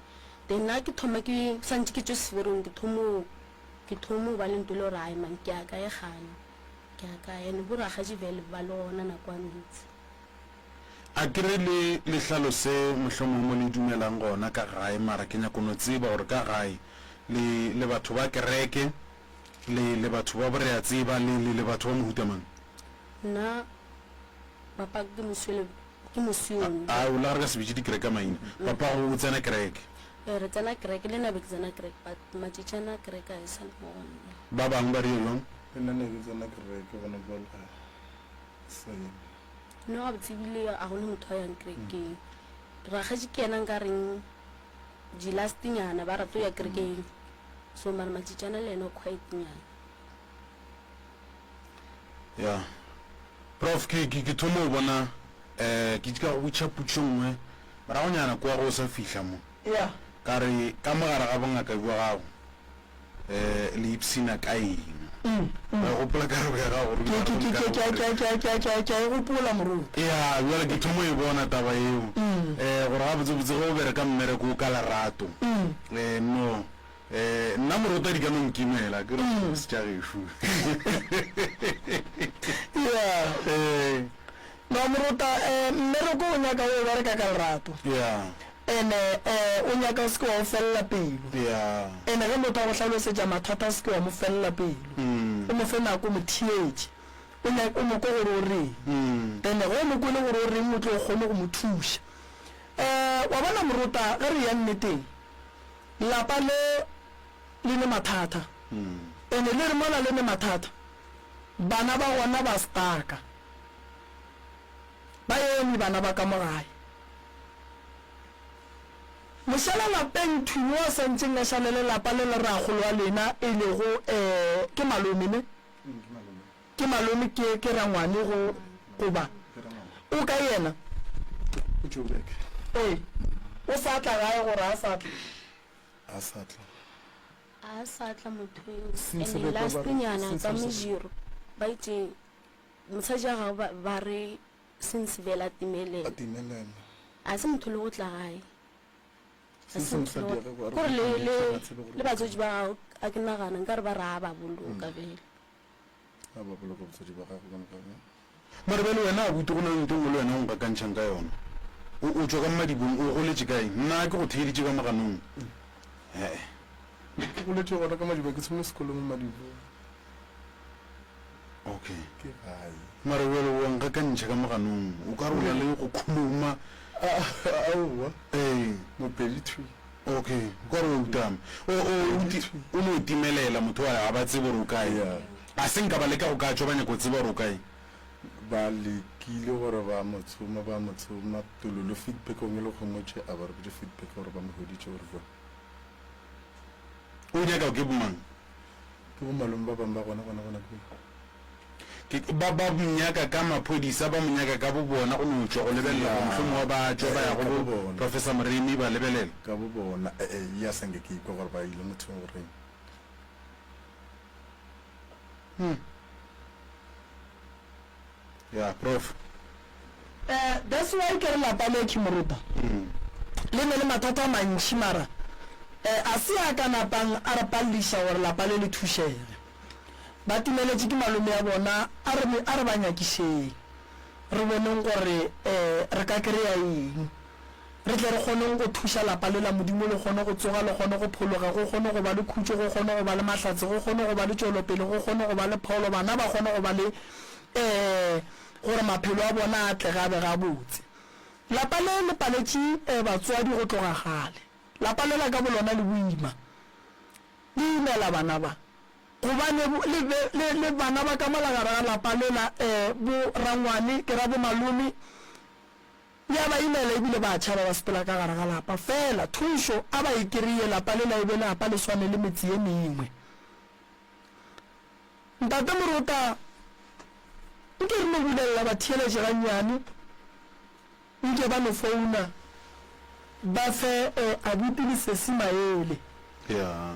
then nna ke thoma ke santse ke tswe seferong ke thomo ba le nto le gore ai man ke a kae gane ke a kae ene boragaji vele ba le gona nako a ntsi a kere le lehlalo se mohlomong mo le dumelang gona ka gae mara ke nyako no tseba gore ka gae le batho ba kereke le batho ba bore a tseba le batho ba mohutamang nna papa ke mosione a o la re ka se bitse dikereke maina papa go tsena kereke re tsena kereke le nabe ke tsena kereke but matitšana kereke a e sa le mo gonna ba bangwe ba rile jang nna ne ke tsena kereke gona ba same no a botsebile a gone motho a yang kerekeng ragaji ke ena nka reng di last nyana ba rato ya kerekeng so mara matitšana le ena quite nyana ya prof ke thomo o bona ke ka go tšha putšo nngwe mara go nyana kwa go sa fihla mo ya ka re ka mogare ga bongaka bua gago le ipsina ka eng ba gopola ka re ya gago ke a e gopola moruti ya jale ke thomo e bona taba eo gore ga botsebotse go bere ka mmereko ka lerato no nna moruta di ka no nkimela ke re se tša gešo ya no moruta mmereko o nyaka o bereka ka lerato ya ene o nyaka o seke wa o felela pelo ya ene ge motho a go tlhalosetša mathata a seke wa mo felela pelo o mo fe nako o mo thietše o mo ko gore o reng then ge o mo kwele gore o reng o tlo o kgone go mo thuša wa bona moruta ge re ya nneteng lapa le ne mathata ene le re mola le ne mathata bana ba gona ba staka ba eme bana ba ka mogae mošala lapeng thuno a santseng a šalele lapa le le ragolo wa lena e lego ke malome ke malome ke rangwane go ba o ka yena o sa tla gae gore a sa tla a sa tla motho ene lastnyana ka mejiro ba itse mosadi a gago ba re since vele a timelela a se motho le go tla gae gore le batsotsi ba gago a ke nagana nka re ba raa ba boloka vele mare bele wena a bute go na ntho ngwe le wena o nkakantšhang ka yona o tswa ka mmadibong o goletše kae nna ke go theeditše ka moganong ke goletse gona ka madiba ke tshome sekolong madibong okay ke gae mare bele o nkakantšha ka moganong o ka re o na le go khumuma aowa mopedi two okay o ka re o utama o ne o timelela motho wa ga ba tsebe gore o kae a se nka ba leka go ka tswa ba nyako tseba gore o kae ba lekile gore ba motsoma tololo feedback o le gomotse a ba re botse feedback gore ba mogoditse gore bona o nyaka ke bomang ke bo malome ba bangwe ba gona ba monyaka ka maphodisa ba monyaka ka bo bona o no tswa go lebelela mohlomong ba tswa ba ya go Professor Mrimi ba lebelela ka bo bona ya senge ke go gore ba ile motho gore yeah prof that's why ke re lapa le ke moruta le ne le mathata a mantši mara a se a ka napang a re pallisha gore lapa le le thušege ba timeletše ke malome ya bona a re ba nyakišeng re boneng gore re ka kry-a eng re tle re kgoneng go thuša lapa le la modimo le kgone go tsoga le kgone go phologa go kgone go ba le khutso go kgone go ba le mahlatse go kgone go ba le tšwelopele go kgone go ba le pholo bana ba kgone go ba le gore maphelo a bona a tle gabe ga botse lapa le le paletše batswadi go tloga gale lapa le la ka bolona le boima le imela bana ba gobane le bana ba ka molagara ga lapa le la bo rangwane ke ra bo malome ya ba imela ebile ba tšhaba ba sepela ka gare ga lapa fela thušo a ba ikry-e lapa le la e be lapa le swane le metse ye mengwe ntate moruta nke re no bulelela batheeletše gannyane nke ba no founa ba fe abuti lesesi maele yeah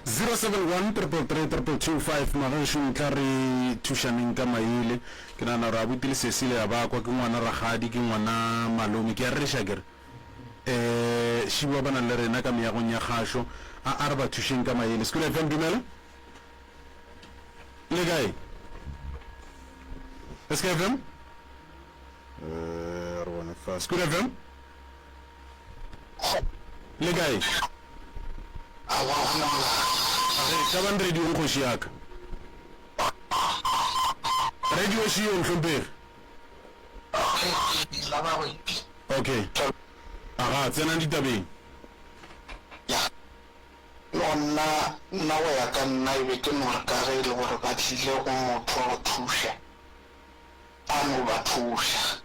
071333225 magašo ntla re thušaneng ka maele ke nana gore abuti lesesi le ya bakwa ke ngwana ragadi ke ngwana malome ke a reša kere šiba ba nang le rena ka meagong ya kgašo a re ba thušeng ka maele School FM dumela le kae School FM re bona fa School FM le kae ka ban radio nkgoši yaka radio šio ntlhompege okay aga tsenang ditabeng lona nna go ya ka nna ebe ke nore ka ge e le gore ba tlile go motho wa go thuša a no ba thuša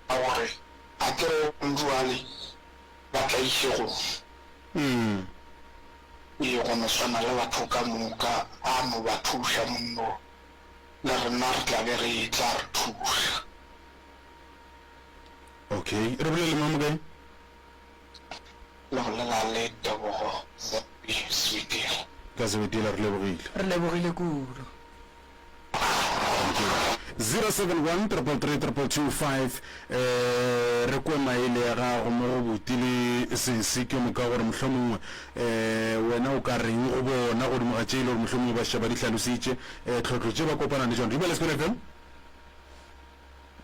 a gore a kere nduale ba tla išego e go no swana le batho ka moka a no ba thuša monno le rena re tla be re tla re thuša okay re bolele mamo kae le go lela le tebogo sweetile ka sebetela re lebogile kudu 071333225 re kwe maele ya gago mo go botile sesi ke moka gore mohlomongwe wena o ka reng go bona godimo ga tšeile gore mohlomongwe ba šaba di tlhalositše tlhotlho tše ba kopana le tšone di bele School FM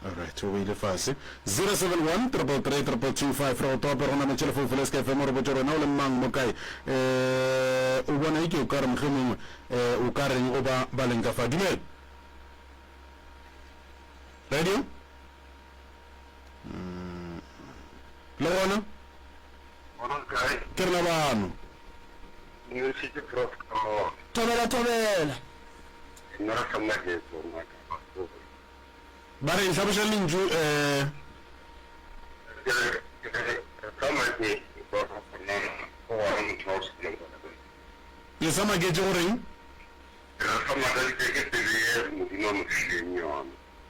alright o beile fase 071333225 re go tope go nametše lefoufele Sky FM re botse rona o le mang mo kae o bona ike o ka re mohlomongwe o ka reng o ba leng ka fa dumele radio le gona ke rena bano tobela ba re ntlhaboša lentšu le sa maketse goreng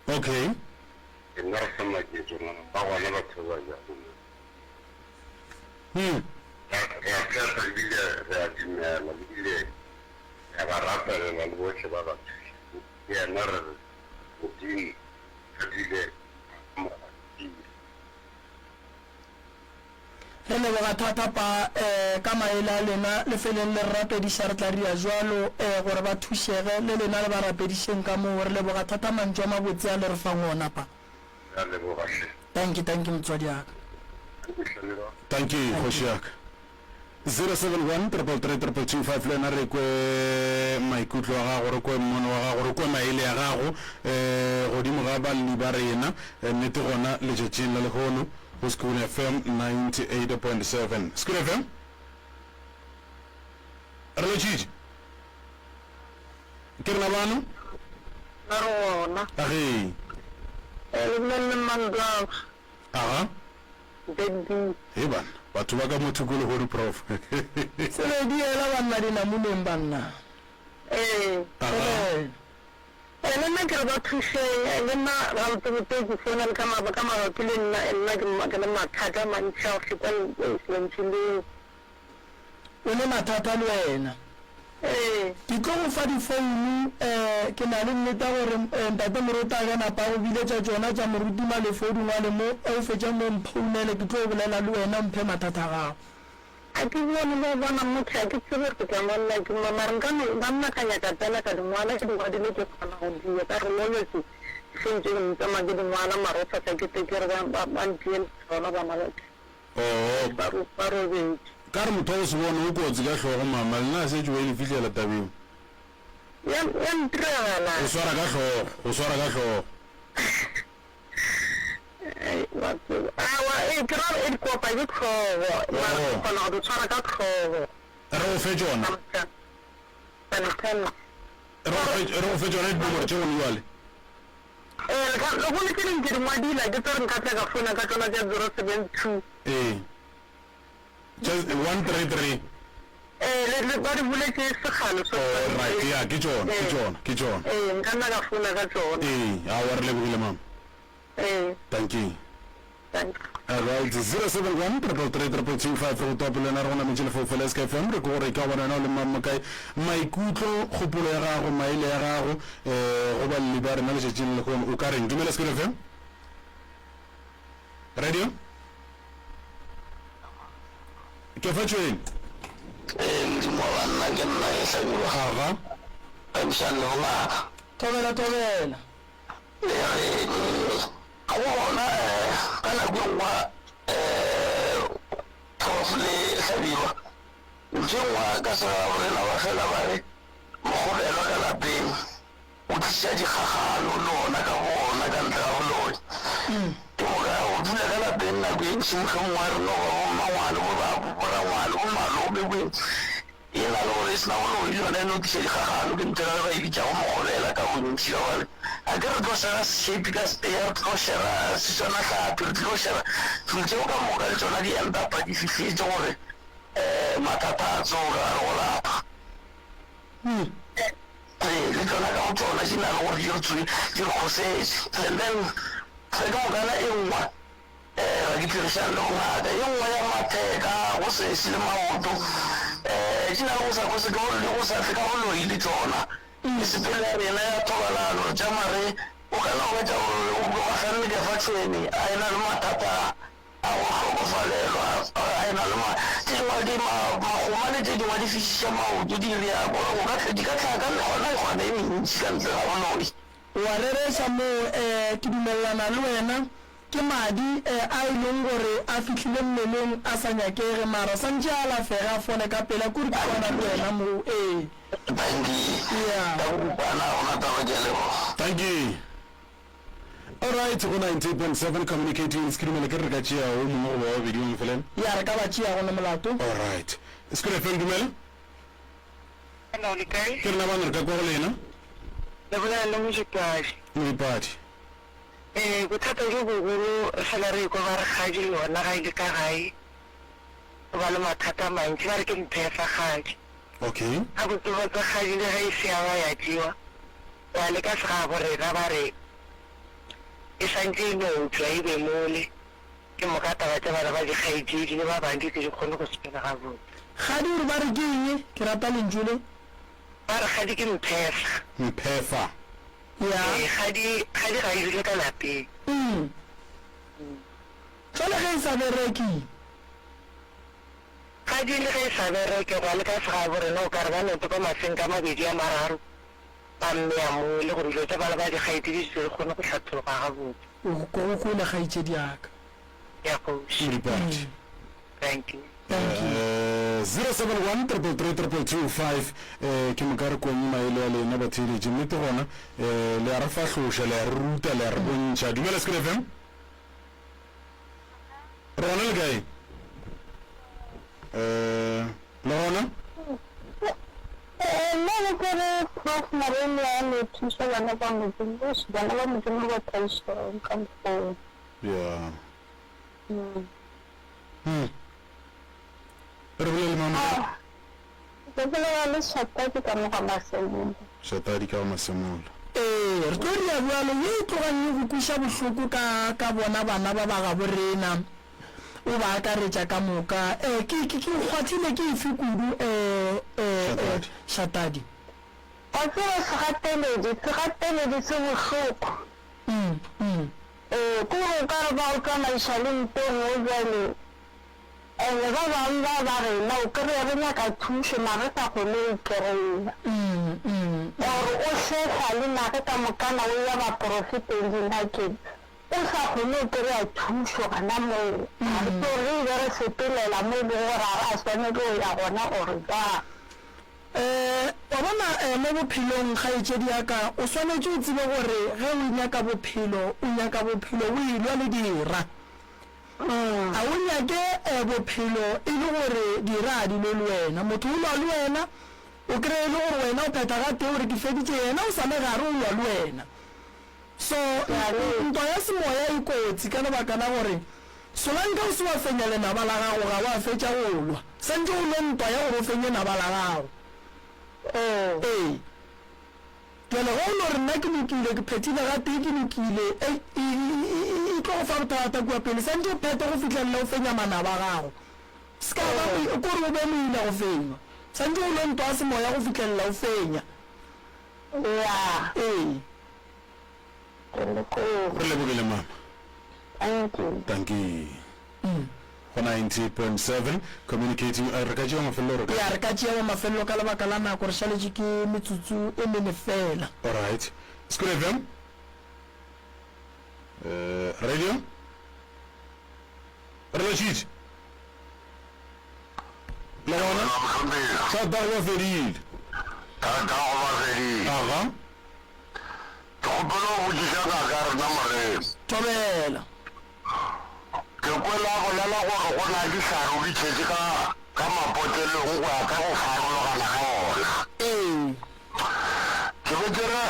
okay re leboga thata pa ka maele a lena lefeleng le re rapediša re tla ria jwalo gore ba thušege le lena le ba rapedišeng ka moo re leboga thata mantšu a mabotse a le re fang ona pa thank you motswadi yaka thank you kgoši yaka 071333225 le ena re kwe maikutlo a gago re kwe mmono wa gago re kwe maele ya gago godimo ga balli ba rena nnete gona letšatšing la lehono go School FM 98.7 School FM re lotšitše ke rena bano Narona. age Elmene mandla. aga Dedi. he bana batho ba ka mo thukologodi prof sele di ela banna dinamoneng banna ene nna ke re ba thuseng le nna ga botebotse ke founa le ka mabapi le nna ke le mathata a mantšhi a go feta selentseng o le mathata le wena ke tlo go fa difounu ke na le nnete gore ntate moruta ka napa go biletša tsona tša moruti malefoudungwane mo o fetša mo mphounele ke tlo go bolela le wena mphe mathata gago a ke bone le bona motho a ke tsebe go tla monna ke mare ba nna ka nyaka tsena ka dingwala ke dingwadile ke kgona go dia ka re molwetse sentse ke ntama ke dingwala marofa tsa ke tekere ba ntiele tsona ba malwetse ba robedi ka re motho o se bone o kotsi ka tlhogo mama le na se tšwe e le fitlhela tabeng ya ntiragala o swara ka tlhogo awa ke ra e kopa ke tlhogo mara kgona go tshwara ka tlhogo re o fe tsona re o fe tsona dinomoro tše gone jale le gone ke leng ke dingwadila ke tsere nka tla ka fona ka tsona tša 072 just 133 le ba di buletse segalo right ya ke tsona nka nna ka fona ka tsona a wa re lebogile mama thank you alright 071 333 go topela na rona metsele fofela ska fm re go re ka bona na le mamma kae maikutlo kgopolo ya gago maile ya gago go ba le ba rena le tšetšeng le go o ka reng dumela ska fm radio ke fa tšweng ndimo banna ke nna e hlabilo aga emšane go ngaka tobela a bona ka nako e nngwe prof le hlabilo ntho e nngwe ka sega gorena ba fela ba re mogolelwa ka lapeng o tliša dikgagano le ona ka bona ka ntle ga boloi ke moka o dula ka lapeng nako e ntši mohlomongwe a reno go mangwane borangwane bo malobe beng e na le gore e sena boloi le yona e no tliša dikgagano ke ntse ka ba ebitša go mogolela ka bontši ka gore a ke re tlo shera shape ka stay re tlo shera setswana hlapi re tlo shera dilo tseo ka moka le tsona di endapa di fihletse gore mathata a tsoga go lapa le tsona ka go tsona di na le gore di re kgosetse and then ge ka mokana e nngwe ga ke phirišane le go ngaka e nngwe ya matheka go sesi le maoto di na le go sa kose ke gore le go sa tle ka boloi le tsona disipele ya rena ya thobalano tša mare o kana go etša gore o ganne ka fa tšhweni a e na le mathata a go tlhokofalelwa a e na le magoma le tše dingwe di fišiša maoto di riako di ka tlhaka le gona e kgona e mentši ka ntle ga boloi wa rereša mo ke dumelelana le wena ke madi a e leng gore a fitlhile mmeleng a sa nyakege mara santše a lafega fone ka pela kore ke bona le wena mo thank you alright go 98.7 communicating skrimele ke re ka tšea o mongwe go ba babedi mo mofeleng ya re ka ba tšea gone molato alright skri fm dumela ke rena bane re ka kwa go lena le bolela le mojipadi moipadi bothata jo bogolo fela re ko ba re kgaji le yona ga e le ka gae go ba le mathata a mantši ba re ke mphefa kgaji okay ga botsobatsa kgaji le ga e seaba ya tsewa ya le ka sega borena ba re e santse e noutswa e be mole ke mokataba tsa bana ba dikgaetsedi le ba bandi ke di kgone go sepela ga botse gadi gore ba re ke eng ke rata lentsole ba re gadi ke mphefa ya gadi ga e dule ka lapeng fela ge e sa bereki gadi le ge e sa bereke go le ka sega borena o ka re ba neto ka mafeng ka mabedi a mararo ba mmea mole gore dilo tsa bana ba dikgaetsedi di kgone go tlhatlhoga ga botse go kole gaitsedi aka ya koši report thank you 071 333 ke mokare konye maele ya lena batheletše nnete gona le a re fahloša le a re ruta le a re bontšha dumela skri fm re gona le kae le gona nna le kore prof marene ya le thusa bana ba motseng bosi bana ba motseng ba ba thaisang ka mokgolo ya re bolele mama bolela le Shatadi ka mo ga Masemola. Shatadi ka Masemola. re tlo ria bjalo ye e tloganne go kwiša bohloko ka bona bana ba ba ga borena o ba akaretša ka moka ke kgwathile ke efe kudu Shatadi Wa tseba segateledi se bohloko. Ke go ka re ba o tsamaiša le nteng o bjale ene ba bangwe ba rena o kry-e re nyaka thuso mare sa kgone o kry-ela gore o šefa le nage ka mokana o ya baporofeteng dinakeng o sa kgone o kry-a thuso gana moo gare ke gore re be re sepelela mo e leng gore ga re a tshwanele o ya gona gore jang wa bona mo bophelong kgaetšedi yaka o swanetse o tsebe gore ge o nyaka bophelo o ilwa le dira a o nyake bophelo e le gore dira di le wena motho o lwa le wena o kry-e le gore wena o pheta ga teo gore ke feditše yena o sa le gare o lwa le wena so ntwa ya semoya e kotsi ka lebaka la gore solanka o se wa fenya lenaba la gago ga wa fetša go lwa santse o le ntwa ya gore o fenye naba la gago jale go o le gore nna ke lokile ke phethile gate ke lokile e tlo go fa bothata kua pele santse o phete go fitlhelela o fenya manaba gago se ka kore o be moile go fenywa santse o le ntwa ya semoya go fitlhelela o fenya re lebogele mama thank you go 90.7 communicating re ka tšea mafelelo ya re ka tšea mafelelo ka lebaka la nako re šaletše ke metsotso e mene fela alright School FM radio relashid la gona sa da go fedile aga Topelo go disa ka re na mare tobela ke kwela go lela gore go na di saru di tshetse ka mapotele go ya ka go farologana ga ona ke botsere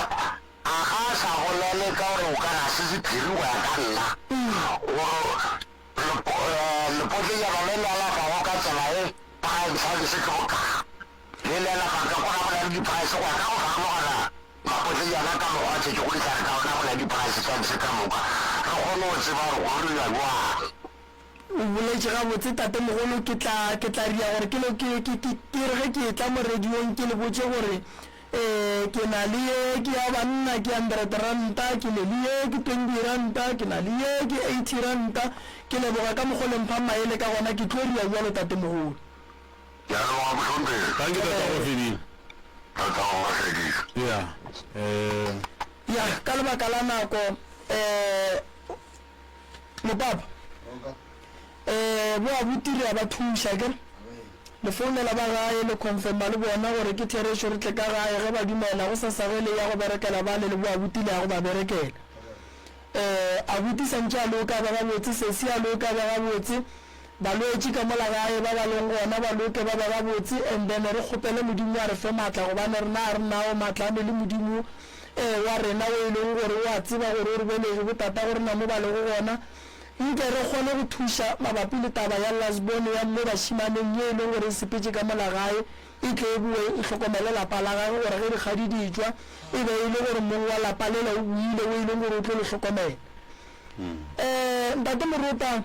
a ga sa go lele ka gore o ka na se se phiri go ya ka nna gore lepotle ya le lela ka go ka tsela e price se ka ka le lela ka ka go na di price go ka go farologana mapotle ya ka mo a tshetse go di sa ka go na di price ka se ka mo ka go no se ba go re ya wa o boletše gabotse tate mogolo ke tla ria gore ke re ge ke tla mo radiong ke le botse gore ke na le ye ke ya banna ke 100 ranta ke le ye ke 20 ranta ke na le ye ke 80 ranta ke leboga ka mogolo mpha maele ka gona ke tlo ria jalo tate mogolo ya no wa mhlombe thank you tata go fedile ya ka lebaka la nako mopapa bo a botiri a ba thuša ke le founela ba gae le confirma le bona gore ke thereso re tle ka gae ge ba dumela go sa sagele ya go berekela ba le bo a botile ya go ba berekela a botisantše a loka ba gabotse sesi a loka ba gabotse balwetše ka mola gae ba ba leng gona ba loke ba ba gabotse and then re kgopele modimo a re fe maatla gobane rena a re nao maatla a ne le modimo wa rena o e leng gore o a tseba gore o re belege botata gore na mo ba lego gona nke re kgone go thuša mabapi le taba ya lasbone ya mme bašimaneng ye e leng gore e sepetse ka mola gae e tle e bue e tlhokomele lapa la gage gore ge dikgadi di tswa e be e le gore mong wa lapa lela o buile o e leng gore o tlo le tlhokomele ntate moruta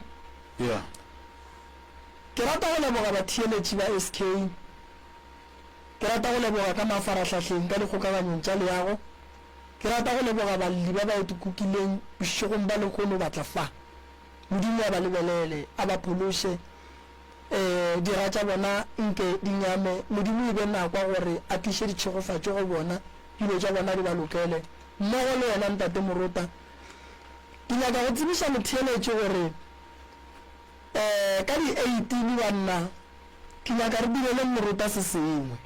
ke rata go leboga batheeletši ba SK ke rata go leboga ka mafaratlhatlheng ka dikgokaganyong tša leago ke rata go leboga balli ba ba etukukileng bošegong ba lekgono batla fa modimo a ba lebelele a ba phološe dira tša bona nke di nyame modimo e be nakwa gore a tliše ditšhegofatšo go bona dilo tša bona di ba lokele mmogo le yena ntate moruta ke nyaka go tsebiša motheeletše gore ka di 18 banna ke nyaka re direle moruta se sengwe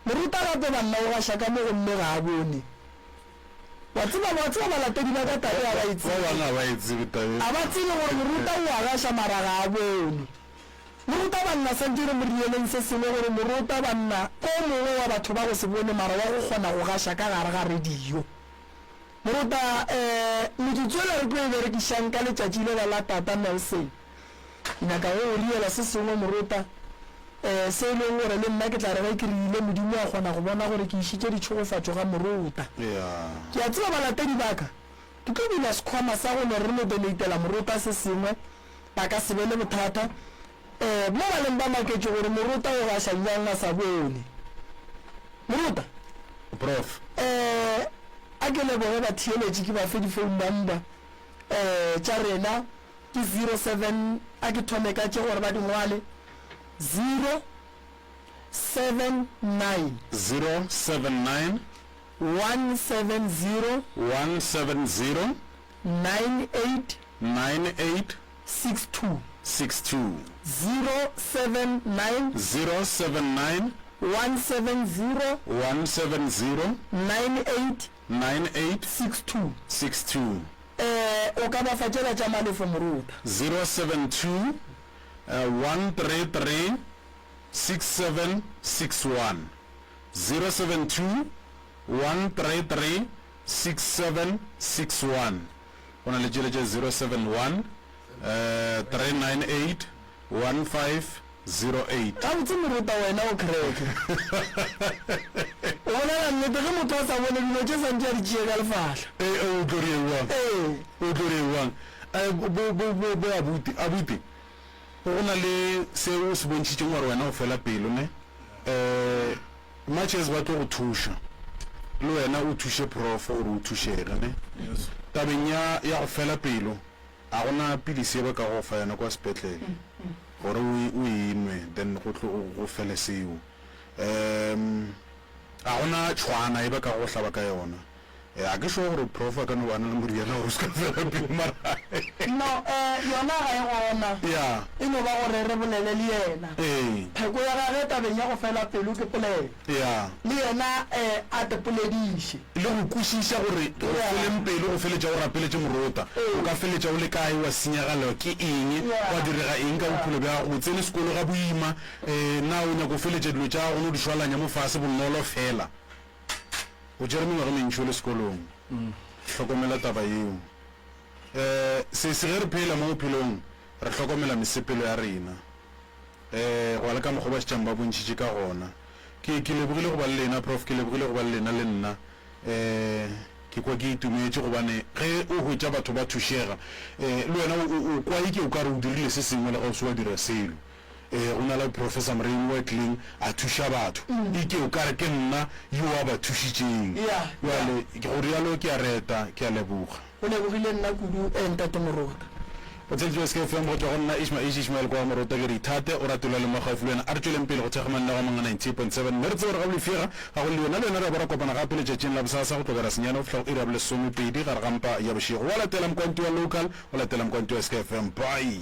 moruta gape banna o gaša ka mo gomme ga a bone wa tseba balatedi ba ka tabe a ba tsebe gore moruta o a gaša mara ga a bone moruta banna santse re morieleng se sengwe gore moruta banna ko mongwe wa batho ba go se bone mara wa go kgona go gaša ka gare ga radio moruta metsotso ele re tlo e berekišang ka letšatši le la tata Nelson ke nyaka go o riela se sengwe moruta se e leng gore le nna ke tla re ga ke rile modimo a kgona go bona gore ke išitše ditšhogofatšo ga moruta ke a tseba balatedi baka ke tlo bula sekhwama sa gone re lo donatela moruta se sengwe ba ka se be le bothata mo ba leng ba maketše gore moruta o ga šanyang a sa bone moruta prof a ke leboge ba theeletše ke ba fe di-phone number tša rena ke 07 a ke thome ka tše gore ba dingwale 079 170 98 62 079 170 98 62 o ka ba fatšela tša malefo moruta 072 133 6761 072 133 6761 go na le tšhelete 071 398 1508 ka botse moruta wena o correct o bolela nnete ge motho a sa bone dilo tše santse a di tšee ka lefahla o tloriewang abuti go na le seo se bontšhitšeng gore wena o fela pelo ne matches ba tlo go thuša le wena o thuše prof gore o thušege ne tabeng ya go fela pelo a gona pilisi e ba ka go fa yana kwa sepetlele gore o inwe then go fele seo a gona tshwana e ba ka go hlaba ka yona a ke sure gore prof a ka no bana le moriana gore o se ka fela pelo mara no yona ga e gona e no ba gore re bolele le yena pheko ya gage tabeng ya go fela pelo ke polele le yena a te polediše le go kwešiša gore go feleng pelo go feletša go rapeletše morota o ka feletša o le kae wa senyagalelwa ke eng wa direga eng ka bophelo bja go tsene sekolo ga boima na o nyako feletša dilo tša go no di šwalanya mo fase bonolo fela o tšere mengwaga mentšho le sekolong hlokomela taba yeo se ge re phela mo bophelong re hlokomela mesepelo ya rena go le ka mokgwa ba setšang ba bontšhitše ka gona ke lebogile go ba le lena prof ke lebogile go ba le lena le nna ke kwa ke itumetše gobane ge o hwetša batho ba thušega le wena o kwa ike o ka re o dirile se sengwe le ga o se wa dira selo o na le professor Mreni Weckling a thuša batho ike o kare ke nna yo a ba thušitšeng jale go rialo ke a reta ke a leboga o lebogile nna kudu ntate morota o tseletšwe se ke feng go tswa go nna Ishmael kwa morota ke re ithate o ratolwa le mogaufi le wena a re tsweleng pele go thekgamanna ga manga 90.7 mme re tse gore ga bolefega ga go le yona le wena re bora kopana gape letšatšeng la bosasa go tlokela senyana go fitlha go ira bo lesomepedi gare gampa ya bošego wa latela mokwanti wa local o latela mokwanti wa SKFM bye